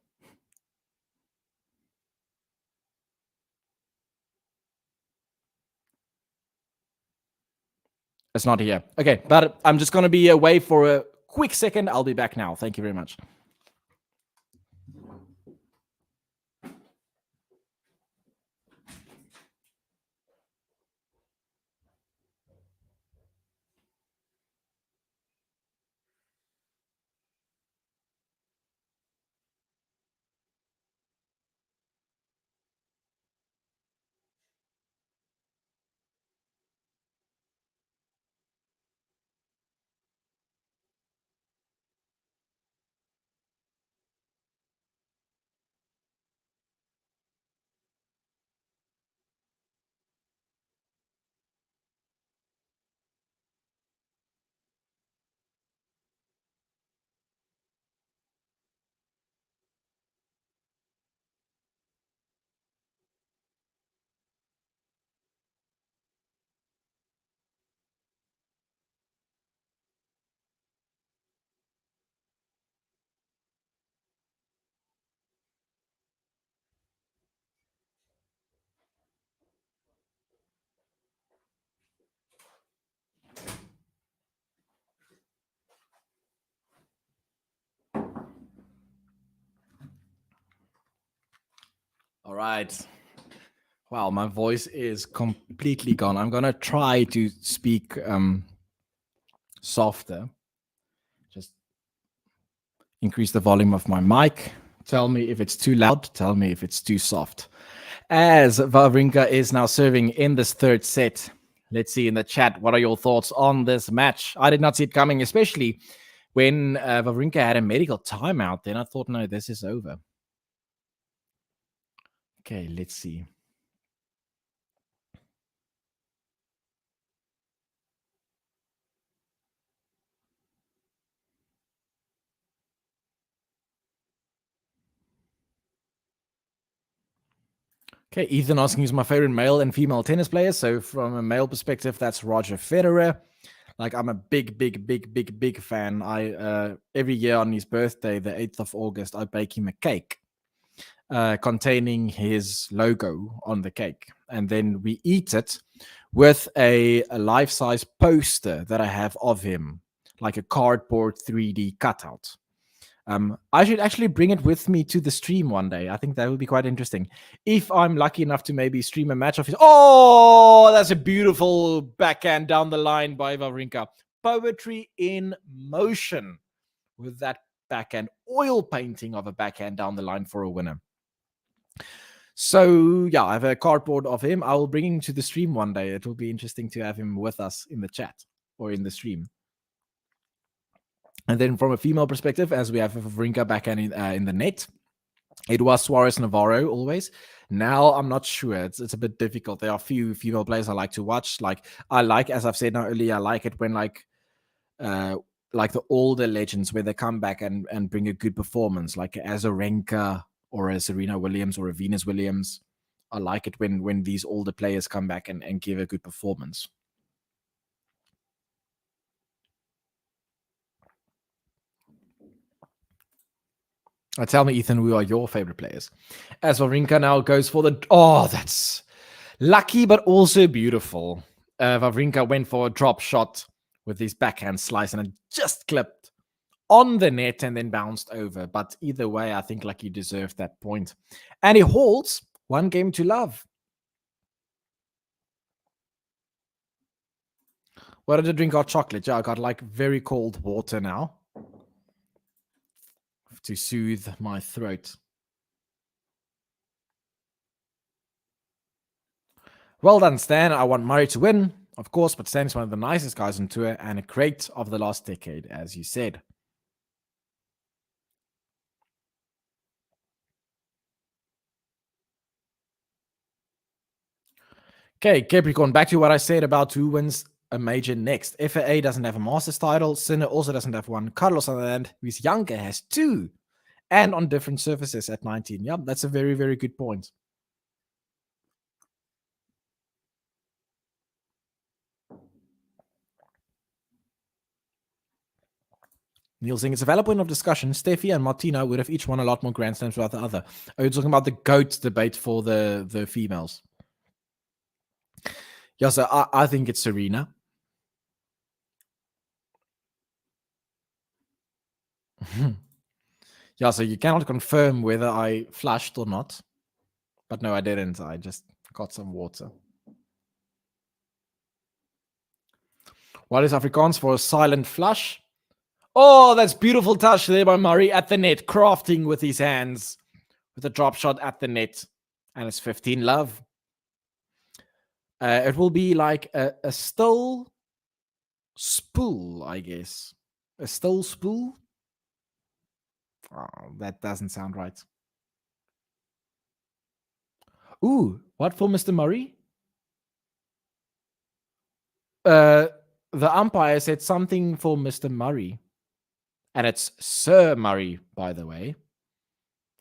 It's not here. Okay, but I'm just going to be away for a quick second. I'll be back now. Thank you very much. right. Wow, my voice is completely gone. I'm gonna try to speak softer. Just increase the volume of my mic. Tell me if it's too loud. Tell me if it's too soft. As WAWRINKA is now serving in this third set. Let's see in the chat, what are your thoughts on this match? I did not see it coming, especially when WAWRINKA had a medical timeout. Then I thought, no, this is over. Okay, let's see. Okay, Ethan asking who's my favorite male and female tennis players. So from a male perspective, that's Roger Federer. Like, I'm a big fan. I every year on his birthday, the 8th of August, I bake him a cake containing his logo on the cake. And then we eat it with a life-size poster that I have of him, like a cardboard 3D cutout. I should actually bring it with me to the stream one day. I think that would be quite interesting. If I'm lucky enough to maybe stream a match of his. Oh, that's a beautiful backhand down the line by WAWRINKA. Poetry in motion with that backhand. Oil painting of a backhand down the line for a winner. So, yeah, I have a cardboard of him. I will bring him to the stream one day. It will be interesting to have him with us in the chat or in the stream. And then from a female perspective, as we have WAWRINKA backhand in the net, it was Suarez Navarro always. Now I'm not sure. It's a bit difficult. There are a few female players I like to watch. Like, I like, as I've said now earlier, I like it when like the older legends where they come back and bring a good performance, like as a WAWRINKA or a Serena Williams or a Venus Williams. I like it when these older players come back and give a good performance. Tell me, Ethan, who are your favorite players? As WAWRINKA now goes for the... Oh, that's lucky, but also beautiful. WAWRINKA went for a drop shot with his backhand slice, and it just clipped on the net and then bounced over. But either way, I think like he deserved that point. And he holds 1-0. What did I drink? Hot chocolate. Yeah, I got like very cold water now to soothe my throat. Well done, Stan. I want Murray to win, of course, but Stan is one of the nicest guys on tour and a great of the last decade, as you said. Okay, Capricorn, back to what I said about who wins a major next. FAA doesn't have a Masters title. Sinner also doesn't have one. Carlos, on the other hand, who's younger, has 2. And on different surfaces at 19. Yeah, that's a very, very good point. Neil saying it's a valid point of discussion. Steffi and Martina would have each won a lot more Grand Slams without the other. Are you talking about the GOAT debate for the females? Yeah, so I think it's Serena. Yeah, so you cannot confirm whether I flushed or not. But no, I didn't. I just got some water. What is Afrikaans for a silent flush? Oh, that's beautiful touch there by Murray at the net, crafting with his hands with a drop shot at the net. And it's 15-love. It will be like a still spool, I guess. A still spool? Oh, that doesn't sound right. Ooh, what for Mr. Murray? The umpire said something for Mr. Murray. And it's Sir Murray, by the way.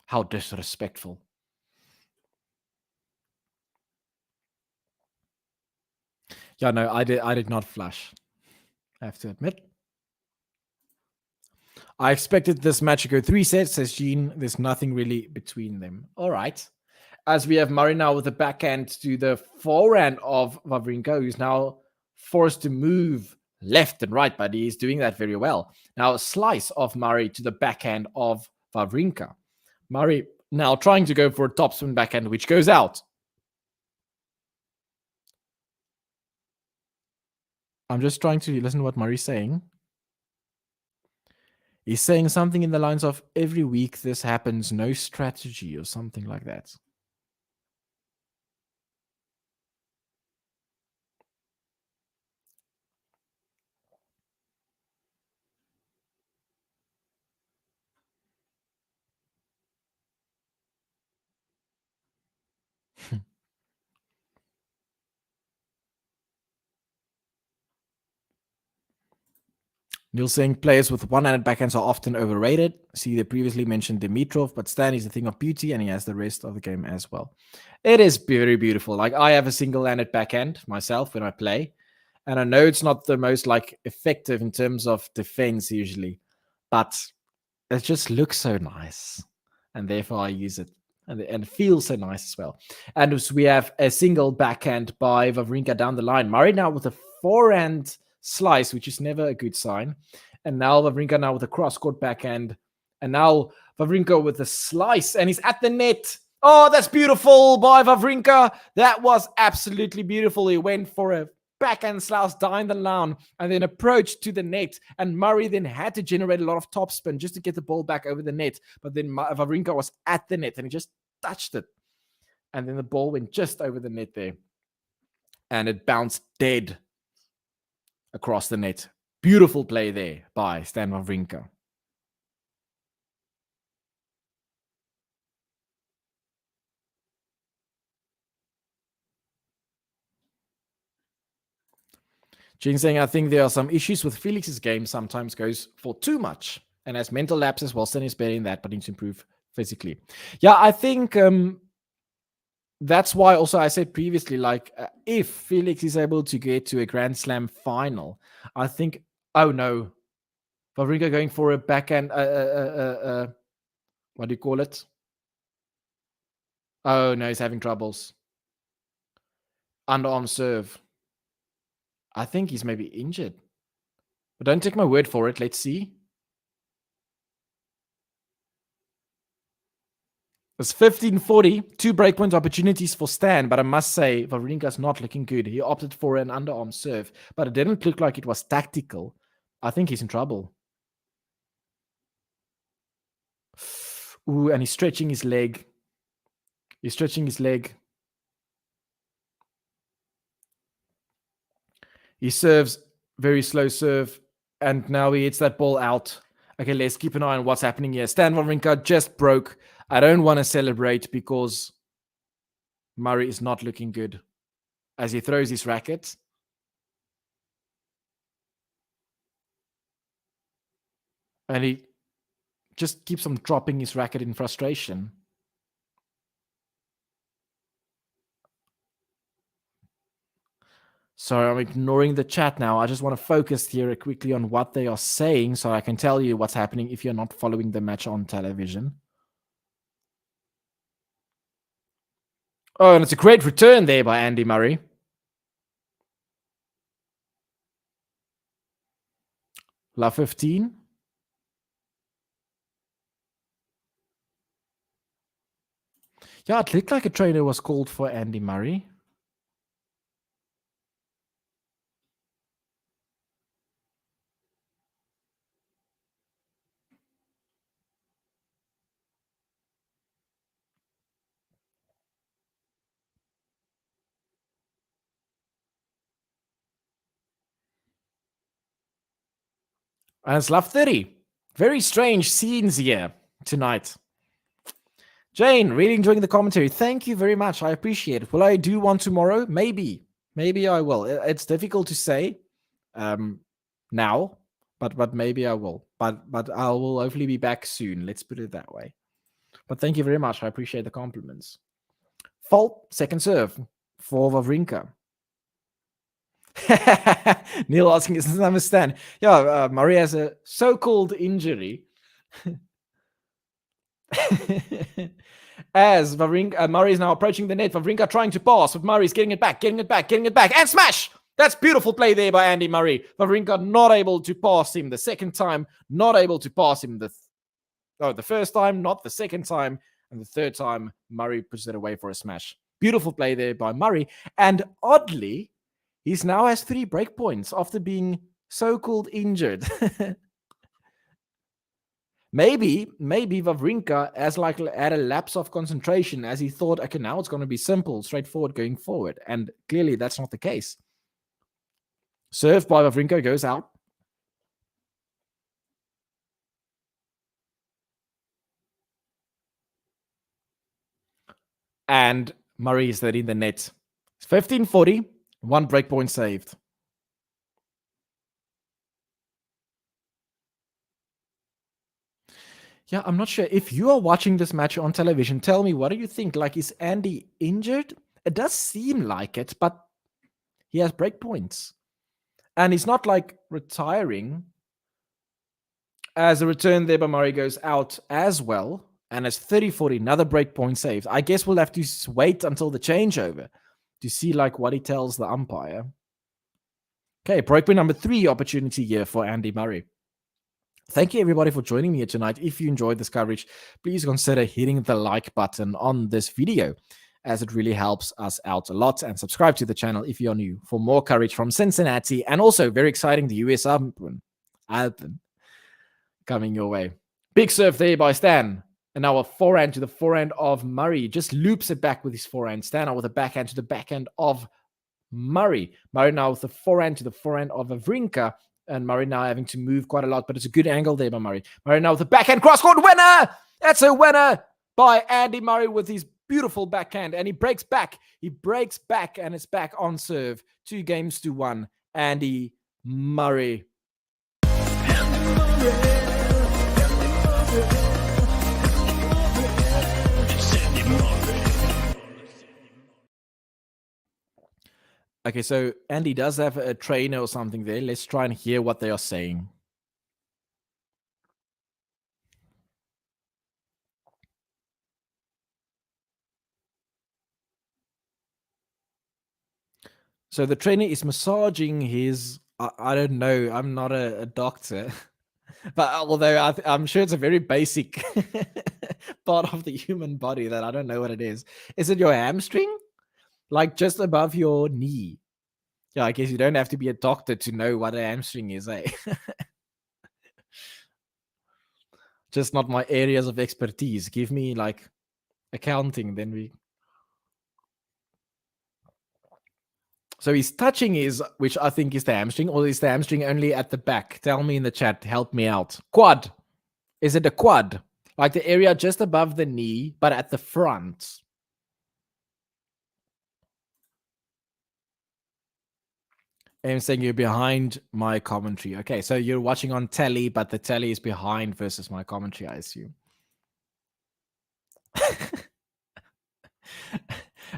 How disrespectful. Yeah, no, I did not flush. I have to admit. I expected this match to go 3 sets, says Jean. There's nothing really between them. All right. As we have Murray now with the backhand to the forehand of WAWRINKA, who's now forced to move left and right, but he's doing that very well. Now a slice of Murray to the backhand of WAWRINKA. Murray Now trying to go for a topspin backhand, which goes out. I'm just trying to listen to what Murray's saying. He's saying something in the lines of, every week this happens, no strategy, or something like that. Neil saying players with one-handed backhands are often overrated. See, they previously mentioned Dimitrov, but Stan is a thing of beauty, and he has the rest of the game as well. It is very beautiful. Like, I have a single-handed backhand myself when I play, and I know it's not the most like effective in terms of defense usually, but it just looks so nice, and therefore I use it, and it feels so nice as well. And we have a single backhand by WAWRINKA down the line. Murray now with a forehand slice, which is never a good sign. And now WAWRINKA now with a cross-court backhand. And now WAWRINKA with a slice, and he's at the net. Oh, that's beautiful by WAWRINKA. That was absolutely beautiful. He went for a backhand slice down the line and then approached to the net. And Murray then had to generate a lot of topspin just to get the ball back over the net. But then WAWRINKA was at the net and he just touched it. And then the ball went just over the net there. And it bounced dead across the net. Beautiful play there by Stan WAWRINKA. Jing saying, I think there are some issues with Felix's game. Sometimes goes for too much and has mental lapses. Well, Stan is better in that, but needs to improve physically. Yeah, I think that's why also I said previously, like, if Felix is able to get to a Grand Slam final, I think, oh no, WAWRINKA going for a backhand, what do you call it? Oh no, he's having troubles. Underarm serve. I think he's maybe injured. But don't take my word for it. Let's see. It's 15-40. 2 breakpoint opportunities for Stan, but I must say, WAWRINKA's not looking good. He opted for an underarm serve, but it didn't look like it was tactical. I think he's in trouble. Ooh, and he's stretching his leg. He's stretching his leg. He serves, very slow serve, and now he hits that ball out. Okay, let's keep an eye on what's happening here. Stan WAWRINKA just broke. I don't want to celebrate because Murray is not looking good as he throws his racket. And he just keeps on dropping his racket in frustration. Sorry, I'm ignoring the chat now. I just want to focus here quickly on what they are saying so I can tell you what's happening if you're not following the match on television. Oh, and it's a great return there by Andy Murray. La 15. Yeah, it looked like a trainer was called for Andy Murray. And it's love 30. Very strange scenes here tonight. Jane, really enjoying the commentary. Thank you very much. I appreciate it. Will I do one tomorrow? Maybe. Maybe I will. It's difficult to say now, but maybe I will. But I will hopefully be back soon. Let's put it that way. But thank you very much. I appreciate the compliments. Fault, second serve for WAWRINKA. Neil asking, doesn't understand. Yeah, Murray has a so-called injury. As Murray is now approaching the net. WAWRINKA trying to pass, but Murray's getting it back, and smash! That's beautiful play there by Andy Murray. WAWRINKA not able to pass him the second time, not able to pass him the first time, not the second time. And the third time, Murray puts it away for a smash. Beautiful play there by Murray. And oddly, he's now has 3 break points after being so-called injured. Maybe Wawrinka has like had a lapse of concentration as he thought, okay, now it's going to be simple, straightforward going forward. And clearly that's not the case. Serve by Wawrinka goes out. And Murray is there in the net. It's 15-40, 1 breakpoint saved. Yeah, I'm not sure. If you are watching this match on television, tell me, what do you think? Like, is Andy injured? It does seem like it, but he has breakpoints. And he's not like retiring. As a return there by Murray goes out as well. And it's 30-40, another breakpoint saved. I guess we'll have to wait until the changeover to see like what he tells the umpire. Okay, breakpoint number 3 opportunity here for Andy Murray. Thank you, everybody, for joining me here tonight. If you enjoyed this coverage, please consider hitting the like button on this video, as it really helps us out a lot. And subscribe to the channel if you're new for more coverage from Cincinnati. And also, very exciting, the US Open coming your way. Big serve there by Stan. And now a forehand to the forehand of Murray. Just loops it back with his forehand. Stan now with a backhand to the backhand of Murray. Murray now with the forehand to the forehand of Wawrinka. And Murray now having to move quite a lot, but it's a good angle there by Murray. Murray now with a backhand cross-court winner! That's a winner by Andy Murray with his beautiful backhand. And he breaks back. He breaks back, and it's back on serve. 2-1. Andy Murray. Okay, so Andy does have a trainer or something there. Let's try and hear what they are saying. So the trainer is massaging his, I don't know, I'm not a doctor. But although I'm sure it's a very basic part of the human body that I don't know what it is. Is it your hamstring? Like just above your knee? Yeah, I guess you don't have to be a doctor to know what a hamstring is, eh? Just not my areas of expertise. Give me like accounting, then we... So he's touching his, which I think is the hamstring, or is the hamstring only at the back? Tell me in the chat. Help me out. Quad. Is it a quad? Like the area just above the knee, but at the front. I'm saying you're behind my commentary. Okay, so you're watching on telly, but the telly is behind versus my commentary, I assume.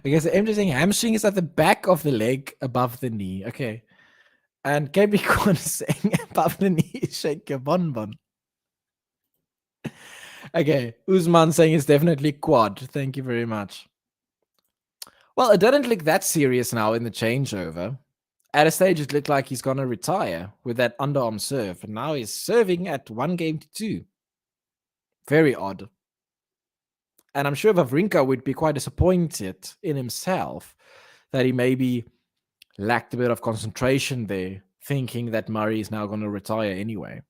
I guess I'm just saying hamstring is at the back of the leg above the knee. Okay. And KB Kwan is saying above the knee, shake your bonbon. Okay. Usman saying it's definitely quad. Thank you very much. Well, it didn't look that serious now in the changeover. At a stage, it looked like he's going to retire with that underarm serve. And now he's serving at 1-2. Very odd. And I'm sure Wawrinka would be quite disappointed in himself that he maybe lacked a bit of concentration there, thinking that Murray is now going to retire anyway.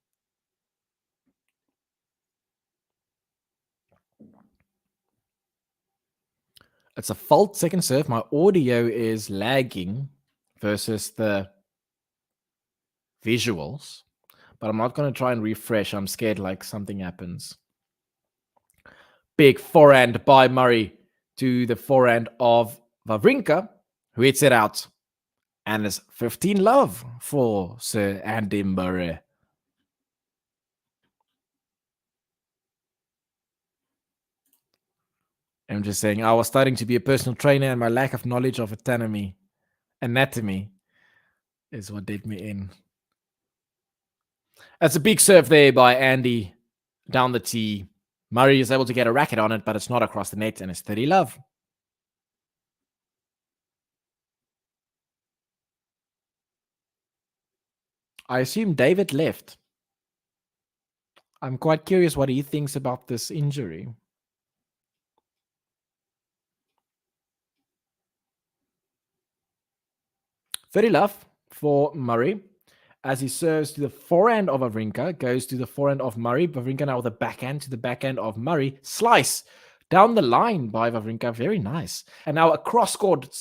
It's a fault second serve. My audio is lagging versus the visuals, but I'm not going to try and refresh. I'm scared like something happens. Big forehand by Murray to the forehand of Wawrinka, who hits it out. And it's 15-love for Sir Andy Murray. I'm just saying, I was starting to be a personal trainer, and my lack of knowledge of anatomy is what did me in. That's a big serve there by Andy down the tee. Murray is able to get a racket on it, but it's not across the net, and it's 30-love. I assume David left. I'm quite curious what he thinks about this injury. 30 love for Murray as he serves to the forehand of Wawrinka, goes to the forehand of Murray. Wawrinka now with the backhand to the backhand of Murray. Slice down the line by Wawrinka. Very nice. And now a cross-court.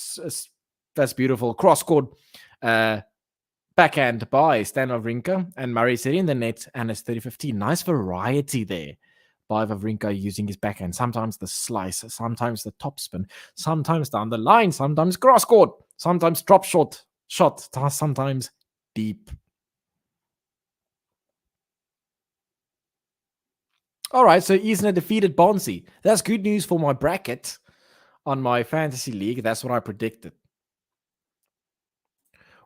That's beautiful. Cross-court backhand by Stan Wawrinka. And Murray's hitting the net and it's 30-15. Nice variety there by Wawrinka using his backhand. Sometimes the slice, sometimes the topspin, sometimes down the line, sometimes cross-court, sometimes drop shot, sometimes deep. All right, so Isner defeated Bonsi. That's good news for my bracket on my fantasy league. That's what I predicted.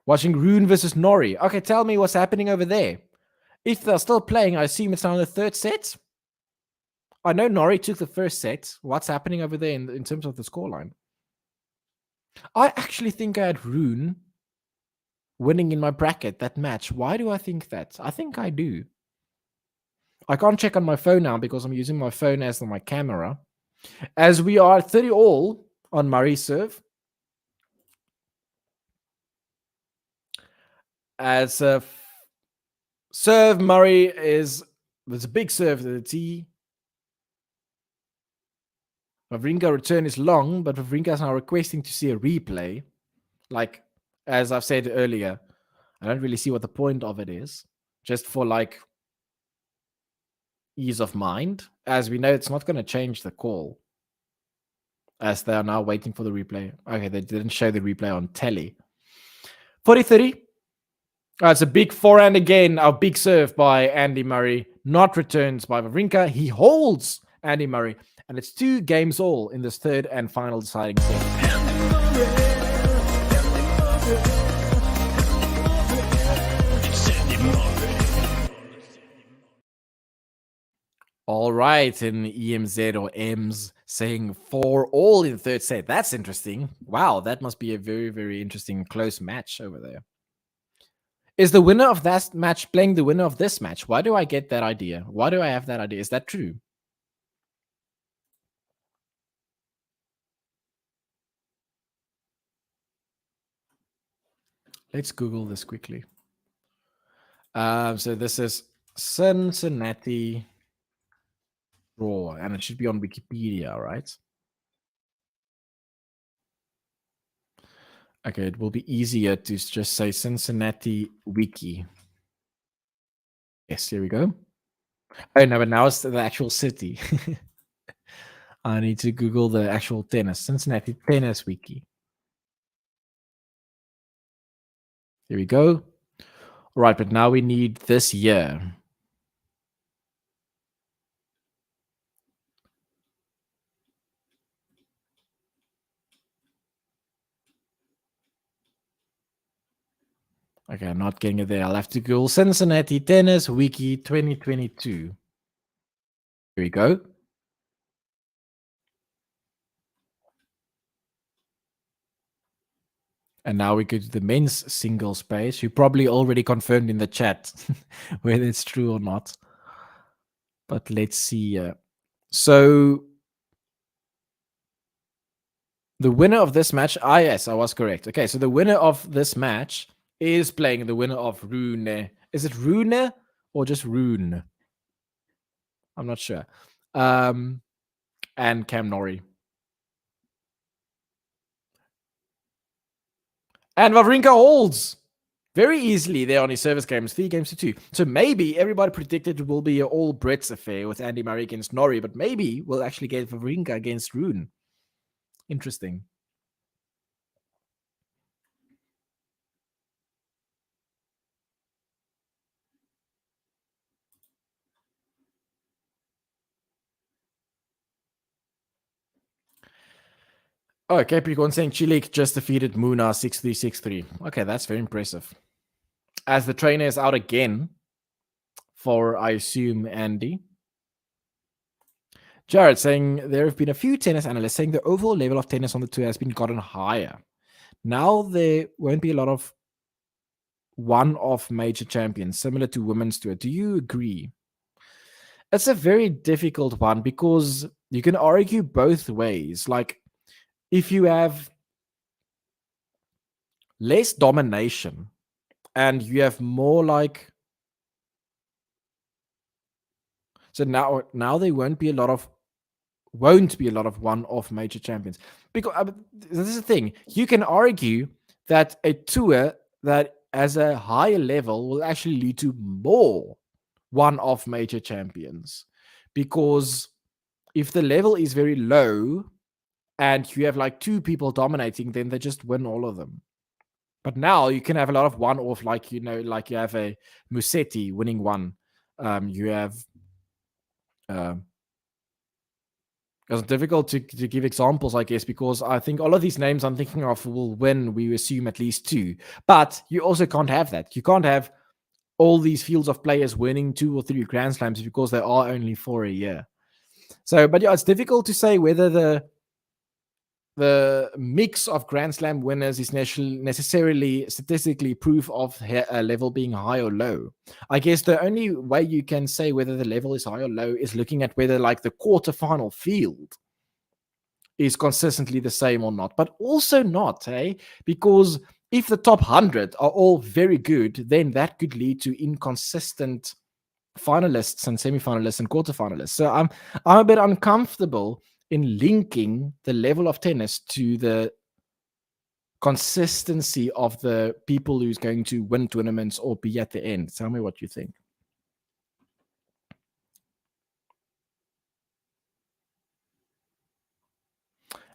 Watching Rune versus Norrie. Okay, tell me what's happening over there. If they're still playing, I assume it's now in the third set. I know Norrie took the first set. What's happening over there in terms of the scoreline? I actually think I had Rune winning in my bracket that match. Why do I think that? I think I do. I can't check on my phone now because I'm using my phone as my camera. As we are 30 all on Murray's serve. As serve, Murray there's a big serve to the tee. Wawrinka return is long, but Wawrinka is now requesting to see a replay. Like, as I've said earlier, I don't really see what the point of it is. Just for like ease of mind. As we know, it's not going to change the call. As they are now waiting for the replay. Okay, they didn't show the replay on telly. 40-30. It's a big forehand again. Our big serve by Andy Murray. Not returns by Wawrinka. He holds Andy Murray. And it's 2 games all in this third and final deciding set. All right, in EMZ or EMS saying 4 all in the third set. That's interesting. Wow, that must be a very, very interesting close match over there. Is the winner of that match playing the winner of this match? Why do I get that idea? Why do I have that idea? Is that true? Let's Google this quickly. So this is Cincinnati draw, and it should be on Wikipedia, right? Okay, it will be easier to just say Cincinnati Wiki. Yes, here we go. Oh, no, but now it's the actual city. I need to Google the actual tennis. Cincinnati Tennis Wiki. Here we go. All right, but now we need this year. Okay, I'm not getting it there. I'll have to Google Cincinnati Tennis Wiki 2022. Here we go. And now we go to the men's singles page. You probably already confirmed in the chat whether it's true or not. But let's see. So the winner of this match, yes, I was correct. Okay, so the winner of this match is playing the winner of Rune. Is it Rune or just Rune? I'm not sure. And Cam Norrie. And Wawrinka holds very easily there on his service games, 3-2. So maybe everybody predicted it will be an all Brits affair with Andy Murray against Norrie, but maybe we'll actually get Wawrinka against Rune. Interesting. Oh, Capricorn saying Chilik just defeated Muna 6-3, 6-3. Okay, that's very impressive. As the trainer is out again for, I assume, Andy. Jared saying there have been a few tennis analysts saying the overall level of tennis on the tour has been gotten higher. Now there won't be a lot of one-off major champions, similar to women's tour. Do you agree? It's a very difficult one because you can argue both ways. Like, if you have less domination, and you have more like. So now there won't be a lot of one-off major champions, because this is the thing. You can argue that a tour that has a higher level will actually lead to more one-off major champions, because if the level is very low and you have like two people dominating, then they just win all of them. But now you can have a lot of one-off, like like you have a Musetti winning one. You have it's difficult to give examples, I guess, because I think all of these names I'm thinking of will win, we assume, at least two. But you also can't have that. You can't have all these fields of players winning 2 or 3 Grand Slams because there are only 4 a year. So, but yeah, it's difficult to say whether the mix of Grand Slam winners is necessarily statistically proof of a level being high or low. I guess the only way you can say whether the level is high or low is looking at whether like the quarterfinal field is consistently the same or not, but also not, hey? Because if the top 100 are all very good, then that could lead to inconsistent finalists and semifinalists and quarterfinalists. So I'm a bit uncomfortable in linking the level of tennis to the consistency of the people who's going to win tournaments or be at the end. Tell me what you think.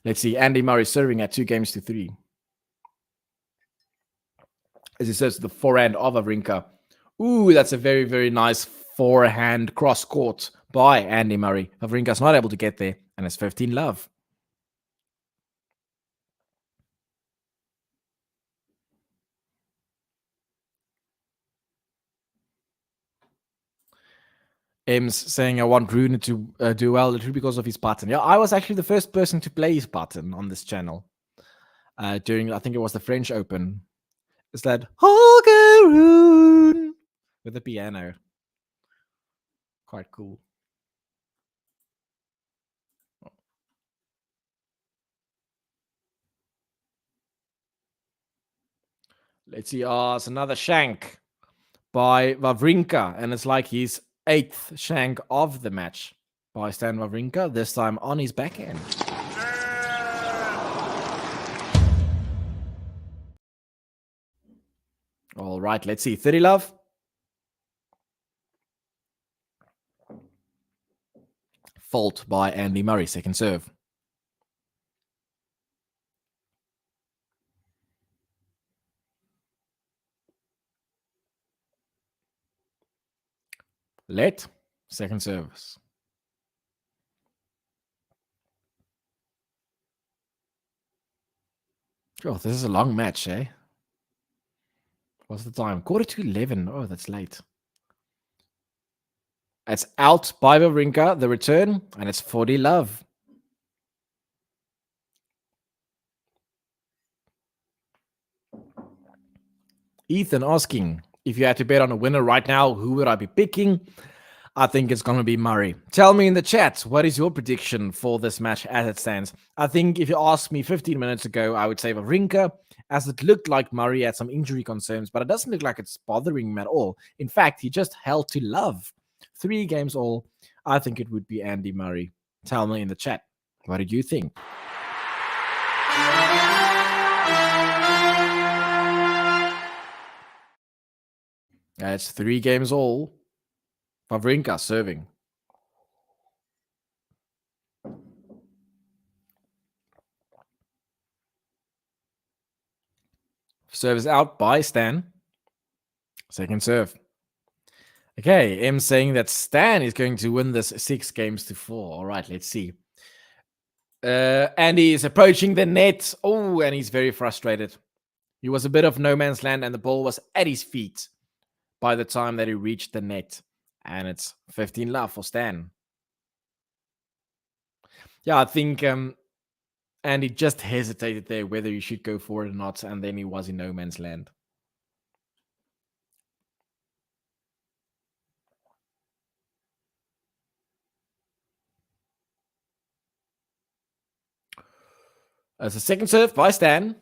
Let's see. Andy Murray serving at 2-3. As he says, the forehand of WAWRINKA. Ooh, that's a very, very nice forehand cross court by Andy Murray. WAWRINKA's not able to get there, and it's 15-love. M's saying, I want Rune to do well literally because of his button. Yeah, I was actually the first person to play his button on this channel during, I think it was the French Open. It's that Holger Rune with the piano. Quite cool. Let's see. It's another shank by WAWRINKA, and it's like his 8th shank of the match by Stan WAWRINKA, this time on his backhand. All right, let's see. 30-love. Fault by Andy Murray, second serve. Let, second service. Oh, this is a long match, eh? What's the time? 11:45. Oh, that's late. It's out by WAWRINKA, the return, and it's 40-love. Ethan asking, if you had to bet on a winner right now, who would I be picking? I think it's going to be Murray. Tell me in the chat, what is your prediction for this match as it stands? I think if you asked me 15 minutes ago, I would say WAWRINKA, as it looked like Murray had some injury concerns, but it doesn't look like it's bothering him at all. In fact, he just held to love. 3 games all. I think it would be Andy Murray. Tell me in the chat, what did you think? It's 3 games all. WAWRINKA serving. Service out by Stan. Second serve. Okay, M saying that Stan is going to win this 6-4. All right, let's see. Andy is approaching the net. Oh, and he's very frustrated. He was a bit of no man's land, and the ball was at his feet by the time that he reached the net. And it's 15-love for Stan. Yeah, I think Andy just hesitated there whether he should go for it or not, and then he was in no man's land. As a second serve by Stan.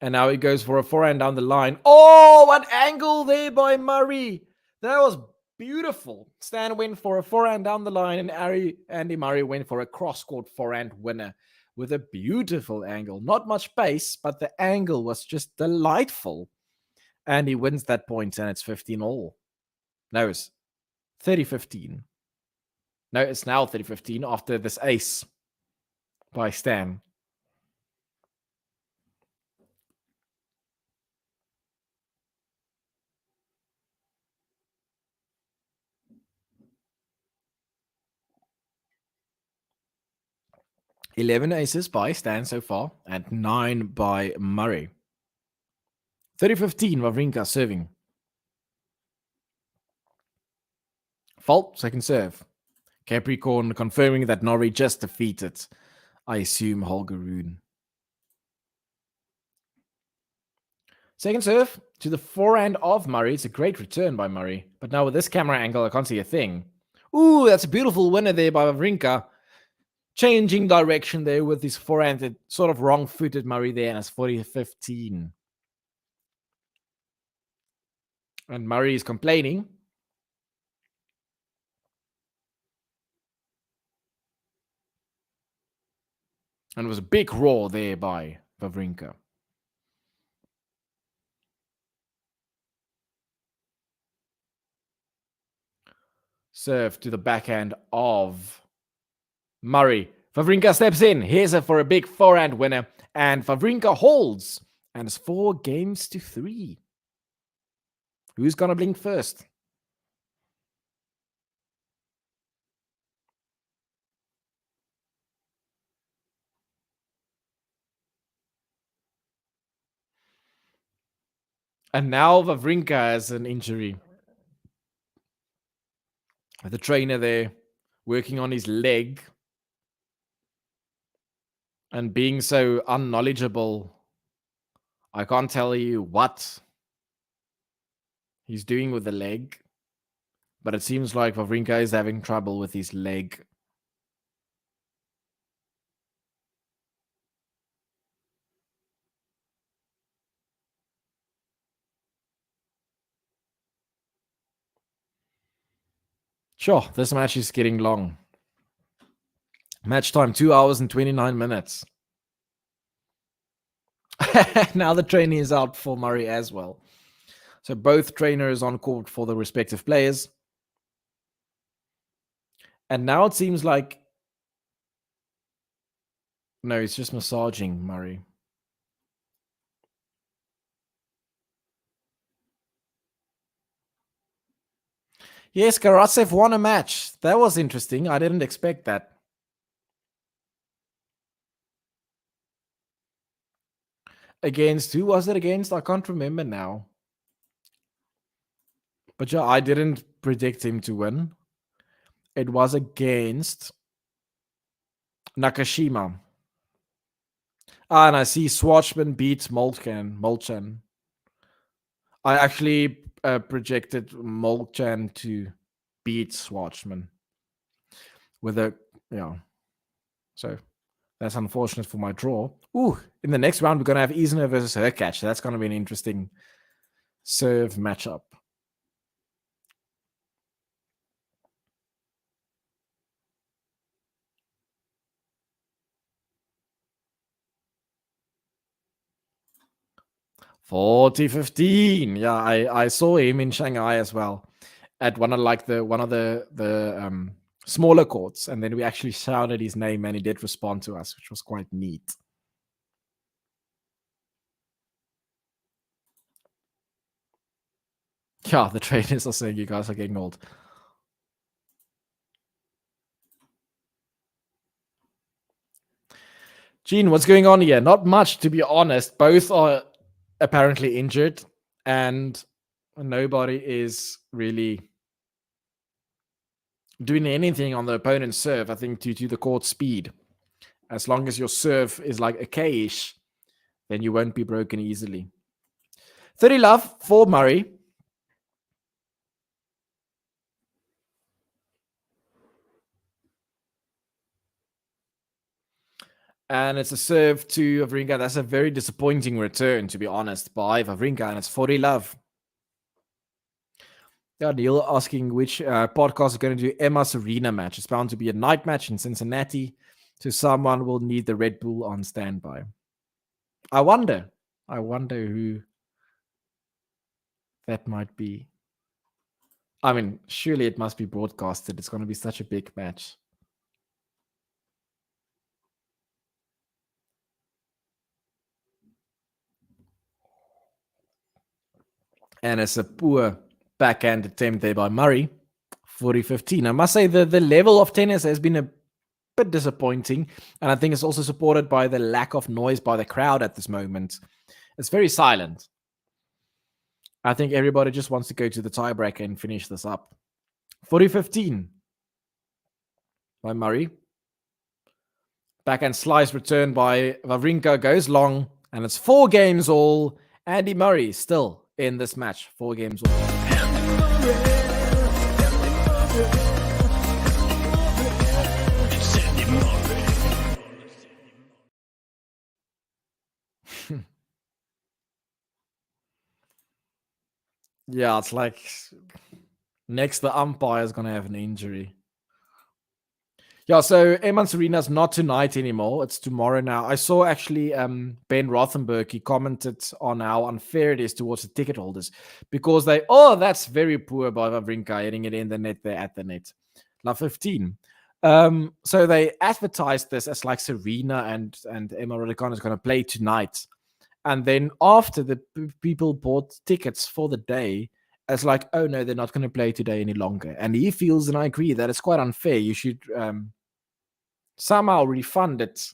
And now he goes for a forehand down the line. Oh, what angle there by Murray. That was beautiful. Stan went for a forehand down the line, and Andy Murray went for a cross-court forehand winner with a beautiful angle. Not much pace, but the angle was just delightful. And he wins that point, and it's 15 all. No, it's 30-15. No, it's now 30-15 after this ace by Stan. $11 aces by Stan so far, and 9 by Murray. 30-15, WAWRINKA serving. Fault, second serve. Capricorn confirming that Norrie just defeated, I assume, Holgeroon. Second serve to the forehand of Murray. It's a great return by Murray. But now with this camera angle, I can't see a thing. Ooh, that's a beautiful winner there by WAWRINKA. Changing direction there with his forehand. It sort of wrong-footed Murray there, and it's 40-15. And Murray is complaining. And it was a big roar there by WAWRINKA. Serve to the backhand of Murray. WAWRINKA steps in. Here's it for a big forehand winner. And WAWRINKA holds. And it's 4-3. Who's going to blink first? And now WAWRINKA has an injury. The trainer there working on his leg. And being so unknowledgeable, I can't tell you what he's doing with the leg. But it seems like WAWRINKA is having trouble with his leg. Sure, this match is getting long. Match time, 2 hours and 29 minutes. Now the trainer is out for Murray as well. So both trainers on court for the respective players. And now it seems like... No, it's just massaging Murray. Yes, Karatsev won a match. That was interesting. I didn't expect that. Against who was it against? I can't remember now. But yeah, I didn't predict him to win. It was against Nakashima. And I see Swatchman beat Molchan. I actually projected Molchan to beat Swatchman. With a, so that's unfortunate for my draw. Ooh, in the next round, we're going to have Isner versus Herkach. That's going to be an interesting serve matchup. $40-15. Yeah, I saw him in Shanghai as well at one of the smaller courts, and then we actually shouted his name, and he did respond to us, which was quite neat. Yeah, the trainers are saying you guys are getting old. Gene, what's going on here? Not much, to be honest. Both are apparently injured, and nobody is really doing anything on the opponent's serve, I think, due to the court speed. As long as your serve is like a K-ish, then you won't be broken easily. 30 love for Murray. And it's a serve to WAWRINKA. That's a very disappointing return, to be honest, by WAWRINKA, and it's 40 love. Yeah, Neil asking which podcast is going to do Emma's arena match. It's bound to be a night match in Cincinnati, so someone will need the Red Bull on standby. I wonder who that might be. I mean, surely it must be broadcasted. It's going to be such a big match. And it's a poor backhand attempt there by Murray. 40-15. I must say the level of tennis has been a bit disappointing. And I think it's also supported by the lack of noise by the crowd at this moment. It's very silent. I think everybody just wants to go to the tiebreaker and finish this up. 40-15 by Murray. Backhand slice return by WAWRINKA goes long. And it's 4 games all. Andy Murray still in this match. 4 games all. Yeah, it's like next the umpire is going to have an injury. Yeah, so Emans Arena's not tonight anymore. It's tomorrow now. I saw actually Ben Rothenberg, he commented on how unfair it is towards the ticket holders because that's very poor by WAWRINKA hitting it in the net there at the net. Love 15. So they advertised this as like Serena and Emma Raducanu is going to play tonight. And then after the people bought tickets for the day, it's like, oh no, they're not going to play today any longer. And he feels, and I agree, that it's quite unfair. You should somehow refund it.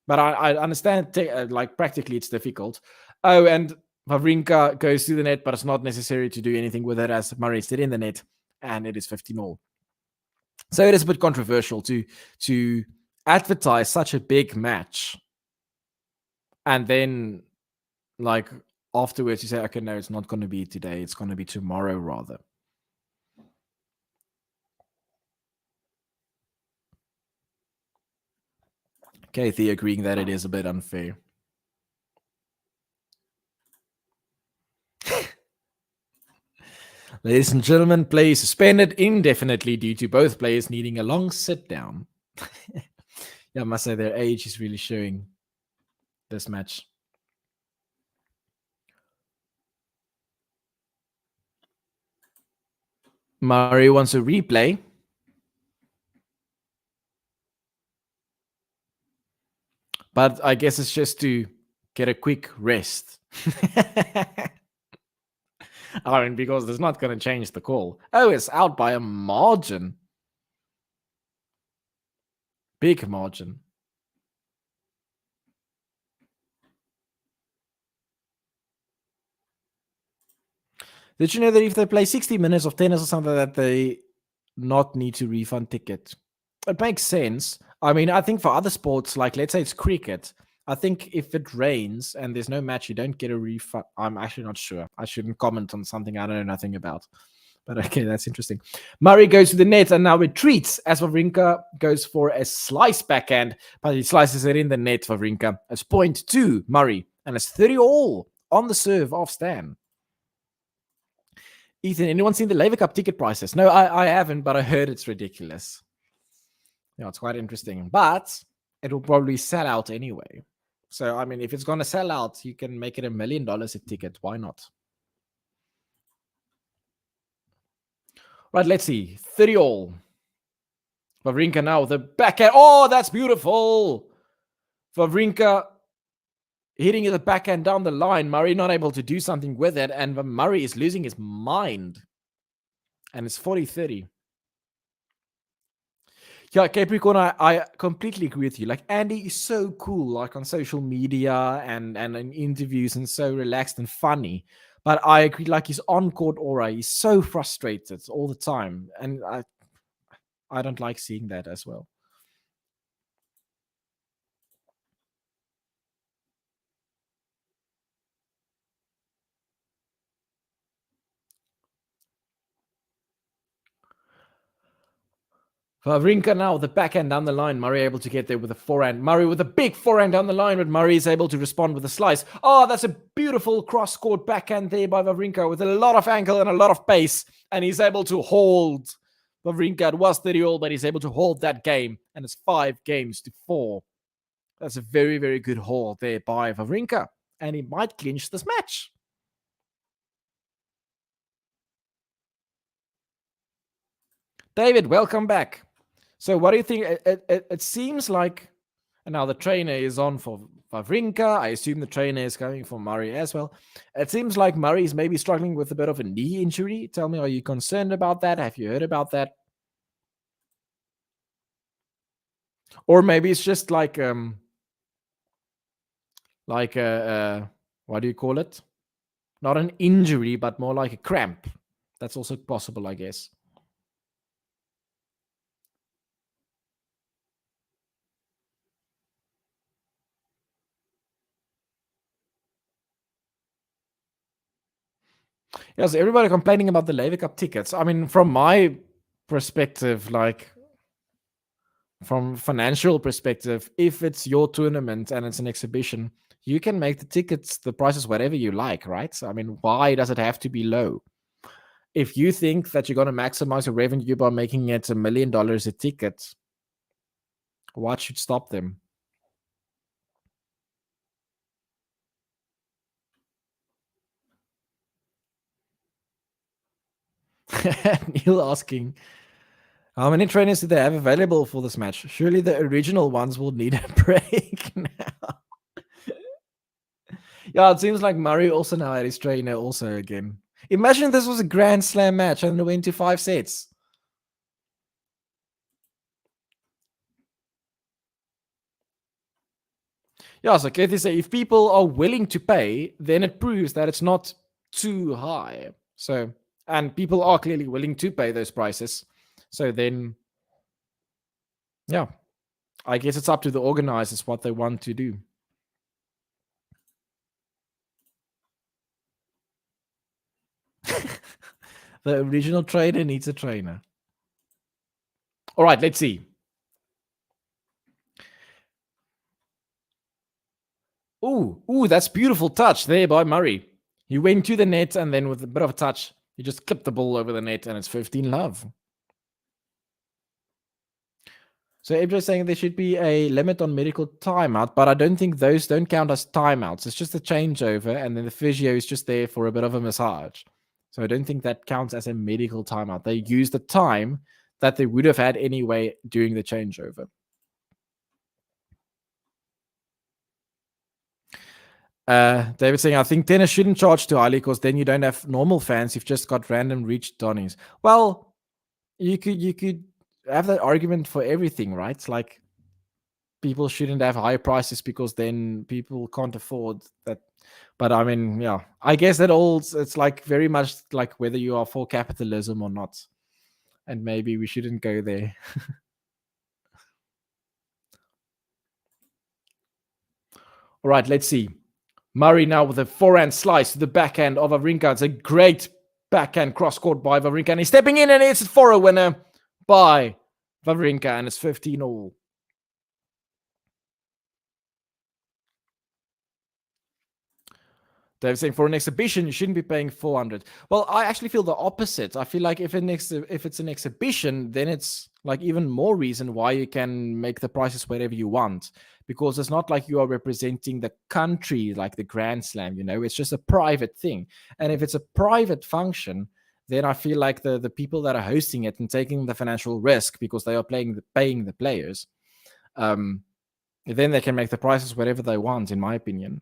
But I understand, like practically it's difficult. Oh, and WAWRINKA goes to the net, but it's not necessary to do anything with it as Murray stayed in the net, and it is 15-all. So it is a bit controversial to advertise such a big match and then like afterwards you say, okay, no, it's not going to be today, it's going to be tomorrow rather. Kathy agreeing that it is a bit unfair. Ladies and gentlemen, play suspended indefinitely due to both players needing a long sit down. Yeah, I must say their age is really showing this match. Murray wants a replay. But I guess it's just to get a quick rest. I mean, because it's not going to change the call. Oh, it's out by a margin. Big margin. Did you know that if they play 60 minutes of tennis or something, that they not need to refund ticket? It makes sense. I mean, I think for other sports, like let's say it's cricket, I think if it rains and there's no match, you don't get a refund. I'm actually not sure. I shouldn't comment on something I don't know nothing about. But okay, that's interesting. Murray goes to the net and now retreats as WAWRINKA goes for a slice backhand, but he slices it in the net for WAWRINKA. It's 0.2 Murray, and it's 30-all on the serve off Stan. Ethan, anyone seen the Laver Cup ticket prices? No, I haven't, but I heard it's ridiculous. Yeah, it's quite interesting, but it will probably sell out anyway. So, I mean, if it's going to sell out, you can make it $1 million a ticket. Why not? Right, let's see. 30-all. WAWRINKA now, the backhand. Oh, that's beautiful. WAWRINKA hitting the backhand down the line. Murray not able to do something with it, and Murray is losing his mind. And it's 40-30. Yeah, Capricorn, I completely agree with you. Like, Andy is so cool, like on social media and in interviews, and so relaxed and funny. But I agree, like his on-court aura, he's so frustrated all the time. And I don't like seeing that as well. Wawrinka now with the backhand down the line. Murray able to get there with a forehand. Murray with a big forehand down the line, but Murray is able to respond with a slice. Oh, that's a beautiful cross-court backhand there by Wawrinka with a lot of angle and a lot of pace. And he's able to hold Wawrinka. It was 30-all, but he's able to hold that game. And it's 5-4. That's a very, very good hold there by Wawrinka. And he might clinch this match. David, welcome back. So what do you think? It seems like, and now the trainer is on for Wawrinka. I assume the trainer is going for Murray as well. It seems like Murray is maybe struggling with a bit of a knee injury. Tell me, are you concerned about that? Have you heard about that? Or maybe it's just like what do you call it? Not an injury, but more like a cramp. That's also possible, I guess. Yeah, so everybody complaining about the Lever Cup tickets. I mean, from my perspective, like from financial perspective, if it's your tournament and it's an exhibition, you can make the tickets, the prices, whatever you like, right? So, I mean, why does it have to be low? If you think that you're going to maximize your revenue by making it $1 million a ticket, what should stop them? Neil asking, how many trainers do they have available for this match? Surely the original ones will need a break now. Yeah, it seems like Murray also now had his trainer also again. Imagine this was a Grand Slam match and it went to 5 sets. Yeah, so Keith say if people are willing to pay, then it proves that it's not too high. So, and people are clearly willing to pay those prices. So then, yeah, I guess it's up to the organizers what they want to do. The original trainer needs a trainer. All right, let's see. Ooh, that's beautiful touch there by Murray. He went to the net and then with a bit of a touch, he just clipped the ball over the net and it's 15-love. So AJ is saying there should be a limit on medical timeout, but I don't think those don't count as timeouts. It's just a changeover and then the physio is just there for a bit of a massage. So I don't think that counts as a medical timeout. They use the time that they would have had anyway during the changeover. David saying, I think tennis shouldn't charge too highly because then you don't have normal fans. You've just got random reach Donnies. Well, you could have that argument for everything, right? It's like people shouldn't have high prices because then people can't afford that. But I mean, yeah, I guess that all it's like very much like whether you are for capitalism or not. And maybe we shouldn't go there. All right, let's see. Murray now with a forehand slice to the backhand of Wawrinka. It's a great backhand cross-court by Wawrinka. And he's stepping in and it's for a winner by Wawrinka. And it's 15-all. Dave's saying for an exhibition, you shouldn't be paying 400. Well, I actually feel the opposite. I feel like if it's an exhibition, then it's like even more reason why you can make the prices whatever you want. Because it's not like you are representing the country like the Grand Slam, you know, it's just a private thing. And if it's a private function, then I feel like the people that are hosting it and taking the financial risk because they are paying the players, then they can make the prices whatever they want, in my opinion.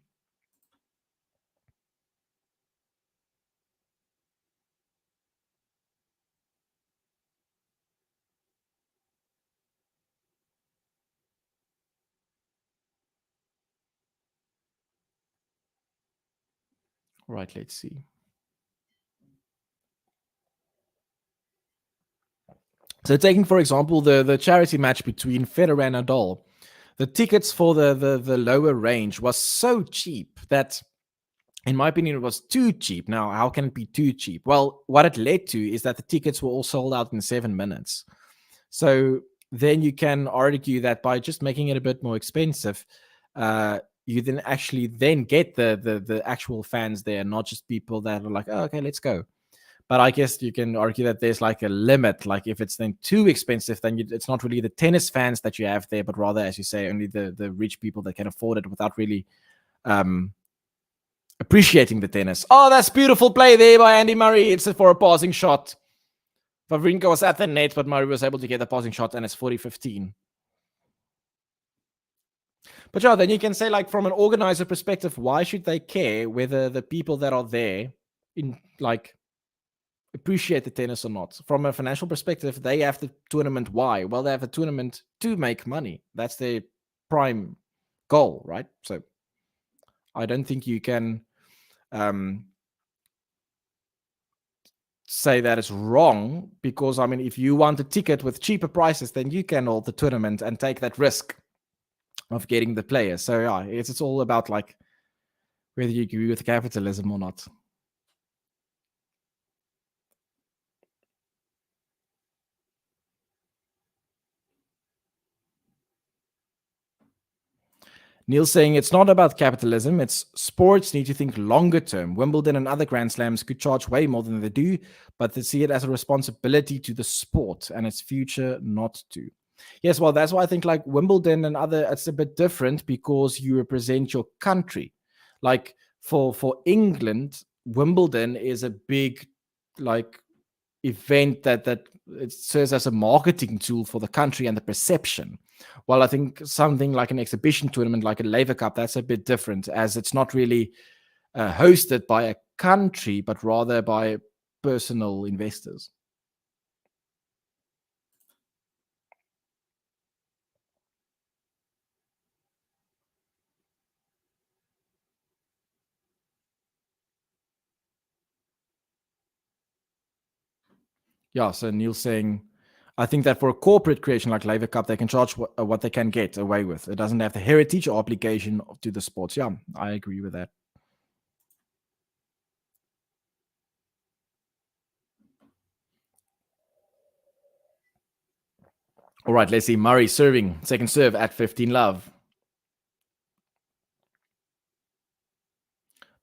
Right, let's see. So taking, for example, the charity match between Federer and Nadal, the tickets for the lower range was so cheap that, in my opinion, it was too cheap. Now, how can it be too cheap? Well, what it led to is that the tickets were all sold out in 7 minutes. So then you can argue that by just making it a bit more expensive, you then actually then get the actual fans there, not just people that are like, oh, okay, let's go. But I guess you can argue that there's like a limit. Like if it's then too expensive, then it's not really the tennis fans that you have there, but rather, as you say, only the rich people that can afford it without really appreciating the tennis. Oh, that's beautiful play there by Andy Murray. It's for a passing shot. Wawrinka was at the net, but Murray was able to get the passing shot, and it's 40-15. But yeah, then you can say, like, from an organizer perspective, why should they care whether the people that are there in like appreciate the tennis or not? From a financial perspective, they have the tournament. Why? Well, they have a tournament to make money. That's their prime goal, right? So I don't think you can say that it's wrong, because I mean, if you want a ticket with cheaper prices, then you can hold the tournament and take that risk of getting the players. So yeah, it's all about like whether you agree with capitalism or not. Neil saying it's not about capitalism, it's sports need to think longer term. Wimbledon and other Grand Slams could charge way more than they do, but they see it as a responsibility to the sport and its future not to. Yes, well, that's why I think like Wimbledon and other, it's a bit different because you represent your country. Like for England, Wimbledon is a big like event that it serves as a marketing tool for the country and the perception. Well, I think something like an exhibition tournament, like a Laver Cup, that's a bit different, as it's not really hosted by a country, but rather by personal investors. Yeah, so Neil's saying, I think that for a corporate creation like Laver Cup, they can charge what they can get away with. It doesn't have the heritage or obligation to the sports. Yeah, I agree with that. All right, let's see. Murray serving, second serve at 15 love.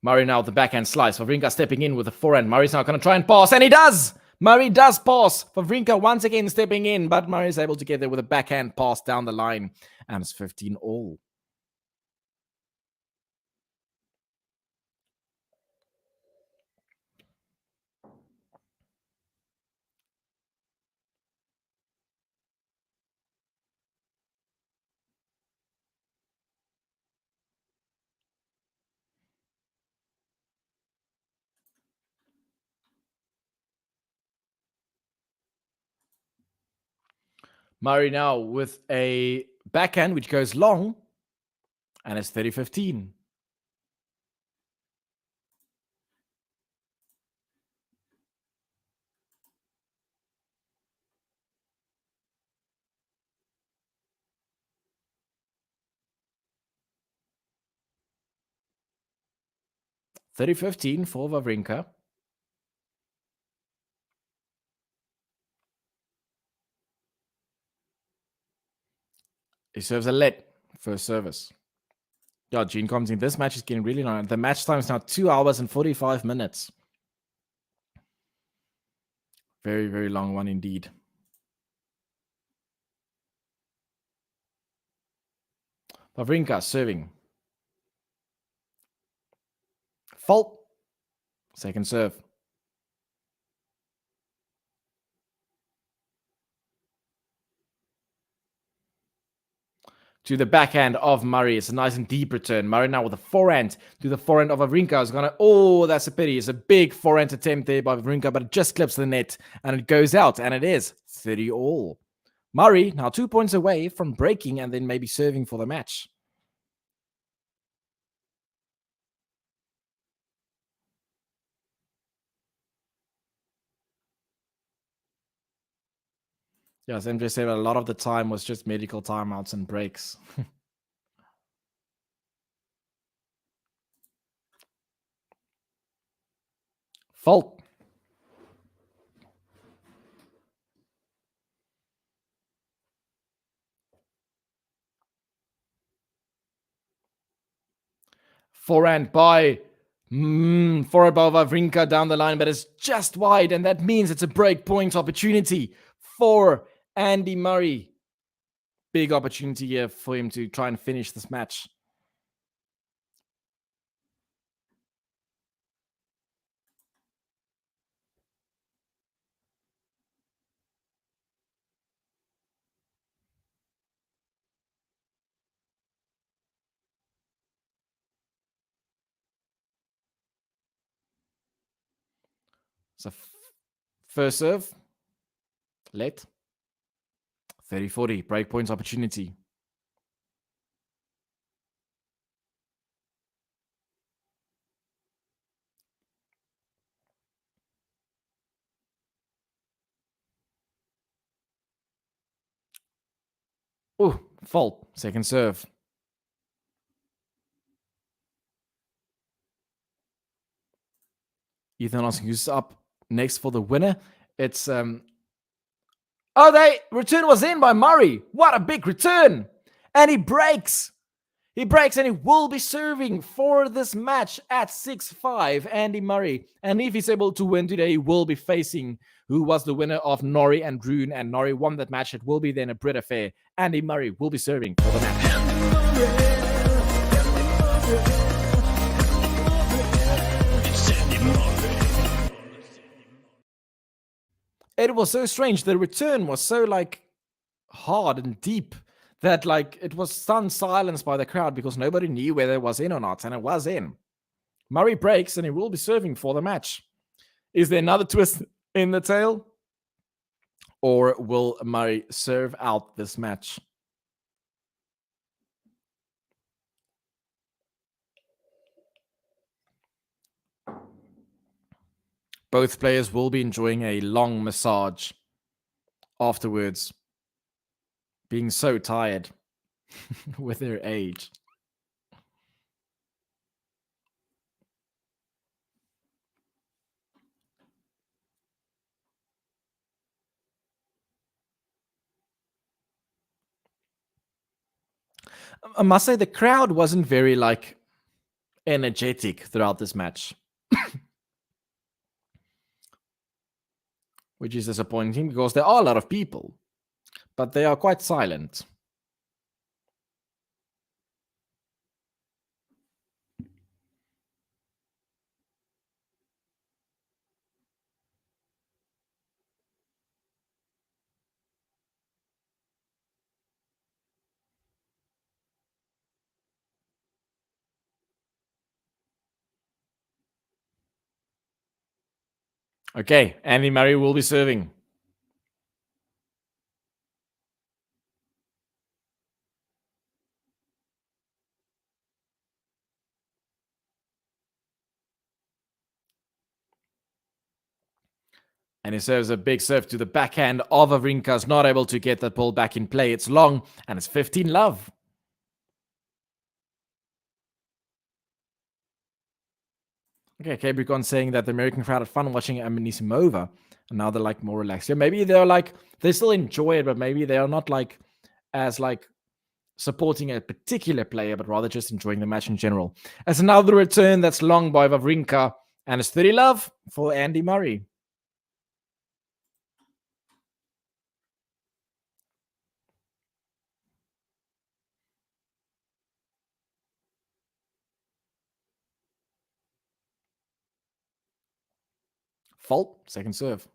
Murray now with the backhand slice. Wawrinka stepping in with the forehand. Murray's now going to try and pass, and he does! Murray does pass. Wawrinka once again stepping in, but Murray's able to get there with a backhand pass down the line. And it's 15 all. Murray now with a backhand which goes long, and it's 30-15. For Wawrinka. He serves a let first service. Yeah, Gene commenting, this match is getting really long. The match time is now 2 hours and 45 minutes. Very, very long one indeed. Wawrinka serving. Fault. Second serve. To the backhand of Murray. It's a nice and deep return. Murray now with a forehand to the forehand of Wawrinka. Is gonna. Oh, that's a pity. It's a big forehand attempt there by Wawrinka, but it just clips the net and it goes out, and it is 30 all. Murray now 2 points away from breaking and then maybe serving for the match. Yes, MJ said a lot of the time was just medical timeouts and breaks. Fault. Forehand by Wawrinka down the line, but it's just wide, and that means it's a break point opportunity for Andy Murray. Big opportunity here for him to try and finish this match. So first serve, let 30-40, break points opportunity. Oh, fault, second serve. Ethan asking who's up next for the winner. It's return was in by Murray. What a big return! And he breaks. He breaks and he will be serving for this match at 6-5, Andy Murray. And if he's able to win today, he will be facing who was the winner of Norrie and Rune. And Norrie won that match. It will be then a Brit affair. Andy Murray will be serving for the match. It was so strange. The return was so hard and deep that it was stunned silence by the crowd because nobody knew whether it was in or not, and it was in. Murray breaks and he will be serving for the match. Is there another twist in the tail? Or will Murray serve out this match? Both players will be enjoying a long massage afterwards, being so tired with their age. I must say the crowd wasn't very energetic throughout this match. Which is disappointing because there are a lot of people, but they are quite silent. Okay, Andy Murray will be serving. And he serves a big serve to the backhand of Wawrinka. Is not able to get that ball back in play. It's long, and it's 15-love. Okay, Capricorn saying that the American crowd had fun watching Anisimova, and now they're more relaxed. Yeah, maybe they're they still enjoy it, but maybe they are not as supporting a particular player, but rather just enjoying the match in general. As another return that's long by Wawrinka, and it's 30-love for Andy Murray. Fault, second serve.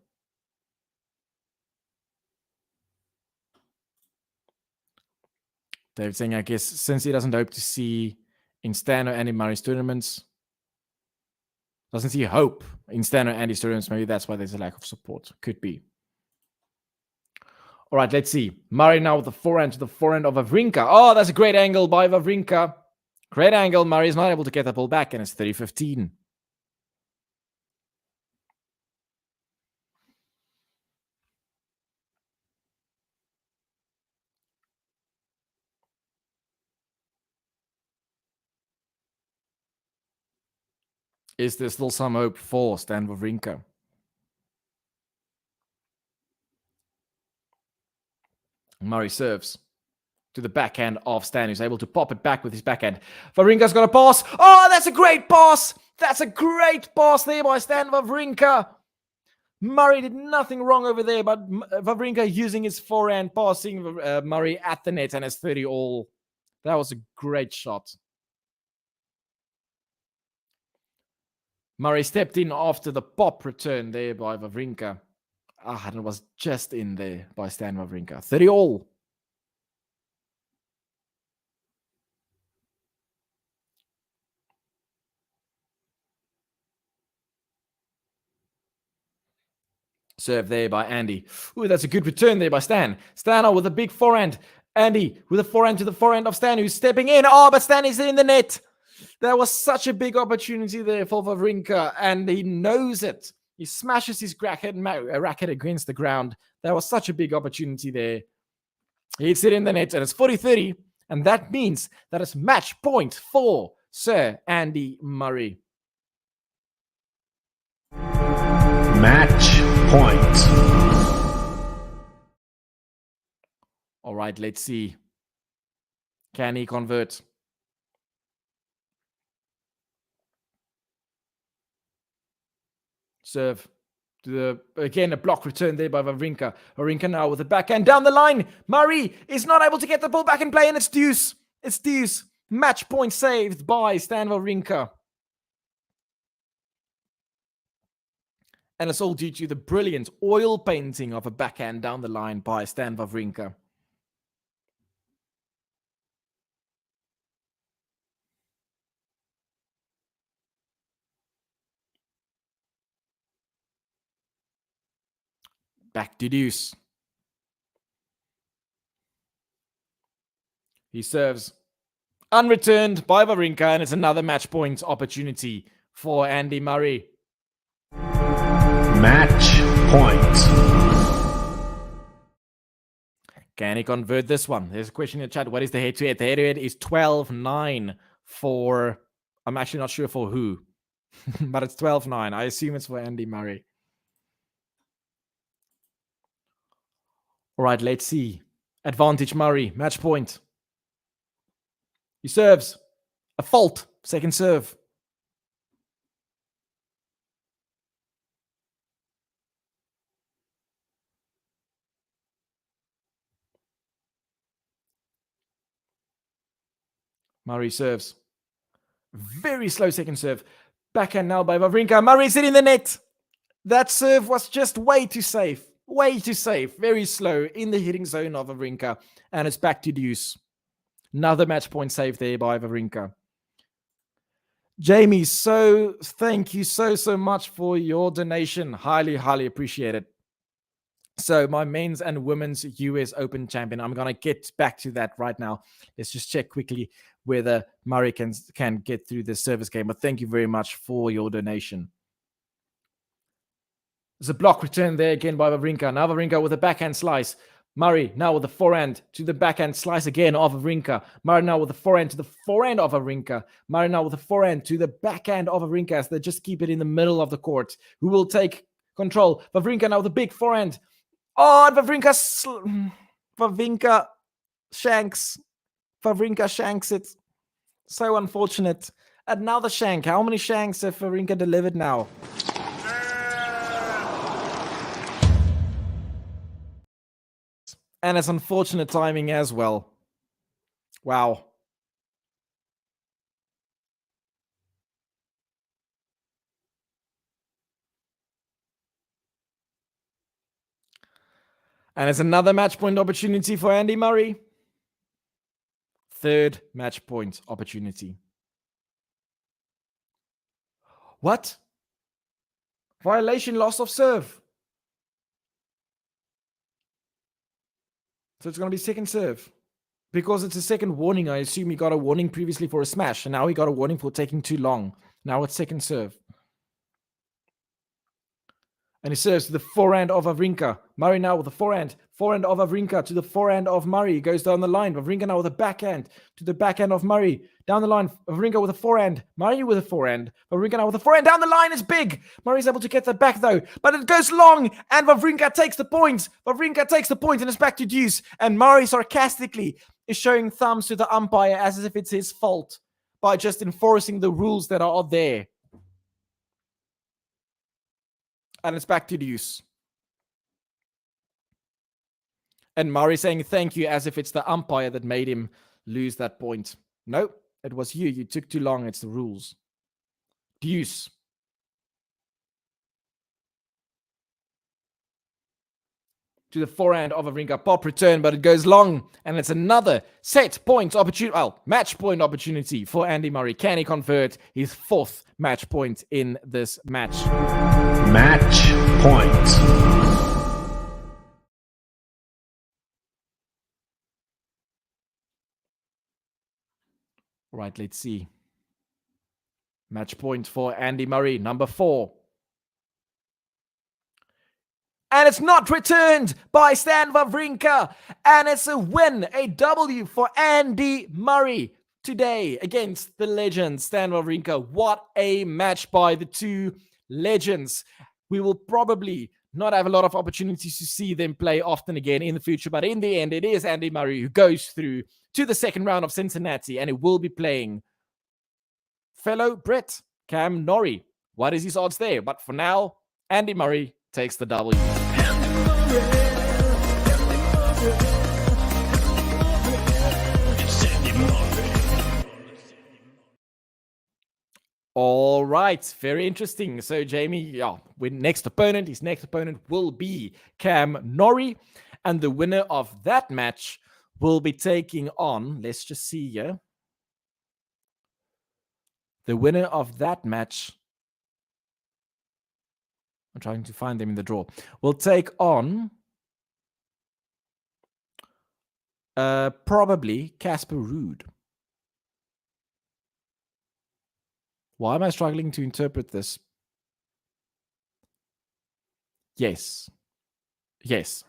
David saying, I guess, since he doesn't hope to see in Stan or Andy Murray's tournaments, doesn't see hope in Stan or Andy's tournaments, maybe that's why there's a lack of support. Could be. All right, let's see. Murray now with the forehand to the forehand of Wawrinka. Oh, that's a great angle by Wawrinka. Great angle. Murray is not able to get that ball back, and it's 30-15. Is there still some hope for Stan Wawrinka? Murray serves to the backhand of Stan, who's able to pop it back with his backhand. Wawrinka's got a pass. Oh, that's a great pass. That's a great pass there by Stan Wawrinka. Murray did nothing wrong over there, but Wawrinka using his forehand, passing Murray at the net, and it's 30 all. That was a great shot. Murray stepped in after the pop return there by Wawrinka. And it was just in there by Stan Wawrinka. 30 all. Serve there by Andy. Ooh, that's a good return there by Stan. Stan with a big forehand. Andy with a forehand to the forehand of Stan, who's stepping in. Oh, but Stan is in the net. There was such a big opportunity there for Wawrinka, and he knows it. He smashes his racket against the ground. There was such a big opportunity there. He hits it in the net, and it's 40-30, and that means that it's match point for Sir Andy Murray. Match point. All right, let's see. Can he convert? Serve to again, a block return there by Wawrinka. Wawrinka now with the backhand down the line. Murray is not able to get the ball back in play, and it's deuce. It's deuce. Match point saved by Stan Wawrinka. And it's all due to the brilliant oil painting of a backhand down the line by Stan Wawrinka. Back to deuce. He serves unreturned by Wawrinka, and it's another match point opportunity for Andy Murray. Match point. Can he convert this one? There's a question in the chat. What is the head-to-head? The head-to-head is 12-9 for... I'm actually not sure for who. But it's 12-9. I assume it's for Andy Murray. All right, let's see. Advantage Murray. Match point. He serves. A fault. Second serve. Murray serves. Very slow second serve. Backhand now by Wawrinka. Murray's in the net. That serve was just way too safe. Way too safe. Very slow in the hitting zone of Wawrinka. And it's back to deuce. Another match point save there by Wawrinka. Jamie, so thank you so much for your donation. Highly, highly appreciate it. So my men's and women's US Open champion. I'm going to get back to that right now. Let's just check quickly whether Murray can get through the service game. But thank you very much for your donation. There's a block return there again by Wawrinka. Now Wawrinka with a backhand slice. Murray now with the forehand to the backhand slice again of Wawrinka. Murray now with the forehand to the forehand of Wawrinka. Murray now with the forehand to the backhand of Wawrinka as they just keep it in the middle of the court. Who will take control? Wawrinka now with a big forehand. Oh, and Wawrinka shanks. Wawrinka shanks it. So unfortunate. Another shank. How many shanks have Wawrinka delivered now? And it's unfortunate timing as well. Wow. And it's another match point opportunity for Andy Murray. Third match point opportunity. What? Violation, loss of serve. So it's going to be second serve. Because it's a second warning, I assume he got a warning previously for a smash. And now he got a warning for taking too long. Now it's second serve. And he serves to the forehand of Wawrinka. Murray now with the forehand. Forehand of Wawrinka to the forehand of Murray. He goes down the line. Wawrinka now with a backhand to the backhand of Murray. Down the line. Wawrinka with a forehand. Murray with a forehand. Wawrinka now with a forehand. Down the line is big. Murray's able to get that back though. But it goes long. And Wawrinka takes the point. Wawrinka takes the point and it's back to deuce. And Murray sarcastically is showing thumbs to the umpire as if it's his fault by just enforcing the rules that are there. And it's back to deuce. And Murray saying thank you as if it's the umpire that made him lose that point. No, it was you. You took too long. It's the rules. Deuce. To the forehand of WAWRINKA. Pop return, but it goes long. And it's another set point opportunity. Well, match point opportunity for Andy Murray. Can he convert his 4th match point in this match? Match point. Right, let's see. Match point for Andy Murray, number 4. And it's not returned by Stan WAWRINKA. And it's a win, a W for Andy Murray today against the legend, Stan WAWRINKA. What a match by the two legends. We will probably not have a lot of opportunities to see them play often again in the future. But in the end, it is Andy Murray who goes through to the second round of Cincinnati. And he will be playing fellow Brit, Cam Norrie. What is his odds there? But for now, Andy Murray takes the W. All right, very interesting. So Jamie, his next opponent will be Cam Norrie, and the winner of that match will be taking on, let's just see here. The winner of that match, I'm trying to find them in the draw, will take on probably Casper Ruud. Why am I struggling to interpret this? Yes.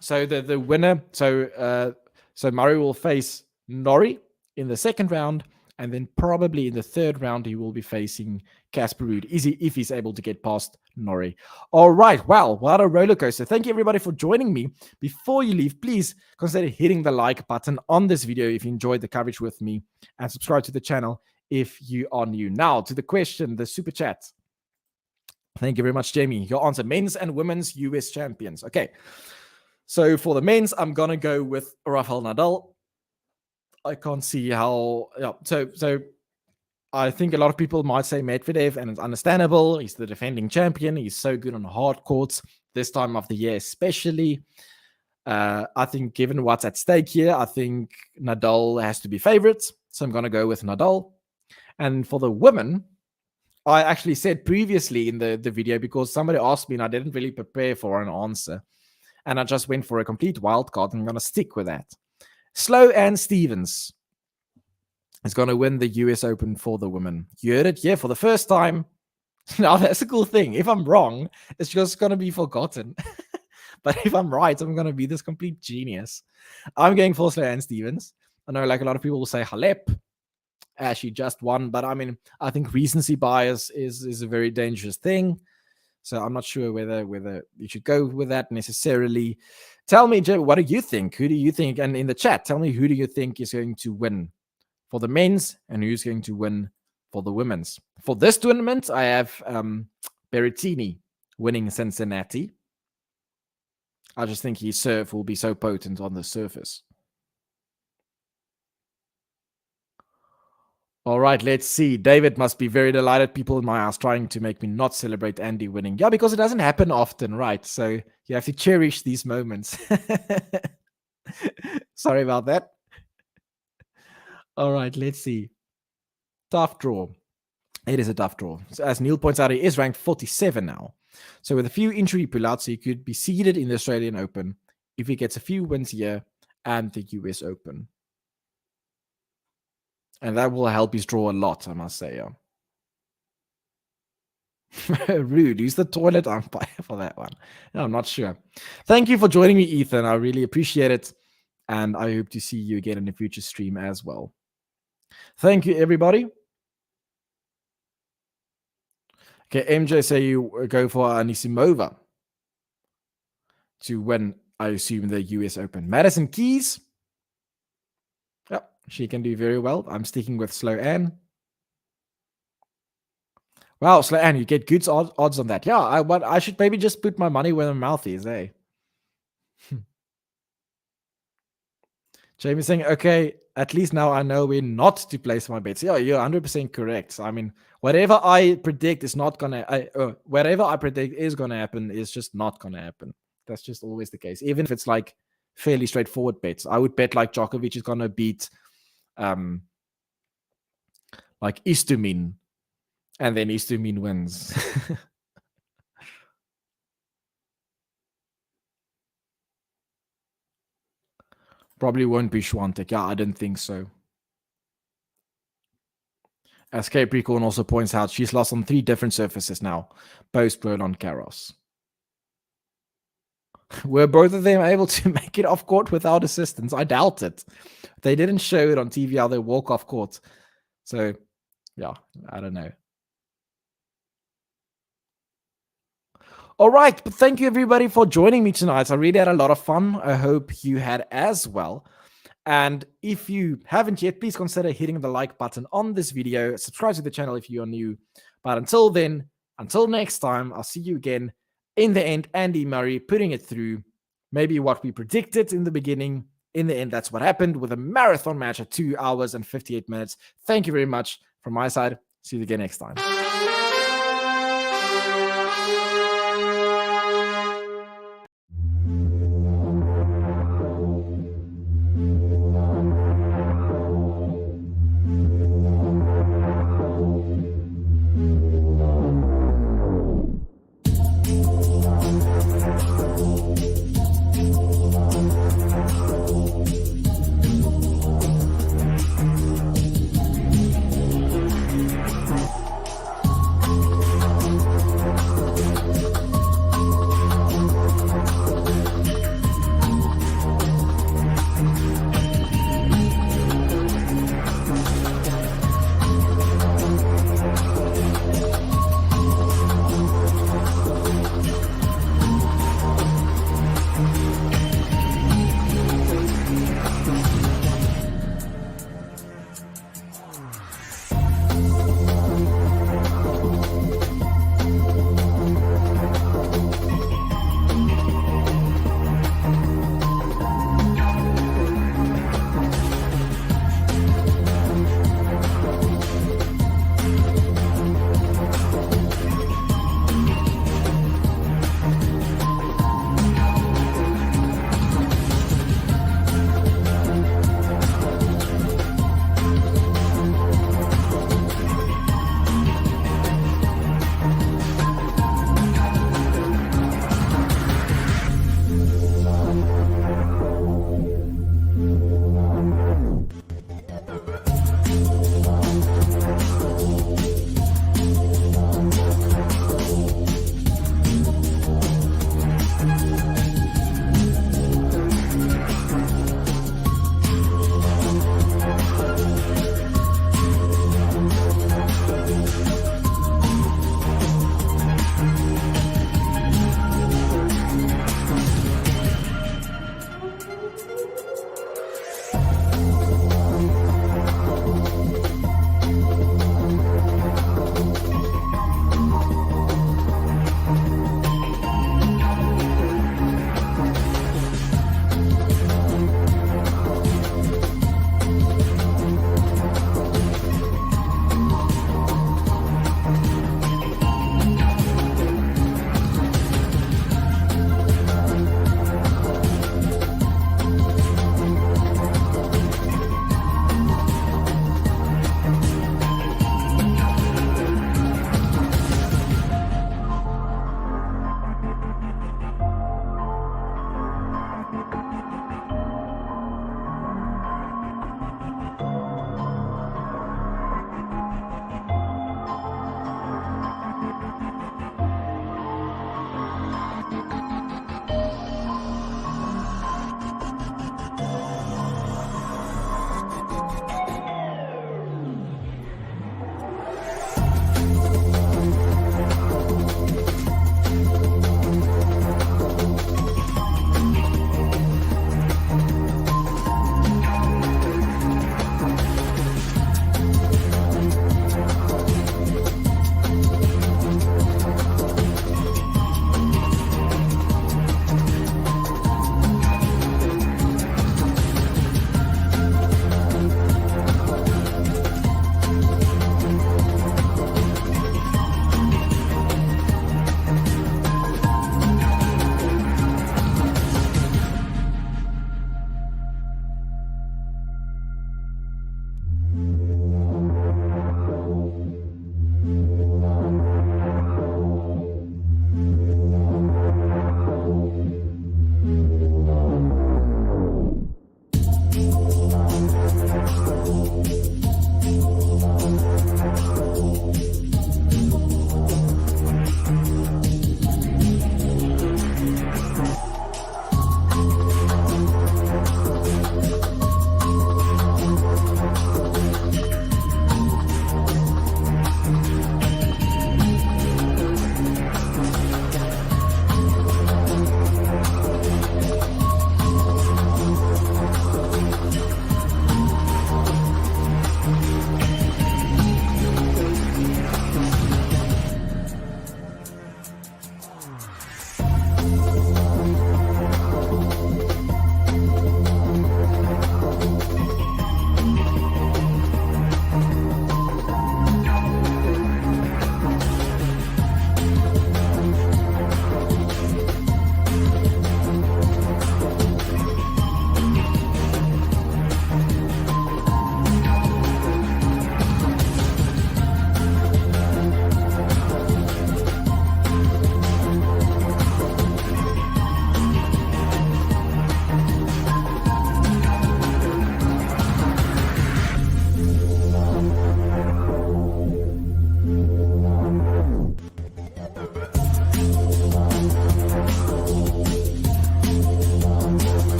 So the winner, so Murray will face Norrie in the second round, and then probably in the third round he will be facing Casper Ruud, if he's able to get past Norrie. All right, well, what a roller coaster. Thank you everybody for joining me. Before you leave, please consider hitting the like button on this video if you enjoyed the coverage with me, and subscribe to the channel if you are new. Now to the question, the super chat. Thank you very much, Jamie. Your answer: men's and women's US champions. Okay, so for the men's, I'm gonna go with Rafael Nadal. I can't see how. So I think a lot of people might say Medvedev, and it's understandable. He's the defending champion. He's so good on hard courts this time of the year, especially. I think given what's at stake here, I think Nadal has to be favorites. So I'm gonna go with Nadal. And for the women, I actually said previously in the video, because somebody asked me and I didn't really prepare for an answer, and I just went for a complete wild card, and I'm going to stick with that. Sloane Stephens is going to win the US Open for the women. You heard it here for the first time. Now, that's a cool thing. If I'm wrong, it's just going to be forgotten. But if I'm right, I'm going to be this complete genius. I'm going for Sloane Stephens. I know like a lot of people will say Halep. She just won, but I mean, I think recency bias is a very dangerous thing. So I'm not sure whether you should go with that necessarily. Tell me, Joe, what do you think? Who do you think? And in the chat, tell me, who do you think is going to win for the men's and who's going to win for the women's? For this tournament, I have Berrettini winning Cincinnati. I just think his serve will be so potent on the surface. All right, let's see. David must be very delighted. People in my house trying to make me not celebrate Andy winning. Yeah, because it doesn't happen often, right? So you have to cherish these moments. Sorry about that. All right, let's see. Tough draw. It is a tough draw. So as Neil points out, he is ranked 47 now. So with a few injury pullouts, he could be seeded in the Australian Open if he gets a few wins here and the US Open. And that will help his draw a lot, I must say. Rude. Use the toilet umpire for that one. No, I'm not sure. Thank you for joining me, Ethan. I really appreciate it. And I hope to see you again in a future stream as well. Thank you, everybody. Okay, MJ say you go for Anisimova to win, I assume, the US Open. Madison Keys. Yep. She can do very well. I'm sticking with Slow Ann. Wow, Slow Ann, you get good odds on that. Yeah, I should maybe just put my money where my mouth is, eh? Jamie's saying, okay, at least now I know where not to place my bets. Yeah, you're 100% correct. I mean, whatever I predict is not going to, whatever I predict is going to happen is just not going to happen. That's just always the case. Even if it's like fairly straightforward bets. I would bet like Djokovic is going to beat like Istomin, and then Istomin wins. Probably won't be Schwantek. Yeah, I don't think so. As Capricorn also points out, she's lost on 3 different surfaces now, post Roland Garros. Were both of them able to make it off court without assistance? I doubt it. They didn't show it on TV how they walk off court. So, yeah, I don't know. All right, but thank you everybody for joining me tonight. I really had a lot of fun. I hope you had as well. And if you haven't yet, please consider hitting the like button on this video. Subscribe to the channel if you are new. But until then, until next time, I'll see you again. In the end, Andy Murray putting it through. Maybe what we predicted in the beginning. In the end, that's what happened with a marathon match at 2 hours and 58 minutes. Thank you very much from my side. See you again next time.